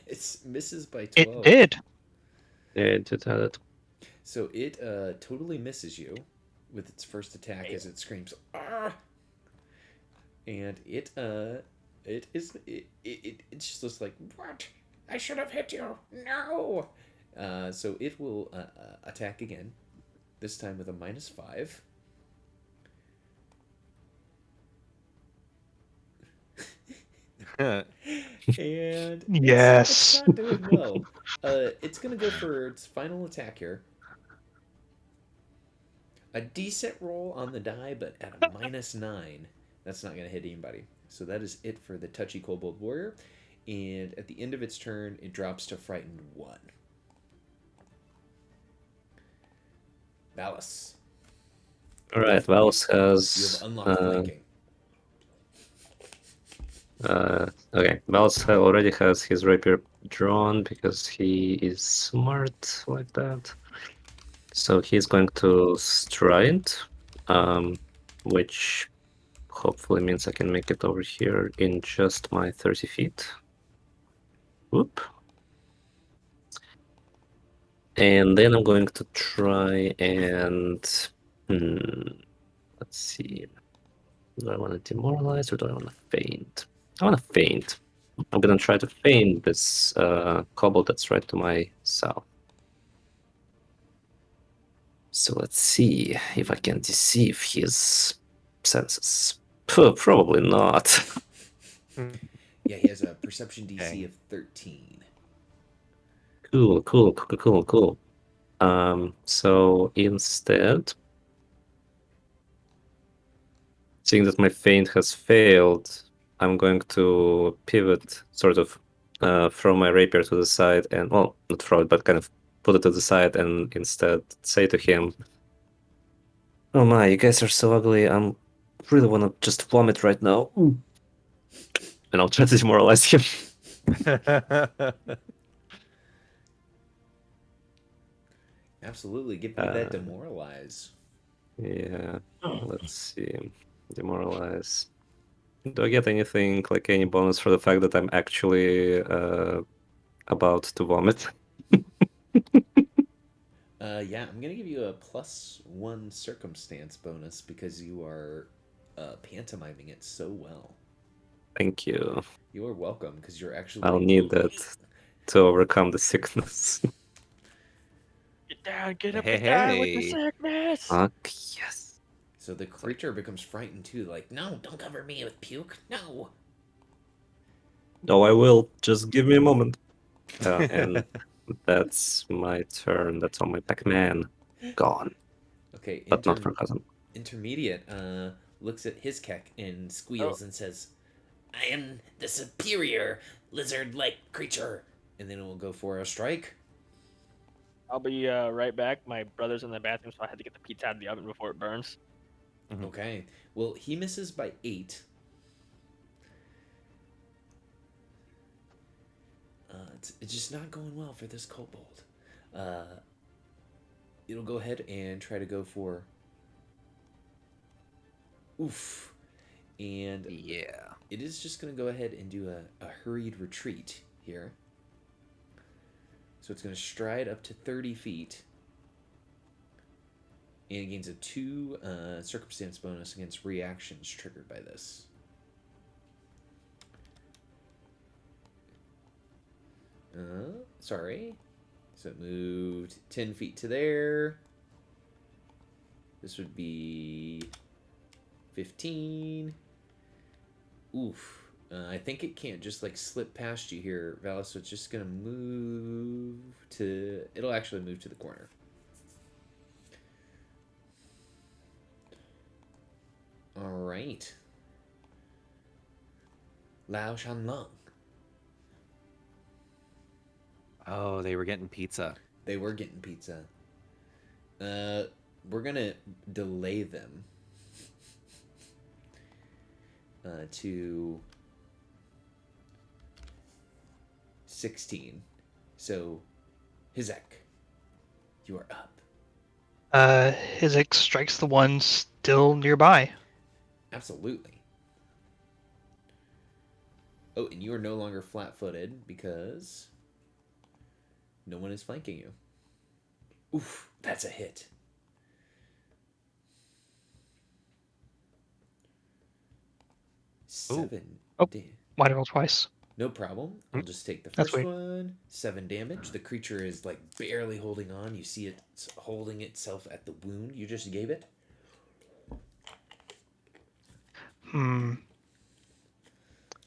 miss. Misses by 12. It did. Yeah, it did have it. So it totally misses you with its first attack as it screams, "Ah!" And it just looks like, "What? I should have hit you. No!" So it will attack again, this time with a -5. And Yes. it's not doing well. It's gonna go for its final attack here. A decent roll on the die, but at a -9, that's not gonna hit anybody. So that is it for the Touchy Kobold Warrior. And at the end of its turn, it drops to Frightened 1. Valis. All right, Valis You has. have unlocked flanking. Okay, Valis already has his rapier drawn because he is smart like that. So he's going to stride, which hopefully means I can make it over here in just my 30 feet. Whoop. And then I'm going to try and... let's see. Do I want to demoralize or do I want to feint? I want to feint. I'm gonna try to feint this kobold that's right to my south. So let's see if I can deceive his senses. Probably not. Yeah, he has a perception DC Dang. of 13. Cool. So instead, seeing that my feint has failed, I'm going to pivot, sort of throw my rapier to the side and, well, not throw it, but kind of put it to the side and instead say to him, "Oh my, you guys are so ugly. I really want to just vomit right now." And I'll try to demoralize him. Absolutely, give me that demoralize. Yeah, let's see. Demoralize. Do I get anything, like any bonus for the fact that I'm actually about to vomit? Yeah, I'm gonna give you a +1 circumstance bonus because you are pantomiming it so well. Thank you. You are welcome because you're actually. I'll need that to overcome the sickness. Get down, get up, Hey, get down with the hey. sickness. Fuck yes. So the creature becomes frightened too, like, "No, don't cover me with puke. No." No, I will. Just give me a moment. And that's my turn. That's all my Pac-Man. Gone. Okay, But not forgotten. Intermediate looks at his kek and squeals and says, "I am the superior lizard-like creature," and then it will go for a strike. I'll be right back. My brother's in the bathroom, so I had to get the pizza out of the oven before it burns. Okay. Well, he misses by 8. It's just not going well for this kobold. It'll go ahead and try to go for. Oof. And Yeah. it is just going to go ahead and do a hurried retreat here. So it's going to stride up to 30 feet. And it gains a 2 circumstance bonus against reactions triggered by this. Sorry. So it moved 10 feet to there. This would be 15. Oof. I think it can't just like slip past you here, Valis, so it's just gonna move to. It'll actually move to the corner. Alright. Lao Shanlong. Oh, they were getting pizza. They were getting pizza. We're gonna delay them to 16. So, Hizek, you are up. Hizek strikes the one still nearby. Absolutely. Oh, and you are no longer flat-footed because no one is flanking you. Oof, that's a hit. Ooh. 7. Oh. Why did I roll twice? No problem. I'll just take the That's first weird. one. 7 damage. The creature is like barely holding on. You see it holding itself at the wound you just gave it.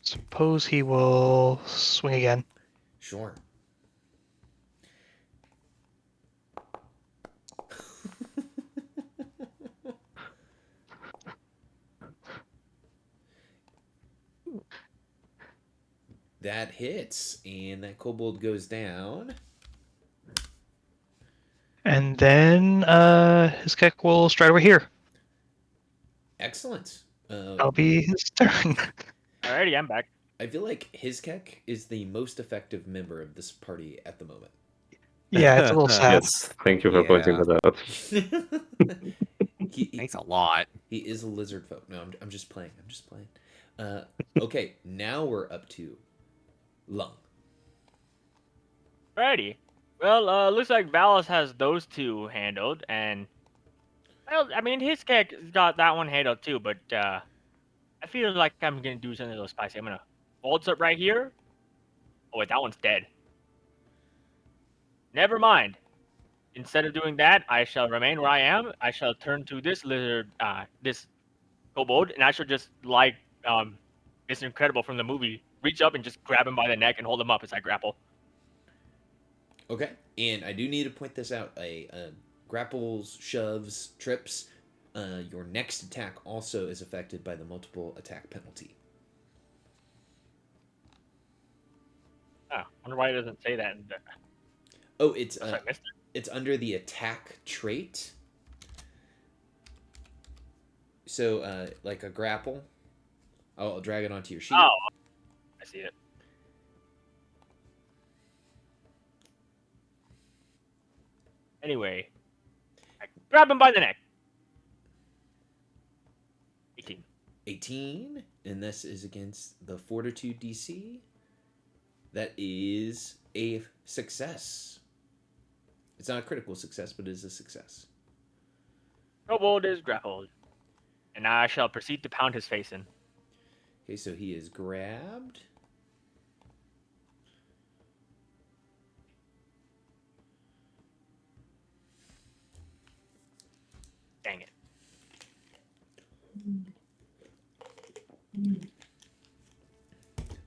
Suppose he will swing again. Sure. That hits, and that kobold goes down. And then Hizek will stride over here. Excellent. That'll be his turn. Alrighty, I'm back. I feel like Hizkek is the most effective member of this party at the moment. Yeah, it's a little sad. Yes, thank you for pointing Yeah. that out. Thanks a lot. He is a lizard folk. No, I'm just playing. I'm just playing. Okay, now we're up to Lung. Alrighty. Well, looks like Valis has those two handled, and well, I mean his cat got that one handled too. But I feel like I'm gonna do something a little spicy. I'm gonna hold up right here. Oh wait, that one's dead. Never mind. Instead of doing that, I shall remain where I am. I shall turn to this lizard, this kobold, and I shall just like Mr. Incredible from the movie, reach up and just grab him by the neck and hold him up as I grapple. Okay, and I do need to point this out. Grapples, shoves, trips. Your next attack also is affected by the multiple attack penalty. Oh, wonder why it doesn't say that. Oh, it's I missed it. it's under the attack trait. So, like a grapple, I'll drag it onto your sheet. Oh, I see it. Anyway, I grab him by the neck. 18. 18, and this is against the Fortitude DC. That is a success. It's not a critical success, but it is a success. Kobold is grappled, and I shall proceed to pound his face in. Okay, so he is grabbed. Dang it.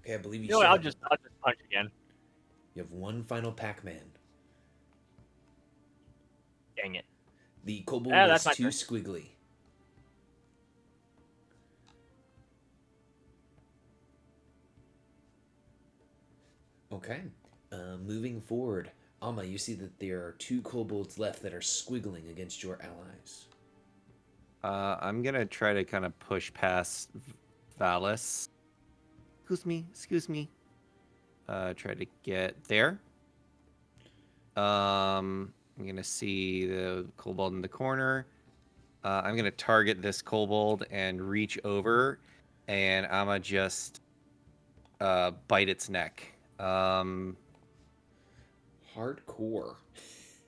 Okay, I believe you You know what? still I'll have, just punch again. you have one final Pac-Man. Dang it. The kobold Yeah, is that's my too turn. squiggly. Okay, moving forward, Alma, you see that there are 2 kobolds left that are squiggling against your allies. I'm gonna try to kind of push past Valis. Excuse me. Try to get there. I'm gonna see the kobold in the corner. I'm gonna target this kobold and reach over, and I'ma just bite its neck. Hardcore.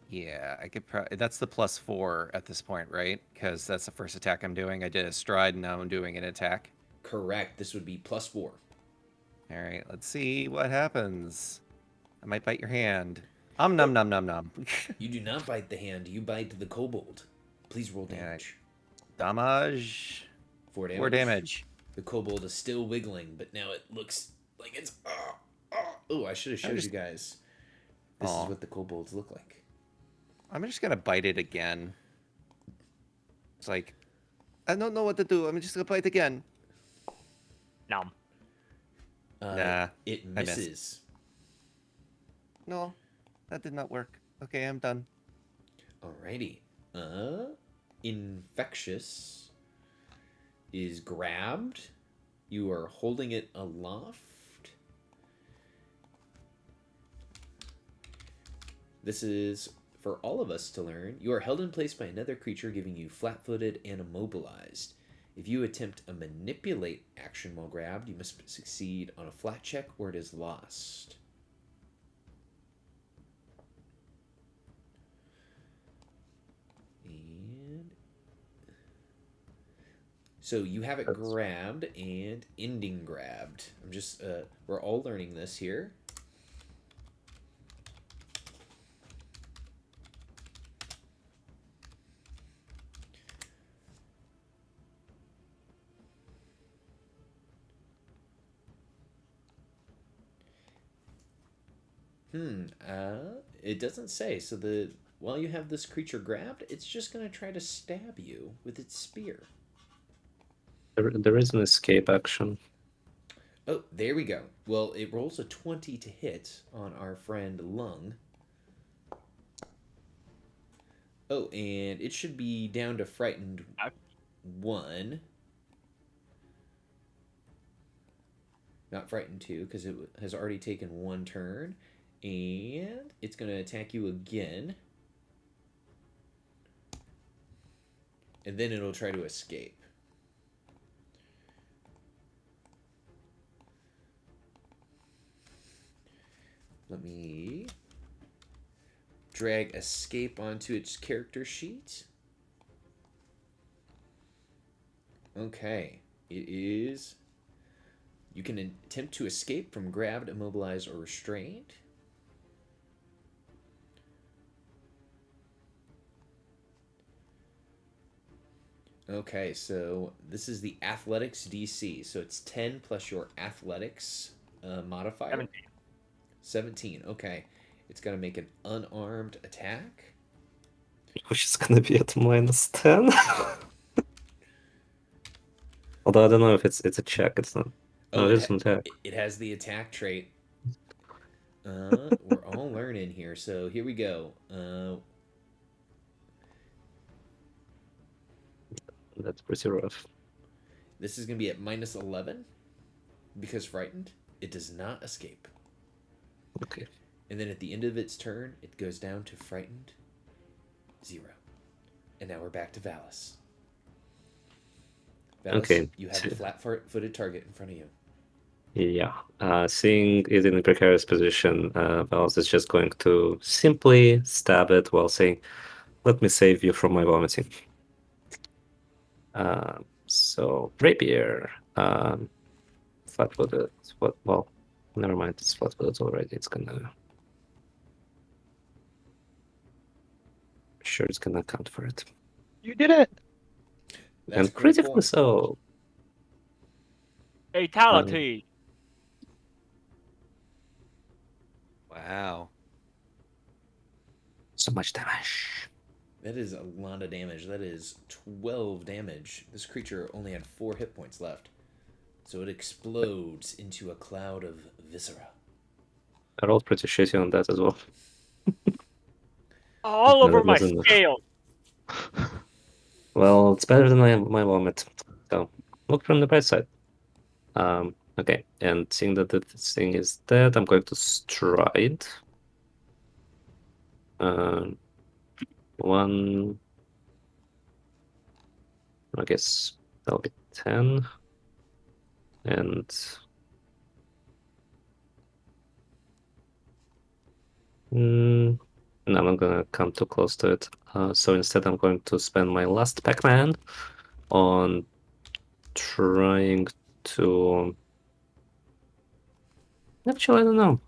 Yeah, I could probably. That's the +4 at this point, right? Because that's the first attack I'm doing. I did a stride, and now I'm doing an attack. Correct. This would be +4. All right, let's see what happens. I might bite your hand. Nom nom nom nom. You do not bite the hand, you bite the kobold. Please roll Yeah, damage. Damage. 4 damage. 4 damage. The kobold is still wiggling, but now it looks like it's. Oh, I should have showed you guys. This is what the kobolds look like. I'm just gonna bite it again. It's like, I don't know what to do. I'm just gonna bite again. Nom. Nah, It I missed. misses. No, that did not work. Okay, I'm done. Alrighty. Infectious is grabbed. You are holding it aloft. This is for all of us to learn. You are held in place by another creature, giving you flat-footed and immobilized. If you attempt a manipulate action while grabbed, you must succeed on a flat check or it is lost. And so you have it grabbed and ending grabbed. I'm just we're all learning this here. It doesn't say. So while you have this creature grabbed, it's just gonna try to stab you with its spear. There is an escape action. Oh, there we go. Well, it rolls a 20 to hit on our friend Lung. Oh, and it should be down to frightened 1. Not frightened 2, because it has already taken 1 turn. And it's going to attack you again. And then it'll try to escape. Let me drag escape onto its character sheet. Okay. It is... You can attempt to escape from grabbed, immobilized, or restrained. Okay, so this is the athletics DC. So it's 10 plus your athletics modifier. 17. 17, okay. It's going to make an unarmed attack. Which is gonna be at -10. Although I don't know if it's a check. It's not. No, it is an attack. It has the attack trait. We're all learning here. So here we go. That's pretty rough. This is going to be at -11 because frightened. It does not escape. Okay. And then at the end of its turn, it goes down to frightened 0. And now we're back to Valis. Valis, Okay. you have a flat-footed target in front of you. Yeah. Seeing it in a precarious position, Valis is just going to simply stab it while saying, "Let me save you from my vomiting." So rapier. Flat-footed. Well, never mind. It's flat-footed already. It's gonna. Sure, it's gonna account for it. You did it. That's And critically so. Fatality. Wow. So much damage. That is a lot of damage. That is 12 damage. This creature only had 4 hit points left. So it explodes into a cloud of viscera. I rolled pretty shitty on that as well. All No, over that my wasn't enough. scale. Well, it's better than my vomit. So look from the bright side. Okay, and seeing that this thing is dead, I'm going to stride. One, I guess that'll be 10. And no, I'm not gonna come too close to it. So instead, I'm going to spend my last Pac-Man on trying to. Actually, I don't know.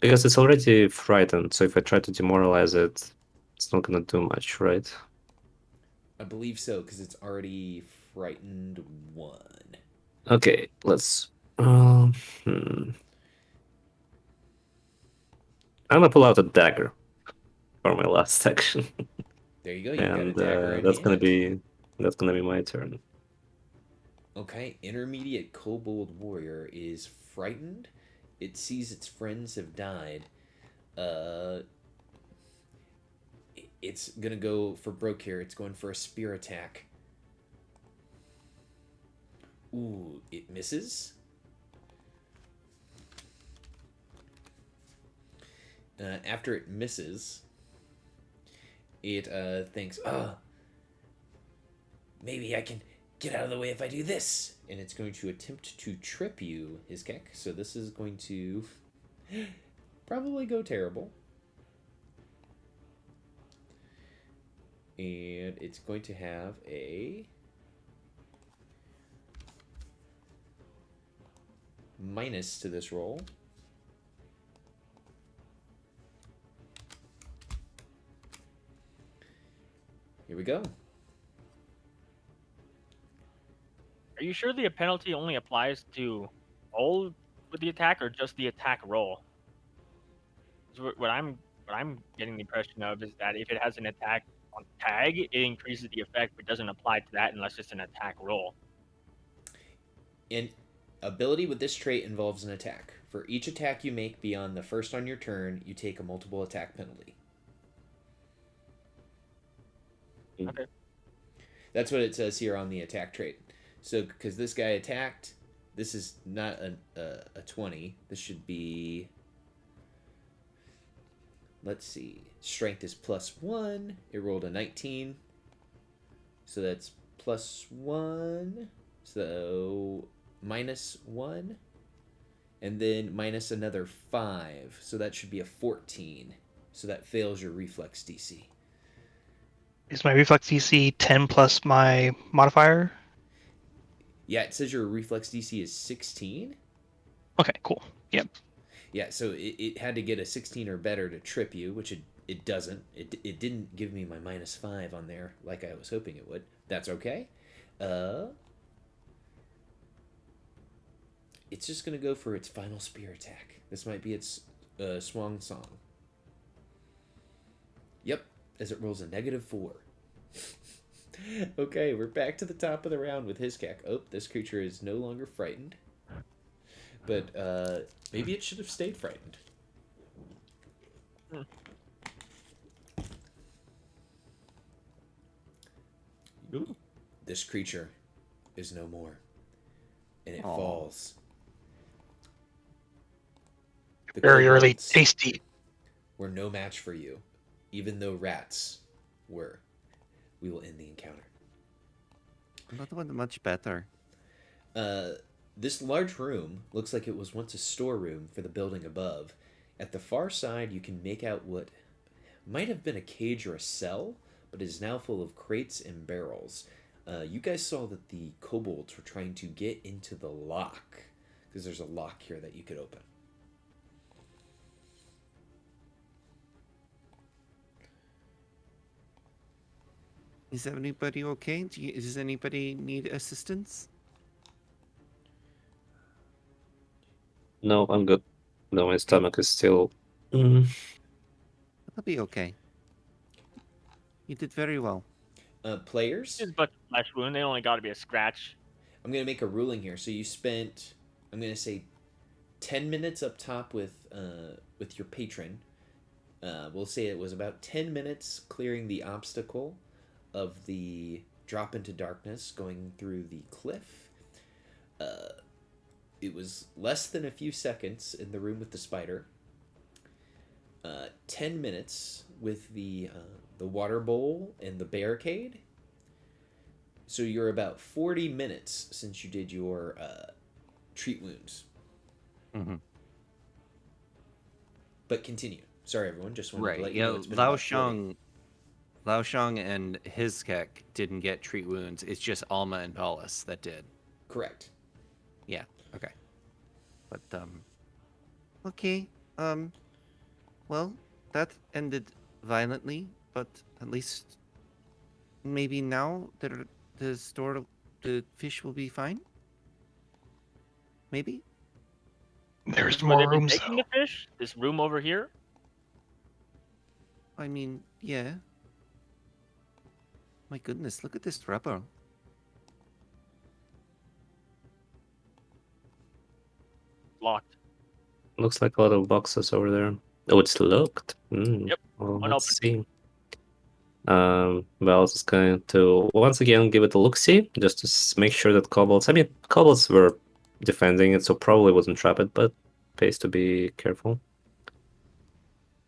Because it's already frightened, so if I try to demoralize it, it's not gonna do much, right? I believe so, because it's already frightened 1. Okay, let's. I'm gonna pull out a dagger for my last section, There you go. You've got a and dagger in that's gonna hand. be my turn. Okay, intermediate kobold warrior is frightened. It sees its friends have died. It's gonna go for broke here. It's going for a spear attack. Ooh, it misses. After it misses, it thinks, maybe I can get out of the way if I do this. And it's going to attempt to trip you, Hiskek. So this is going to probably go terrible. And it's going to have a minus to this roll. Here we go. Are you sure the penalty only applies to all with the attack or just the attack roll? 'Cause what I'm getting the impression of is that if it has an attack on tag, it increases the effect, but doesn't apply to that unless it's an attack roll. An ability with this trait involves an attack. For each attack you make beyond the first on your turn, you take a multiple attack penalty. Okay. That's what it says here on the attack trait. So, because this guy attacked, this is not a 20. This should be. Let's see. Strength is +1. It rolled a 19. So that's +1. So -1. And then minus another 5. So that should be a 14. So that fails your reflex DC. Is my reflex DC 10 plus my modifier? Yeah, it says your reflex DC is 16. Okay, cool. Yep. Yeah, so it had to get a 16 or better to trip you, which it doesn't. It didn't give me my -5 on there like I was hoping it would. That's okay. It's just going to go for its final spear attack. This might be its swan song. Yep, as it rolls a -4. Okay, we're back to the top of the round with Hiskak. Oh, this creature is no longer frightened. But maybe it should have stayed frightened. Ooh. This creature is no more. And it Aw. falls. The Very early, kobolds tasty. were no match for you, even though rats were. We will end the encounter. That one much better. This large room looks like it was once a storeroom for the building above. At the far side, you can make out what might have been a cage or a cell, but is now full of crates and barrels. You guys saw that the kobolds were trying to get into the lock, because there's a lock here that you could open. Is anybody okay? Does anybody need assistance? No, I'm good. No, my stomach is still. That'll be okay. You did very well. Players, It's but a flesh wound. They only got to be a scratch. I'm going to make a ruling here. So you spent, I'm going to say, 10 minutes up top with your patron. We'll say it was about 10 minutes clearing the obstacle of the drop into darkness going through the cliff. It was less than a few seconds in the room with the spider. 10 minutes with the water bowl and the barricade. So you're about 40 minutes since you did your treat wounds. Mm-hmm. But continue. Sorry, everyone. Just wanted to Right. let you Yeah. know it's been Lao about 40. Shang, Lao Shang, and his kek didn't get treat wounds. It's just Alma and Paulus that did. Correct. Yeah. Okay. But Okay. Well, that ended violently, but at least maybe now the fish will be fine. Maybe. There's This where more they've been rooms taking the though. fish? This room over here? I mean, yeah. My goodness, look at this rubber. Locked. Looks like a lot of boxes over there. Oh, it's locked. Yep, Well, let's unopened. see. Well, it's going to once again give it a look-see, just to make sure that kobolds. I mean, kobolds were defending it, so probably wouldn't trap it, but pays to be careful.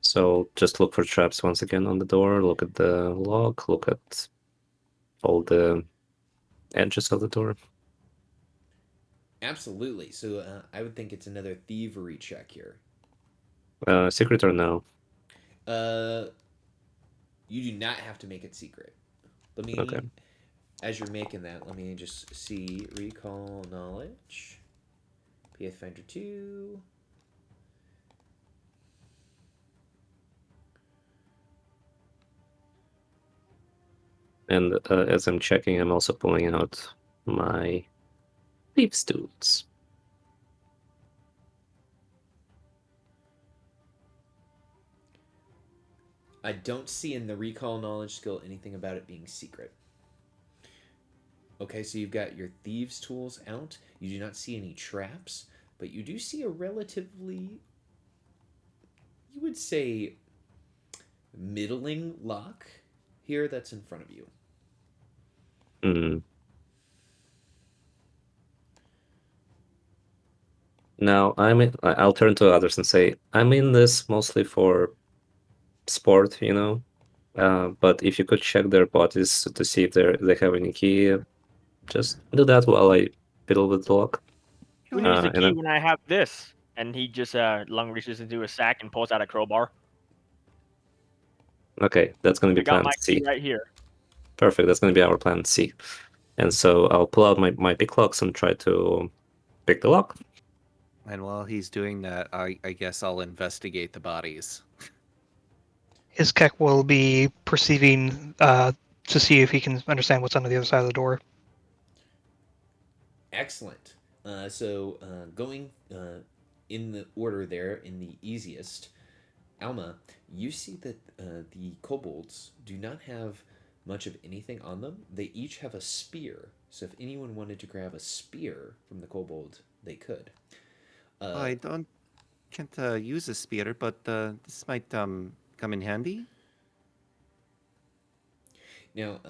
So just look for traps once again on the door. Look at the lock. Look at all the edges of the door. Absolutely. So I would think it's another thievery check here. Secret or no? You do not have to make it secret. Let me, Okay. as you're making that, let me just see. Recall knowledge. Pathfinder 2. And as I'm checking, I'm also pulling out my thieves' tools. I don't see in the recall knowledge skill anything about it being secret. Okay, so you've got your thieves' tools out. You do not see any traps, but you do see a relatively, you would say, middling lock here that's in front of you. Hmm. Now I'll turn to others and say, I'm in this mostly for sport, you know. But if you could check their bodies to see if they have any key, just do that while I fiddle with the lock. Who Sure. needs the And key then, when I have this? And he just Lung reaches into a sack and pulls out a crowbar. okay, that's gonna be I got plan my C. key right here. Perfect, that's gonna be our plan C. And so I'll pull out my pick locks and try to pick the lock. and while he's doing that, I guess I'll investigate the bodies. His Keck will be perceiving to see if he can understand what's on the other side of the door. Excellent. So going in the order there, in the easiest, Alma, you see that the kobolds do not have much of anything on them. They each have a spear. So if anyone wanted to grab a spear from the kobold, they could. I can't use a spear, but this might come in handy. Now,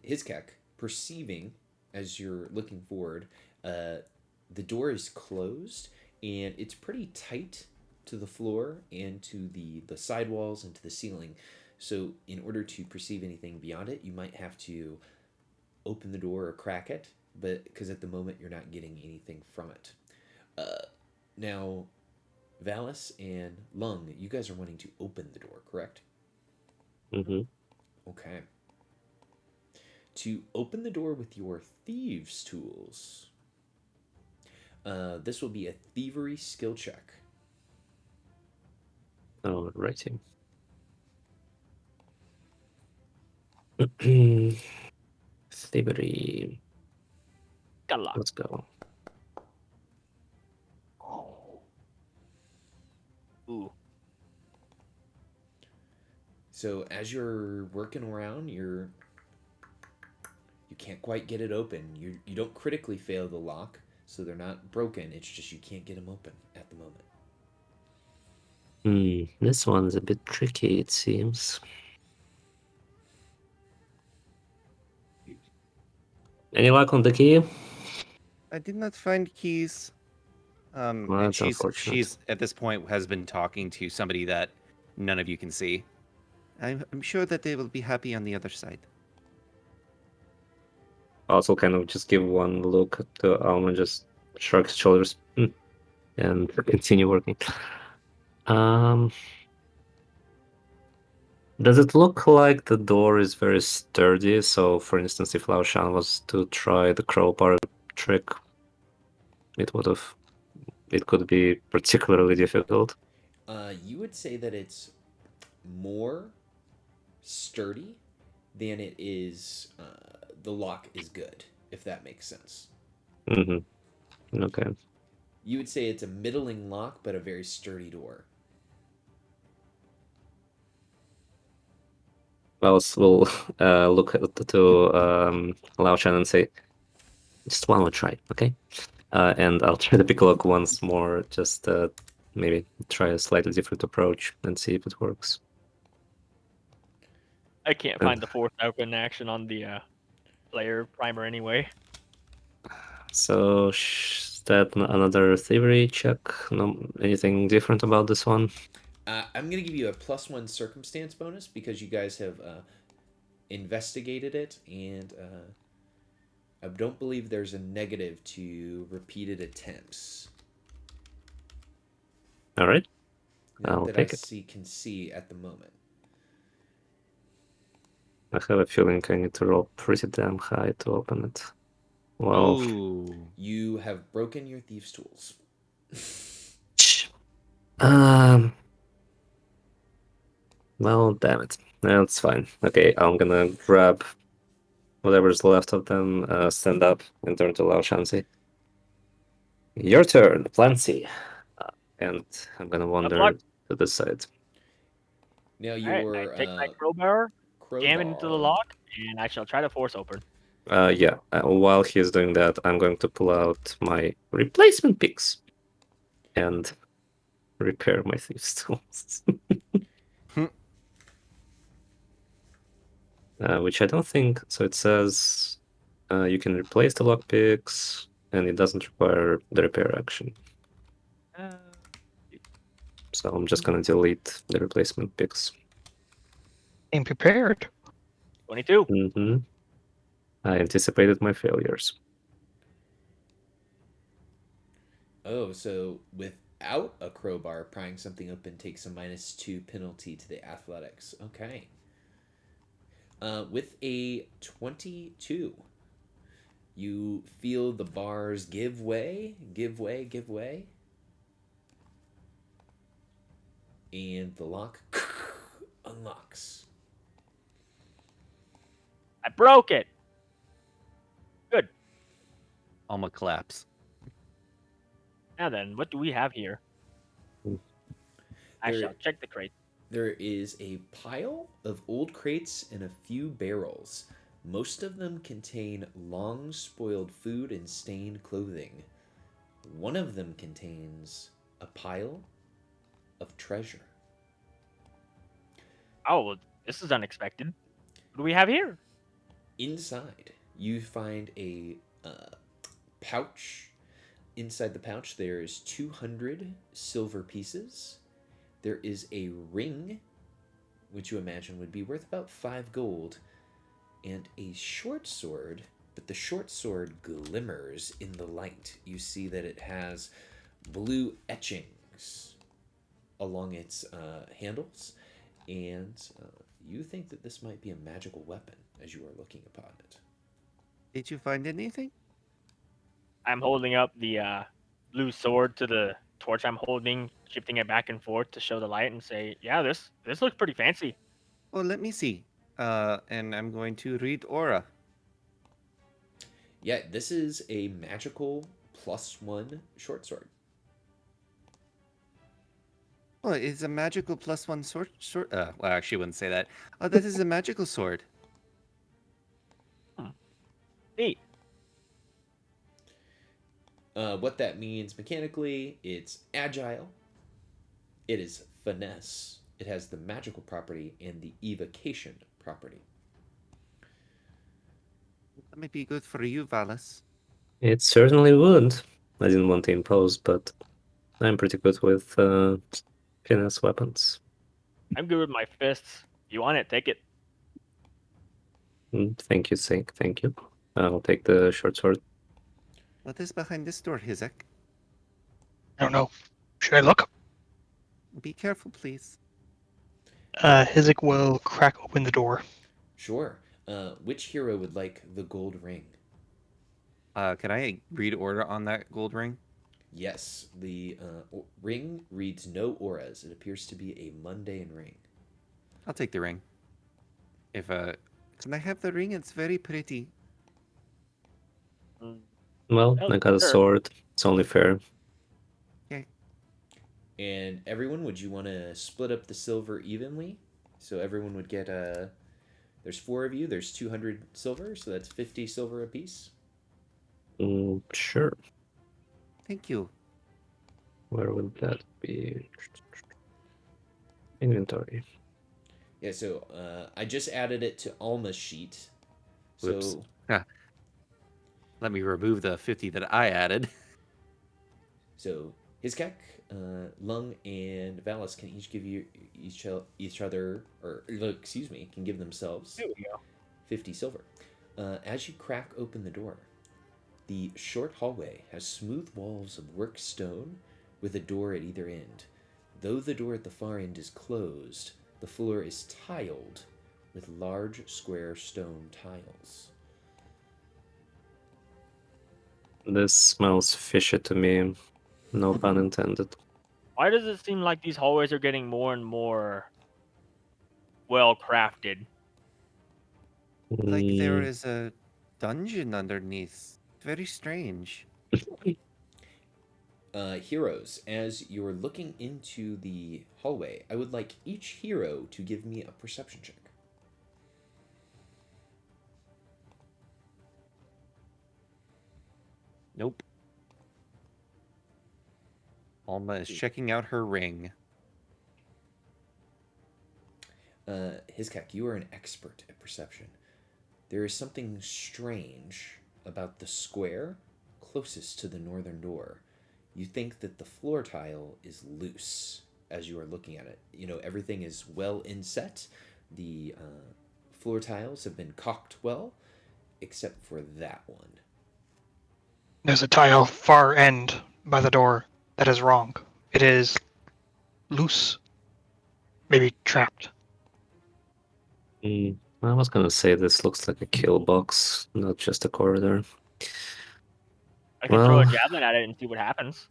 Hizkak, perceiving as you're looking forward, the door is closed and it's pretty tight to the floor and to the sidewalls and to the ceiling. So, in order to perceive anything beyond it, you might have to open the door or crack it, but because at the moment you're not getting anything from it. Now, Valis and Lung, you guys are wanting to open the door, correct? Mm-hmm. Okay. To open the door with your thieves' tools, this will be a thievery skill check. Oh, writing. Thievery. Got a lock. Let's go. Ooh. So as you're working around, you can't quite get it open. You don't critically fail the lock, so they're not broken. It's just you can't get them open at the moment. This one's a bit tricky, it seems. Any luck on the key? I did not find keys. Well, And that's she's unfortunate. at this point has been talking to somebody that none of you can see. I'm sure that they will be happy on the other side. Also, kind of just give one look to Alma, just shrug his shoulders and continue working. Um, does it look like the door is very sturdy? So, for instance, if Lao Shan was to try the crowbar trick, it could be particularly difficult. You would say that it's more sturdy than it is. The lock is good, if that makes sense. Okay. You would say it's a middling lock, but a very sturdy door. We'll look to Lao Shan and say, just one more try, okay? And I'll try to pick a lock once more, just maybe try a slightly different approach and see if it works. I can't And find the fourth open action on the player primer anyway. so, is that another thievery check? No, anything different about this one? I'm going to give you a +1 circumstance bonus because you guys have investigated it, and I don't believe there's a negative to repeated attempts. All right, Not I'll that I take it. can see at the moment. I have a feeling I need to roll pretty damn high to open it. Well, Ooh. You have broken your thieves' tools. um, well, damn it. That's fine. Okay, I'm gonna grab whatever's left of them, stand up, and turn to Lao Shansi. Your turn, Plancy. And I'm gonna Good luck. wander to the side. Now All right, I your take my crowbar, jam it into the crowbar. lock, and I shall try to force open. Yeah, while he's doing that, I'm going to pull out my replacement picks and repair my thieves' tools. Which I don't think. So it says you can replace the lockpicks, and it doesn't require the repair action. Uh, So I'm just gonna delete the replacement picks. Being prepared. 22. Mm-hmm. I anticipated my failures. Oh, so without a crowbar, prying something open takes a -2 penalty to the athletics. Okay. With a 22, you feel the bars give way, give way, give way. And the lock unlocks. I broke it. Good. Alma collapse. Now then, what do we have here? I There- shall check the crate. There is a pile of old crates and a few barrels. Most of them contain long spoiled food and stained clothing. One of them contains a pile of treasure. Oh, well, this is unexpected. What do we have here? Inside, you find a pouch. Inside the pouch, there is 200 silver pieces. There is a ring, which you imagine would be worth about 5 gold, and a short sword, but the short sword glimmers in the light. You see that it has blue etchings along its handles, and you think that this might be a magical weapon as you are looking upon it. Did you find anything? I'm holding up the blue sword to the torch I'm holding, shifting it back and forth to show the light and say, "Yeah, this looks pretty fancy." Oh, let me see. And I'm going to read aura. Yeah, this is a magical +1 short sword. Oh, it's a magical +1 sword. Well, actually, I wouldn't say that. Oh, that is a magical sword. Neat. What that means mechanically, it's agile, it is finesse. It has the magical property and the evocation property. That might be good for you, Valis. It certainly would. I didn't want to impose, but I'm pretty good with finesse weapons. I'm good with my fists. You want it? Take it. Thank you, Sink. Thank you. I'll take the short sword. What is behind this door, Hizek? I don't know. Should I look? Be careful, please. Hizik will crack open the door. Sure. Which hero would like the gold ring? Can I read order on that gold ring? Yes, the ring reads no auras. It appears to be a mundane ring. I'll take the ring. If Can I have the ring? It's very pretty. Mm, Well, Oh, I got a sure. sword. It's only fair. And everyone, would you want to split up the silver evenly? So everyone would get there's 4 of you. There's 200 silver, so that's 50 silver apiece. Sure. Thank you. Where would that be? Inventory. Yeah, so I just added it to Alma's sheet. Whoops. So Let me remove the 50 that I added. so Hizkek, Lung, and Valis can each give you each other, or excuse me, can give themselves There we go. 50 silver. As you crack open the door, the short hallway has smooth walls of worked stone with a door at either end. Though the door at the far end is closed, the floor is tiled with large square stone tiles. This smells fishy to me. No pun intended. Why does it seem like these hallways are getting more and more well crafted? Like there Mm, is a dungeon underneath. Very strange. Heroes, as you're looking into the hallway, I would like each hero to give me a perception check. Nope. Alma is checking out her ring. Hizkak, you are an expert at perception. There is something strange about the square closest to the northern door. You think that the floor tile is loose as you are looking at it. You know, everything is well inset. The floor tiles have been caulked well, except for that one. There's a tile far end by the door that is wrong. It is loose, maybe trapped. I was gonna say this looks like a kill box, not just a corridor. I can throw a Well, javelin at it and see what happens.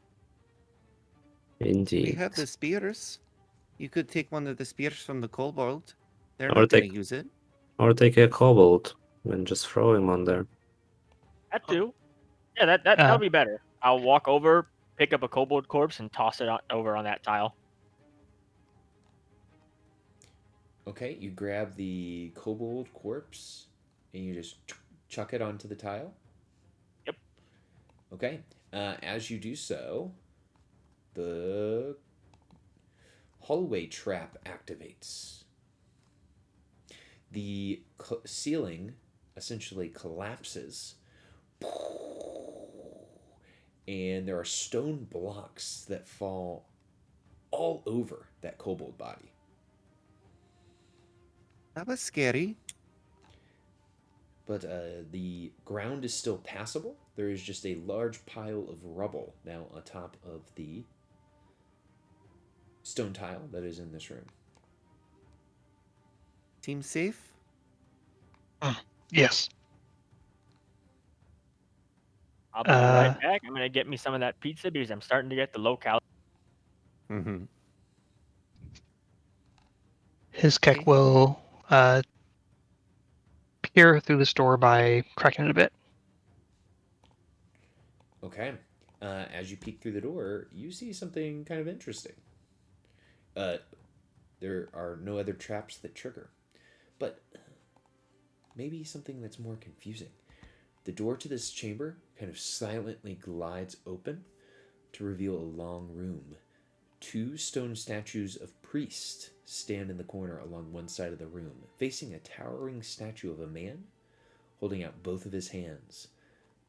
We indeed. have the spears. You could take one of the spears from the kobold. They're Or not going take- to use it. Or take a kobold and just throw him on there. That too. Yeah, that'll be better. I'll walk over, pick up a kobold corpse, and toss it over on that tile. Okay, you grab the kobold corpse and you just chuck it onto the tile. Yep. Okay, as you do so, the hallway trap activates. The ceiling essentially collapses, and there are stone blocks that fall all over that kobold body. That was scary. But the ground is still passable. There is just a large pile of rubble now atop of the stone tile that is in this room. Seems safe. Yes. I'll be right back. I'm gonna get me some of that pizza because I'm starting to get the low calorie. Mm-hmm. Hizkek Okay. will peer through this door by cracking it a bit. Okay. As you peek through the door, you see something kind of interesting. There are no other traps that trigger, but maybe something that's more confusing. The door to this chamber kind of silently glides open to reveal a long room 2 stone statues of priests stand in the corner along one side of the room, facing a towering statue of a man holding out both of his hands,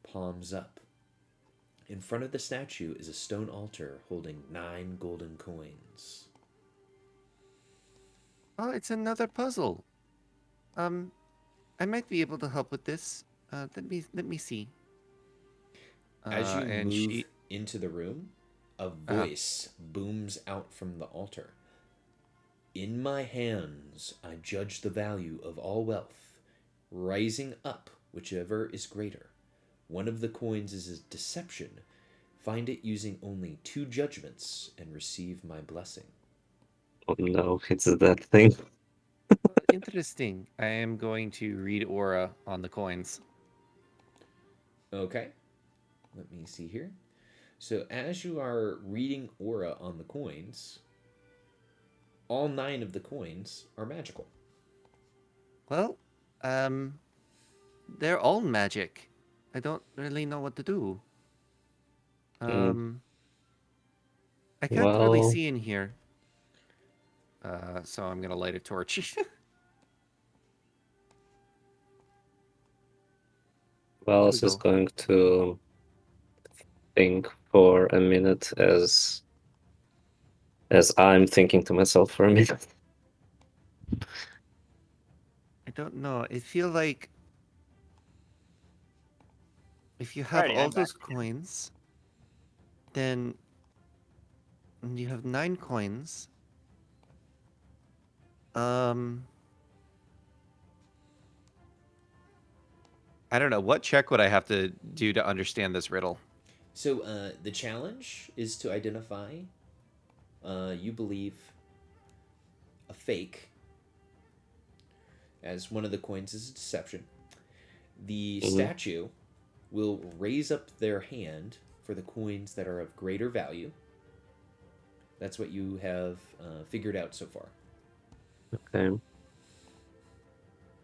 palms up. In front of the statue is a stone altar holding 9 golden coins. Oh, it's another puzzle. I might be able to help with this. Let me see. As you And move into the room, a Uh-huh. voice booms out from the altar. In my hands, I judge the value of all wealth, rising up whichever is greater. One of the coins is a deception. Find it using only 2 judgments and receive my blessing. Oh no, it's that thing. Interesting. I am going to read aura on the coins. Okay, let me see here. So, as you are reading aura on the coins, all 9 of the coins are magical. Well, they're all magic. I don't really know what to do. I can't really Well, see in here. So I'm gonna light a torch. well, I There we was just go. going to think for a minute as I'm thinking to myself for a minute. I don't know. I feel like if you have Alrighty, all I'm back. those coins, then you have 9 coins. I don't know. What check would I have to do to understand this riddle? So, the challenge is to identify, you believe, a fake, as one of the coins is a deception. The Mhm. statue will raise up their hand for the coins that are of greater value. That's what you have figured out so far. Okay.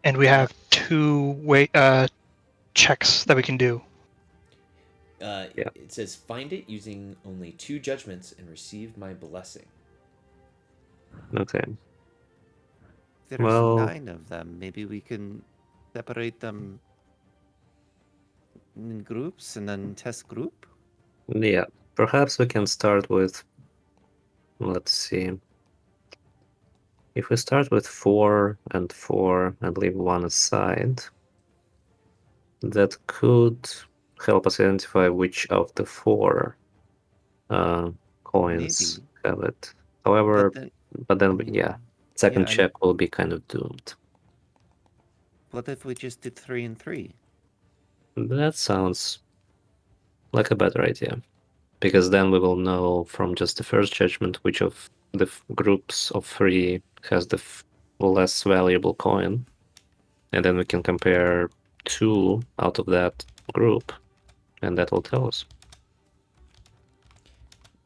And we have 2 checks that we can do. Yeah. It says, find it using only 2 judgments and receive my blessing. Okay. There's Well, 9 of them. Maybe we can separate them in groups and then test group. yeah. Perhaps we can start with, let's see. If we start with 4 and 4 and leave 1 aside, that could help us identify which of the 4 coins Maybe. have it. However, But then, yeah, yeah, second and check will be kind of doomed. what if we just did 3 and 3? That sounds like a better idea, because then we will know from just the first judgment which of the groups of 3 has the less valuable coin, and then we can compare 2 out of that group, and that will tell us.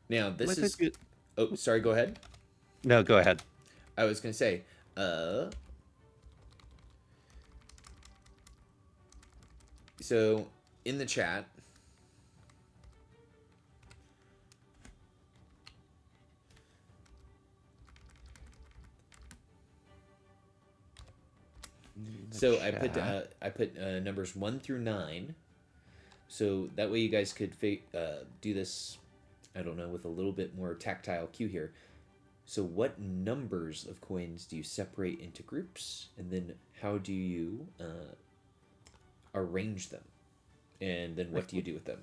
Now, this What is. if you... Oh, sorry, go ahead. No, go ahead. I was going to say, so in the chat, so I put numbers 1 through 9, so that way you guys could do this. I don't know, with a little bit more tactile cue here. So, what numbers of coins do you separate into groups, and then how do you arrange them, and then what do you do with them?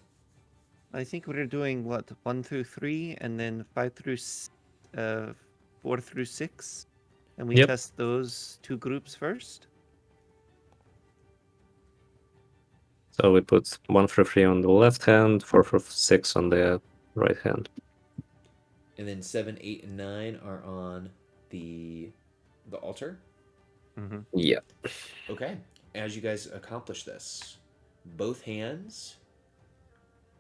I think we're doing what, 1 through 3, and then 5 through 4 through 6, and we Yep. test those 2 groups first. So we put 1 through 3 on the left hand, 4 through 6 on the right hand. And then 7, 8, and 9 are on the altar. Mm-hmm. Yeah. Okay. As you guys accomplish this, both hands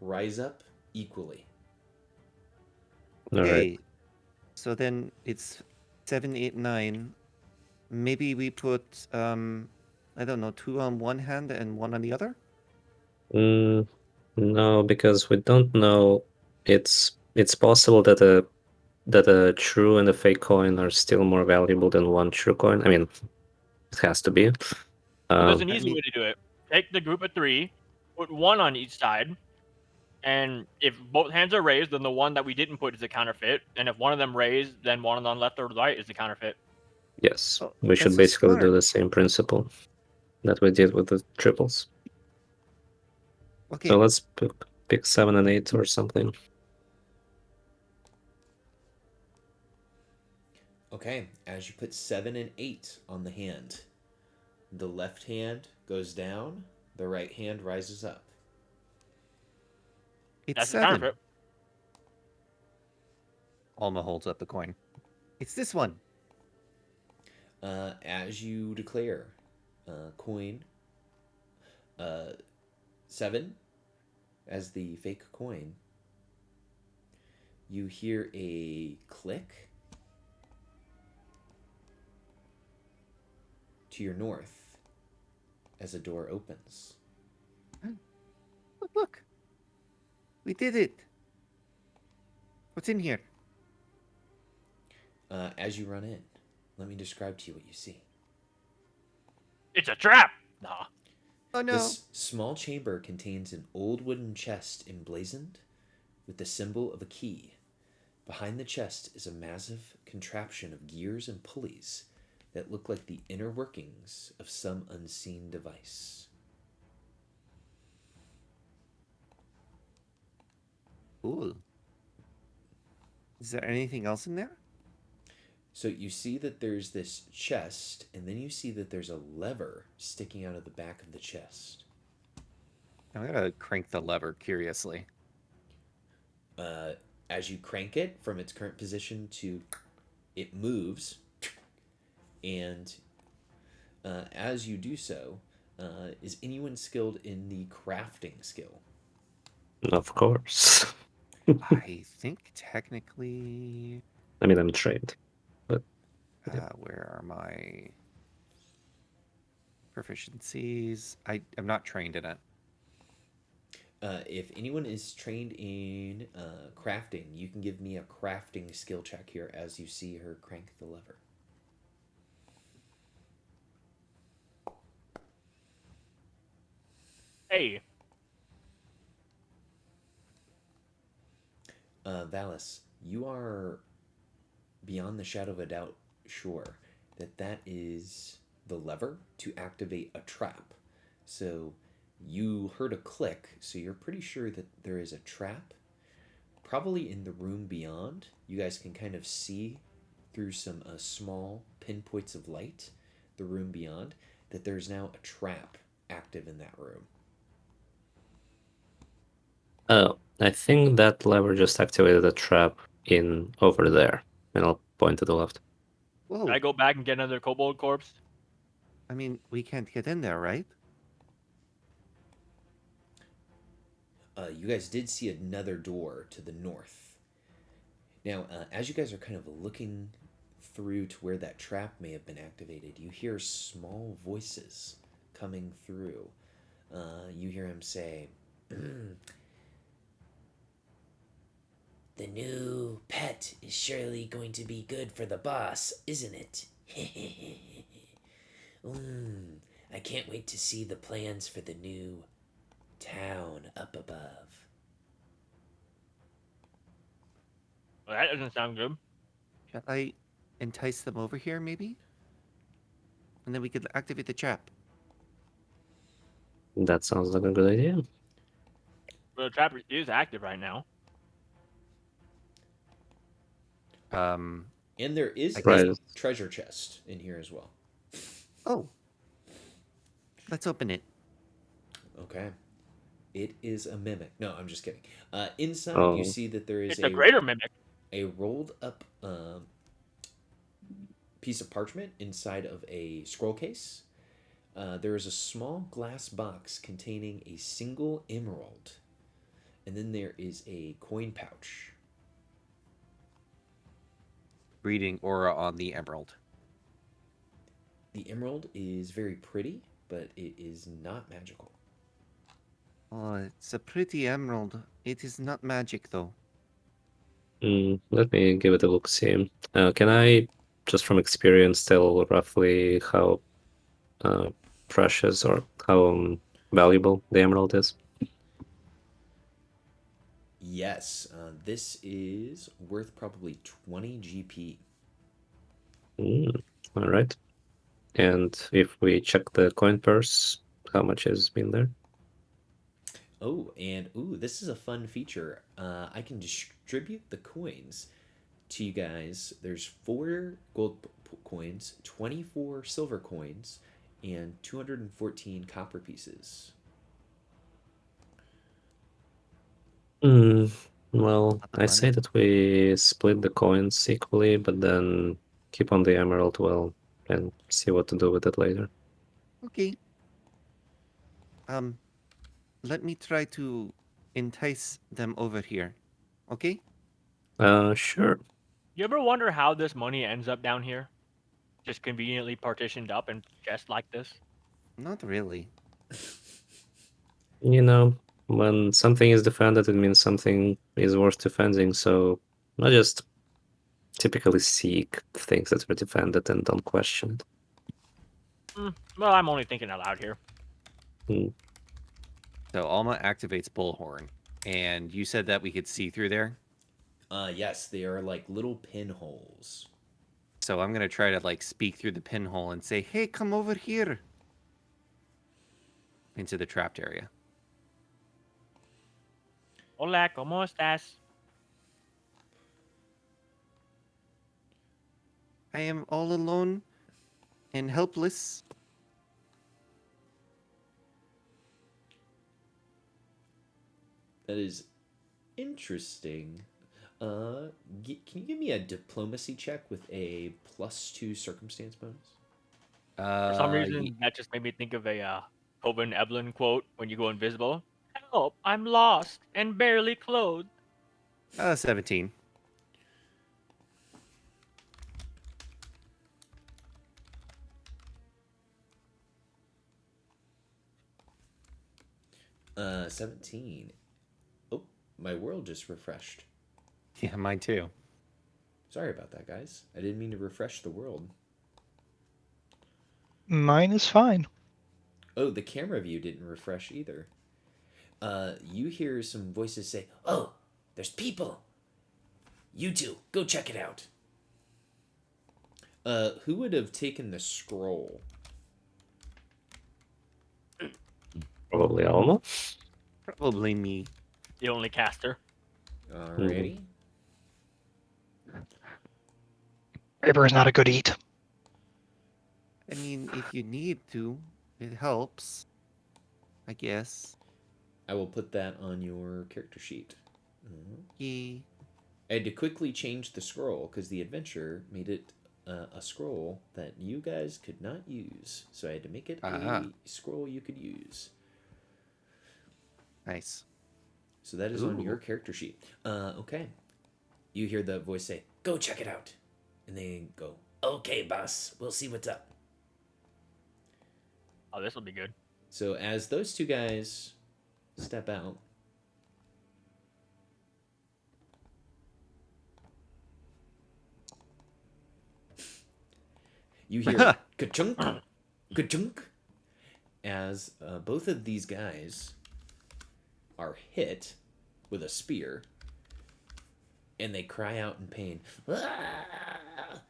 rise up equally. All Okay, right. so then it's 7, 8, 9. Maybe we put, I don't know, 2 on one hand and 1 on the other? No, because we don't know. It's possible that that a true and a fake coin are still more valuable than one true coin? I mean, it has to be. Well, there's an I easy mean- way to do it. Take the group of 3, put 1 on each side, and if both hands are raised, then the one that we didn't put is a counterfeit. And if one of them raised, then one on the left or right is the counterfeit. Yes, Oh, we should that's basically do smart. the same principle that we did with the triples. Okay. So let's pick 7 and 8 or something. Okay, as you put 7 and 8 on the hand, the left hand goes down, the right hand rises up. It's That's the 7. counterfeit. Alma holds up the coin. It's this one. As you declare coin 7 as the fake coin, you hear a click to your north as a door opens. Look. We did it. What's in here? As you run in, let me describe to you what you see. It's a trap. Nah. Oh no. This small chamber contains an old wooden chest emblazoned with the symbol of a key. Behind the chest is a massive contraption of gears and pulleys that look like the inner workings of some unseen device. Cool. Is there anything else in there? So you see that there's this chest, and then you see that there's a lever sticking out of the back of the chest. I'm gonna crank the lever curiously. As you crank it from its current position to it moves, and as you do so, is anyone skilled in the crafting skill? Of course. I think technically. I mean, I'm trained. Where are my proficiencies? I'm not trained in it. If anyone is trained in crafting, you can give me a crafting skill check here as you see her crank the lever. Hey, Valis, you are beyond the shadow of a doubt sure that that is the lever to activate a trap. So you heard a click, so you're pretty sure that there is a trap. Probably in the room beyond, you guys can kind of see through some small pinpoints of light, the room beyond, that there's now a trap active in that room. Oh, I think that lever just activated a trap in over there. And I'll point to the left. Whoa. should I go back and get another kobold corpse? I mean, we can't get in there, right? You guys did see another door to the north. Now, as you guys are kind of looking through to where that trap may have been activated, you hear small voices coming through. You hear him say, "The new pet is surely going to be good for the boss, isn't it? I can't wait to see the plans for the new town up above." Well, that doesn't sound good. Shall I entice them over here, maybe? And then we could activate the trap. That sounds like a good idea. Well, the trap is active right now. Um, And there is I a guess- treasure chest in here as well. Oh. Let's open it. Okay. It is a mimic. No, I'm just kidding. Inside, Oh. you see that there is It's a greater mimic. a rolled up piece of parchment inside of a scroll case. There is a small glass box containing a single emerald. And then there is a coin pouch. reading aura on the emerald. The emerald is very pretty, but it is not magical. Oh, it's a pretty emerald. It is not magic, though. Let me give it a look. See, can I just from experience tell roughly how precious or how valuable the emerald is? Yes, this is worth probably 20 GP. All right. And if we check the coin purse, how much has been there? Oh, and this is a fun feature. I can distribute the coins to you guys. There's 4 gold coins, 24 silver coins, and 214 copper pieces. Well, Lot of I say money. that we split the coins equally, but then keep on the emerald well and see what to do with it later. Okay. Um, let me try to entice them over here. Okay? Sure. You ever wonder how this money ends up down here? Just conveniently partitioned up in chests like this? Not really. You know, when something is defended, it means something is worth defending, so I just typically seek things that are defended and don't question it. Well, I'm only thinking out loud here. Hmm. So Alma activates Bullhorn, and you said that we could see through there. Yes, they are like little pinholes. So I'm gonna try to like speak through the pinhole and say, Hey, come over here. into the trapped area. Hola, ¿cómo estás? I am all alone and helpless. That is interesting. Can you give me a diplomacy check with a +2 circumstance bonus? For some Uh, reason, that just made me think of a Coben Eblin quote when you go invisible. Help, I'm lost and barely clothed. 17. Uh, 17. Oh, my world just refreshed. Yeah, mine too. Sorry about that, guys. I didn't mean to refresh the world. Mine is fine. Oh, the camera view didn't refresh either. You hear some voices say, "Oh, there's people. You two, go check it out." Who would have taken the scroll? Probably Alma. Probably me. The only caster. Alrighty. Paper is not a good eat. I mean, if you need to, it helps. I guess. I will put that on your character sheet. Yay. I had to quickly change the scroll because the adventure made it a scroll that you guys could not use. So I had to make it Ah. a scroll you could use. Nice. So that is on your Ooh. character sheet. Okay. You hear the voice say, "Go check it out." And they go, "Okay, boss. We'll see what's up." Oh, this will be good. So as those two guys step out, you hear ka-chunk, ka-chunk, as both of these guys are hit with a spear, and they cry out in pain. "Ah!"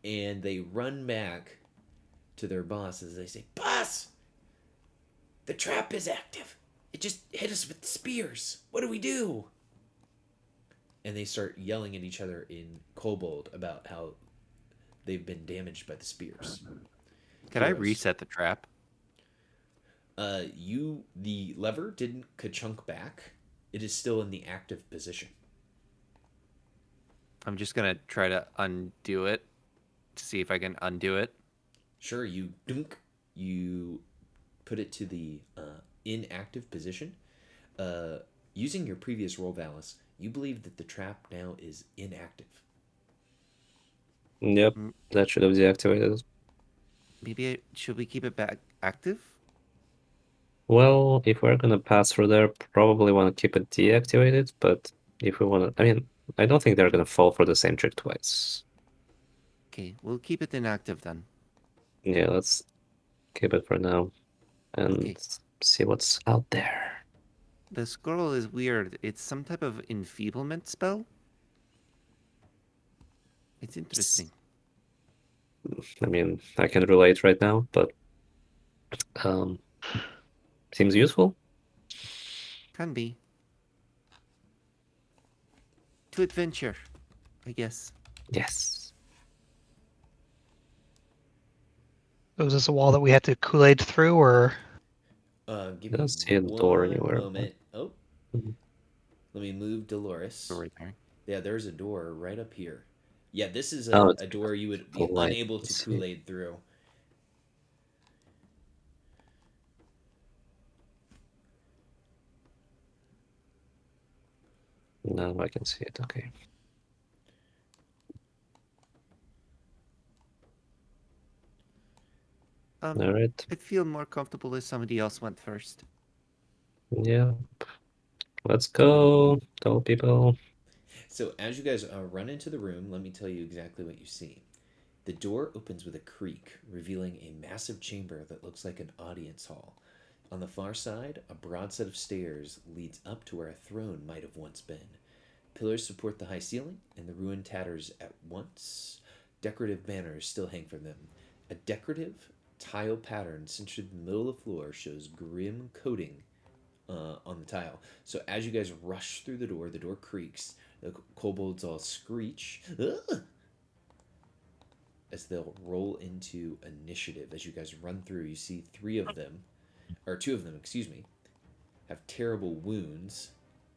And they run back to their boss as they say, "Boss, the trap is active. It just hit us with spears. What do we do?" And they start yelling at each other in Kobold about how they've been damaged by the spears. Could I Heroes. reset the trap? The lever didn't ka-chunk back. It is still in the active position. I'm just gonna try to undo it to see if I can undo it. Sure, you put it to the inactive position. Using your previous roll, Valis, you believe that the trap now is inactive. Yep, Mm, that should have deactivated. Should we keep it back active? Well, if we're gonna pass through there, probably want to keep it deactivated, but if we want to, I mean, I don't think they're gonna fall for the same trick twice. Okay, we'll keep it inactive then. Yeah, let's keep it for now and Okay. see what's out there. The scroll is weird. It's some type of enfeeblement spell. It's interesting. I mean, I can relate right now, but um, seems useful. Can be. To adventure, I guess. Yes. So is this a wall that we had to Kool-Aid through, or Give I me don't see a door one anywhere. moment. Oh, Mhm. let me move Dolores. Right there. Yeah, there's a door right up here. Yeah, this is Oh, a, it's a because door you would of the be light. unable to Let's see. Kool-Aid through. Now I can see it. Okay. All right. I'd feel more comfortable if somebody else went first. Yeah. Let's go. Tell people. So as you guys run into the room, let me tell you exactly what you see. The door opens with a creak, revealing a massive chamber that looks like an audience hall. On the far side, a broad set of stairs leads up to where a throne might have once been. Pillars support the high ceiling, and the ruin tatters at once. Decorative banners still hang from them. A decorative tile pattern centered in the middle of the floor shows grim coding on the tile. So as you guys rush through the door creaks. The kobolds all screech. "Ugh!" As they'll roll into initiative. As you guys run through, you see two of them, excuse me, have terrible wounds,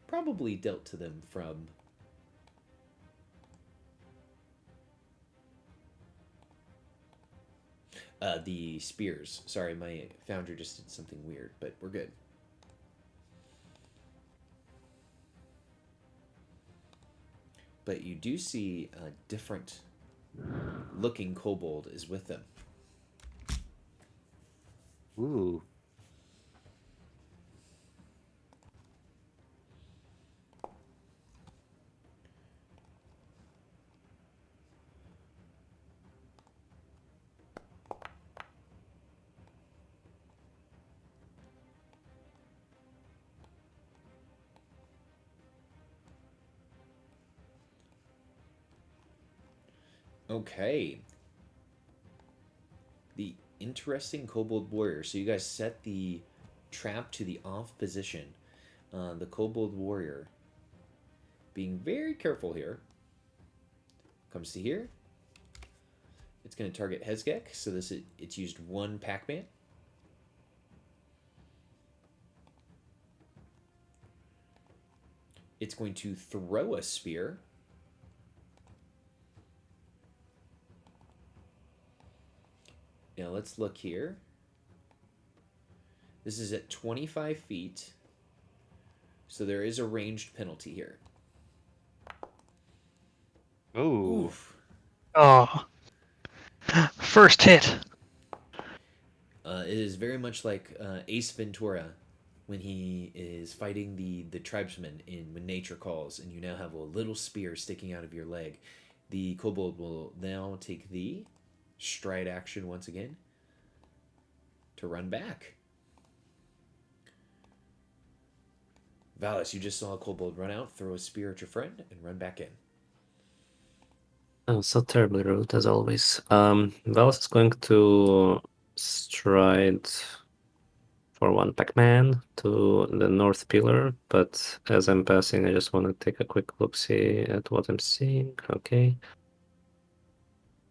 probably dealt to them from the spears. Sorry, my founder just did something weird, but we're good. But you do see a different looking kobold is with them. Ooh. Okay. The interesting kobold warrior. So you guys set the trap to the off position. The kobold warrior, being very careful here, comes to here. It's going to target Hezgek, so it's used one Pac-Man. It's going to throw a spear. Now let's look here. This is at 25 feet, so there is a ranged penalty here. Ooh. Oof. oh, first hit? It is very much like Ace Ventura when he is fighting the tribesmen in When Nature Calls, and you now have a little spear sticking out of your leg. The kobold will now take the stride action once again to run back. Valis, you just saw a kobold run out, throw a spear at your friend, and run back in. Oh, so terribly rude as always. Valis is going to stride for one Pac-Man to the north pillar, but as I'm passing, I just want to take a quick look-see at what I'm seeing. Okay.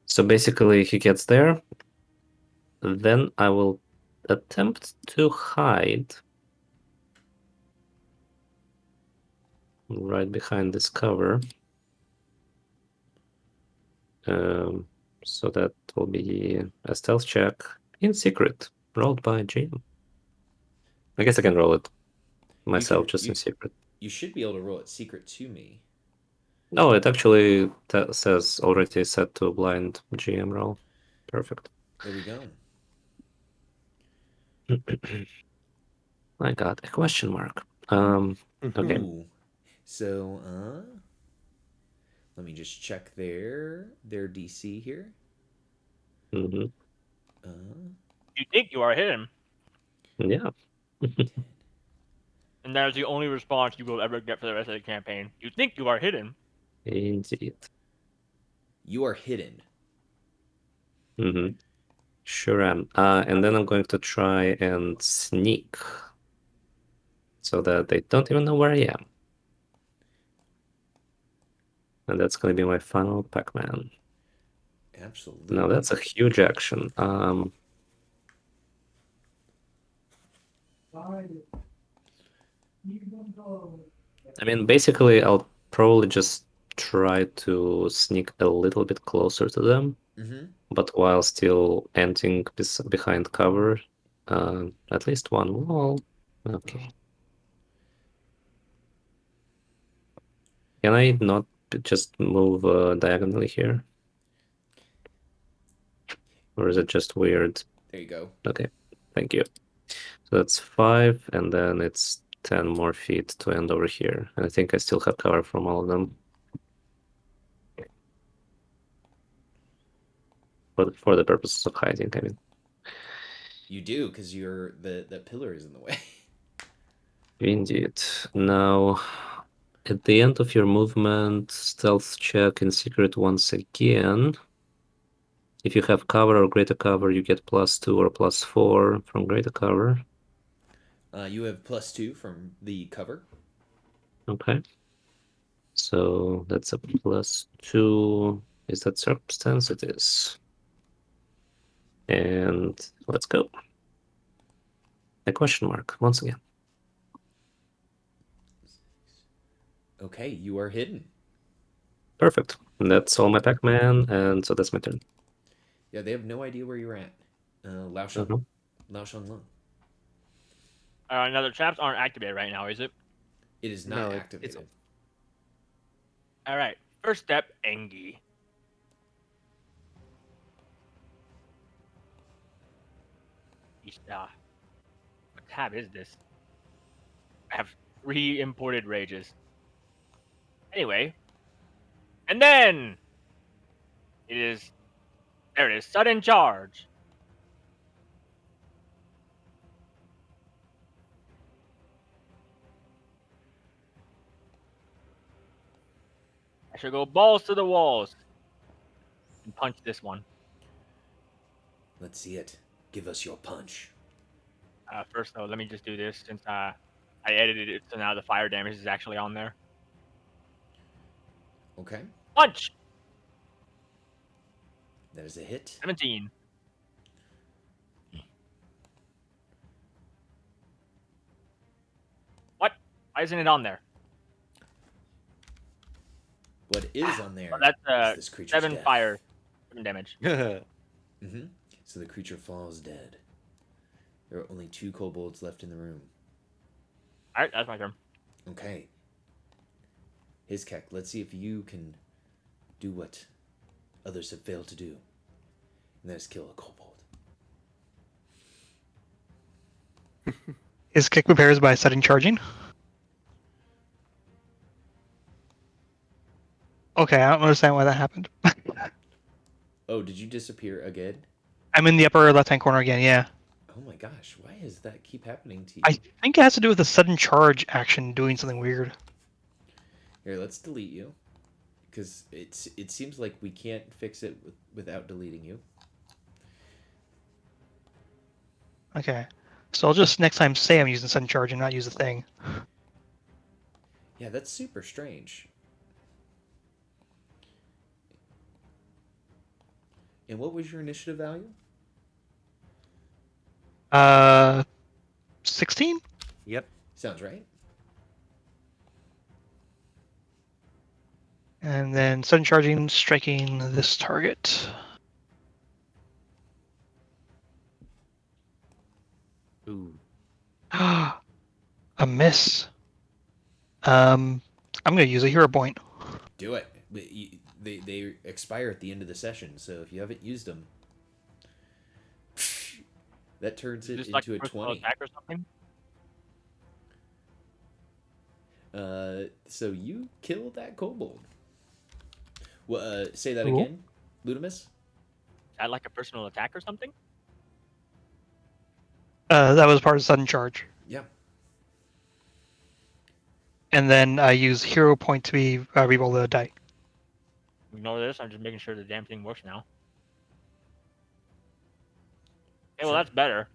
So basically, he gets there. Then I will attempt to hide right behind this cover. So that will be a stealth check in secret, rolled by GM. I guess I can roll it myself just in secret. You should be able to roll it secret to me. No, it actually says already set to blind GM roll. Perfect. There we go. I got a question mark. Okay. Ooh. So, Let me just check their DC here. Hmm. You think you are hidden, Yeah. and that is the only response you will ever get for the rest of the campaign. You think you are hidden. Indeed. You are hidden. Hmm. Sure am. And then I'm going to try and sneak so that they don't even know where I am. And that's going to be my final Pac-Man. Absolutely. Now that's a huge action. I mean, basically, I'll probably just try to sneak a little bit closer to them, Mm-hmm. but while still ending behind cover. At least one wall. Okay. Can I not just move diagonally here? Or is it just weird? There you go. Okay, thank you. So that's 5, and then it's 10 more feet to end over here. And I think I still have cover from all of them. For the purposes of hiding, I mean. You do, because the pillar is in the way. Indeed. Now, at the end of your movement, stealth check in secret once again. If you have cover or greater cover, you get +2 or +4 from greater cover. You have +2 from the cover. Okay. So that's a +2. Is that circumstance? It is. And let's go. A question mark once again. Okay, you are hidden. Perfect. And that's all my Pac-Man, and so that's my turn. Yeah, they have no idea where you're at. Lao Shan. Uh-huh. Lao Shan Lung. Now the traps aren't activated right now, is it? It is not No, it's activated. All right. First step, Engi. What tab is this? I have 3 imported rages. Anyway, and then there it is, sudden charge. I should go balls to the walls and punch this one. Let's see it. Give us your punch. First though, let me just do this since I edited it, so now the fire damage is actually on there. Okay, Punch! that is a hit. 17. What? Why isn't it on there? What is on there Well, that's is this creature's 7 death. fire, 7 damage. Mm-hmm. So the creature falls dead. There are only 2 kobolds left in the room. Alright, that's my turn. Okay. Hizkek, let's see if you can do what others have failed to do. And that is kill a kobold. His kick prepares by sudden charging. Okay, I don't understand why that happened. Oh, did you disappear again? I'm in the upper left-hand corner again, yeah. Oh my gosh, why does that keep happening to you? I think it has to do with the sudden charge action doing something weird. Here, let's delete you. Because it seems like we can't fix it without deleting you. Okay. So I'll just next time say I'm using sudden charge and not use the thing. Yeah, that's super strange. And what was your initiative value? 16? Yep. Sounds right. And then sudden charging, striking this target. Ooh. A miss. I'm gonna use a hero point. Do it. They expire at the end of the session, so if you haven't used them, that turns Is it this like into a personal 20. attack or something? So you kill that kobold. Well, say that Cool. again, Ludimus. Is that like a personal attack or something? That was part of sudden charge. Yeah. And then I use hero point to be reroll the die. Ignore this. I'm just making sure the damn thing works now. Hey, well, Sure. that's better.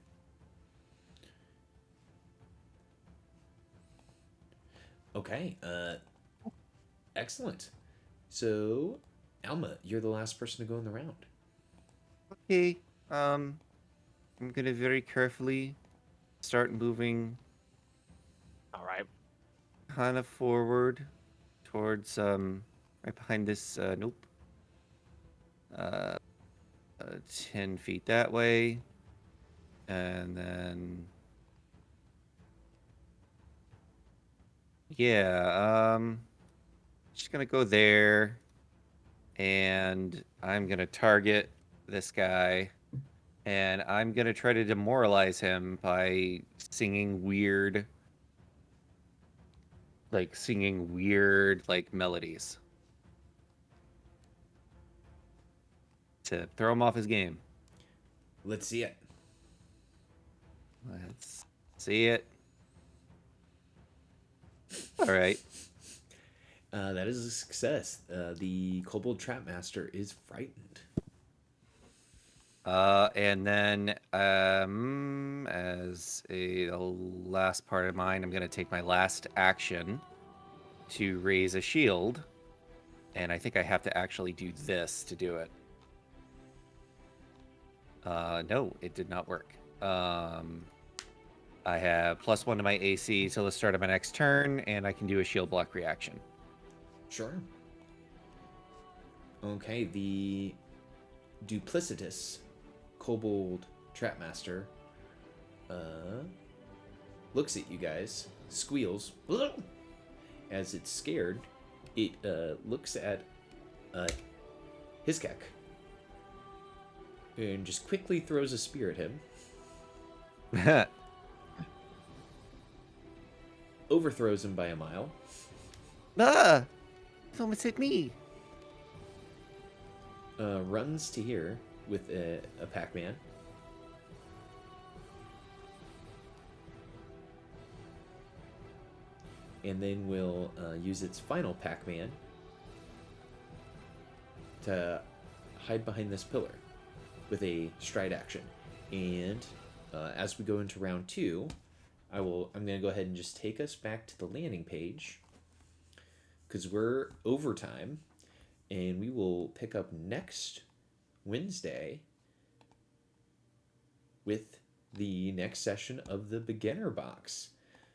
Okay. Excellent. So, Alma, you're the last person to go in the round. Okay. I'm gonna very carefully start moving All right. kind of forward towards right behind this nope. 10 feet that way. And then yeah, just gonna go there and I'm gonna target this guy and I'm gonna try to demoralize him by singing weird like melodies to throw him off his game. Let's see it. Let's see it. All right. That is a success. The Kobold Trapmaster is frightened. And then as the last part of mine, I'm gonna take my last action to raise a shield, and I think I have to actually do this to do it. No, it did not work. I have +1 to my AC till the start of my next turn, and I can do a shield block reaction. Sure. Okay, the duplicitous Kobold Trapmaster looks at you guys, squeals, as it's scared. It looks at Hiskek and just quickly throws a spear at him. Overthrows him by a mile. Ah! It almost hit me. Runs to here with a Pac-Man. And then will use its final Pac-Man to hide behind this pillar with a stride action. And as we go into round 2, I'm going to go ahead and just take us back to the landing page because we're overtime, and we will pick up next Wednesday with the next session of the beginner box.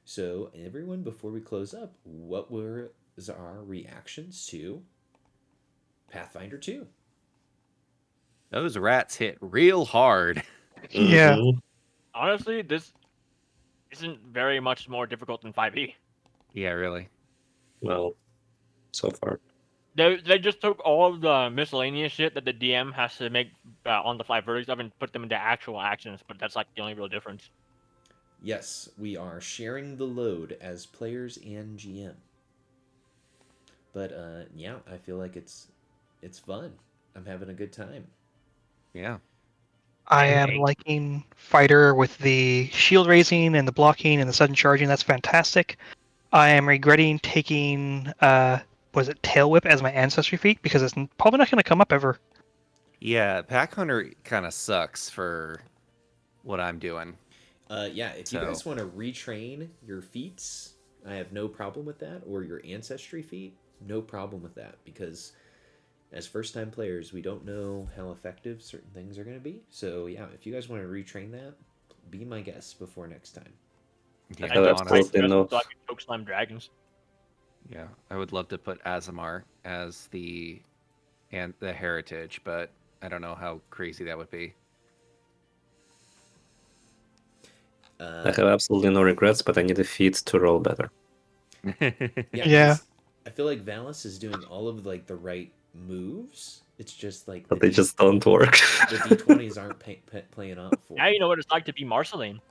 So, everyone, before we close up, what were our reactions to Pathfinder 2? Those rats hit real hard. Yeah. Mhm. Honestly, this isn't very much more difficult than 5e. Yeah, really. Well, so far. They just took all of the miscellaneous shit that the DM has to make on the fly verdicts of and put them into actual actions, but that's like the only real difference. Yes, we are sharing the load as players and GM. But yeah, I feel like it's fun. I'm having a good time. Yeah. I And am hey, liking fighter with the shield raising and the blocking and the sudden charging. That's fantastic. I am regretting taking was it tail whip as my ancestry feat because it's probably not going to come up ever. Yeah, Pack Hunter kind of sucks for what I'm doing. Yeah, if you So- guys want to retrain your feats, I have no problem with that, or your ancestry feat, no problem with that, because as first-time players, we don't know how effective certain things are going to be. So yeah, if you guys want to retrain that, be my guest before next time. Yeah, I have honestly, absolutely no. so I can choke slam dragons. yeah, I would love to put Azamar as the heritage, but I don't know how crazy that would be. I have absolutely no regrets, but I need a feat to roll better. Yeah. 'cause I feel like Valis is doing all of like the right moves. It's just like But they just don't work. the d20s aren't playing off for. Now you know what it's like to be Marceline.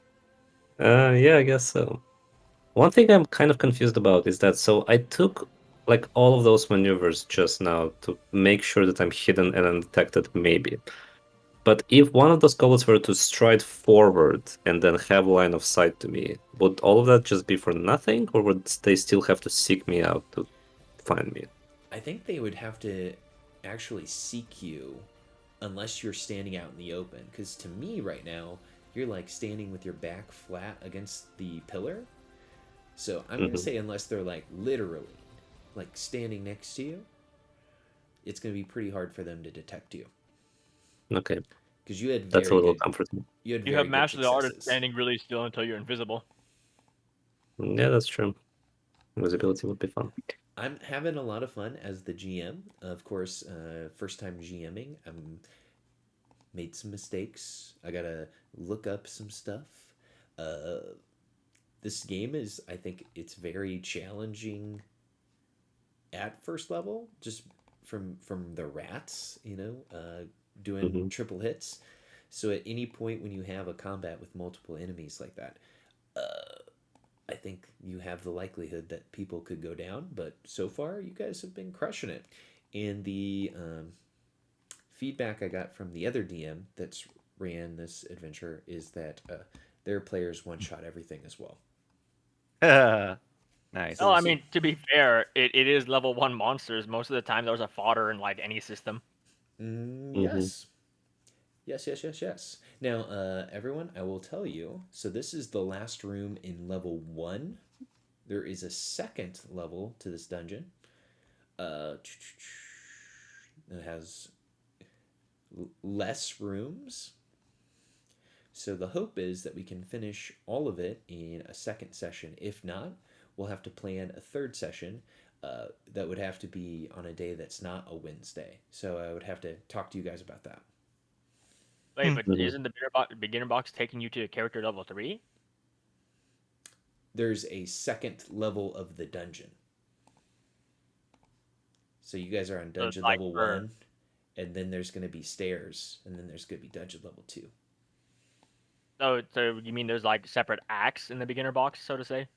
Yeah, I guess so. One thing I'm kind of confused about is that so I took like all of those maneuvers just now to make sure that I'm hidden and undetected, maybe. But if one of those goblins were to stride forward and then have line of sight to me, would all of that just be for nothing, or would they still have to seek me out to find me? I think they would have to actually seek you unless you're standing out in the open. Because to me, right now, you're like standing with your back flat against the pillar. So I'm going to say, unless they're like literally like standing next to you, it's going to be pretty hard for them to detect you. Okay, Because you had that's a very little good. comforting. You had You very have good mastered the art of successes. standing really still until you're invisible. Yeah, that's true. Invisibility would be fun. I'm having a lot of fun as the GM. Of course, first time GMing. I'm made some mistakes. I gotta look up some stuff. This game is, I think, it's very challenging at first level, just from the rats, doing Mhm. triple hits. So at any point when you have a combat with multiple enemies like that, I think you have the likelihood that people could go down. But so far, you guys have been crushing it. And the feedback I got from the other DM that's ran this adventure is that their players one shot everything as well. Nice. So Oh, we'll I see. mean, to be fair, it is level 1 monsters. Most of the time, those are fodder in like any system. Yes. Yes. Now, everyone, I will tell you. So this is the last room in level 1. There is a second level to this dungeon. It has less rooms. So the hope is that we can finish all of it in a second session. If not, we'll have to plan a third session. That would have to be on a day that's not a Wednesday. So I would have to talk to you guys about that. Wait, but Mhm. isn't the beginner box taking you to character level 3? There's a second level of the dungeon. So you guys are on So it's dungeon like level for 1, and then there's going to be stairs, and then there's going to be dungeon level 2. so you mean there's like separate acts in the beginner box, so to say?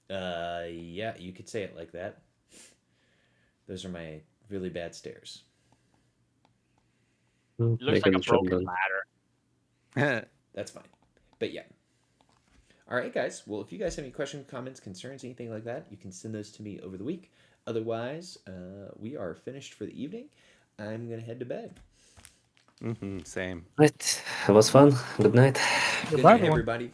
Yeah, you could say it like that. Those are my really bad stairs. It looks Making like the a job broken done. ladder. That's fine. But yeah. All right, guys. Well, if you guys have any questions, comments, concerns, anything like that, you can send those to me over the week. Otherwise, we are finished for the evening. I'm going to head to bed. Same. Right, it was fun. Good night. Good Bye, night, everyone. everybody.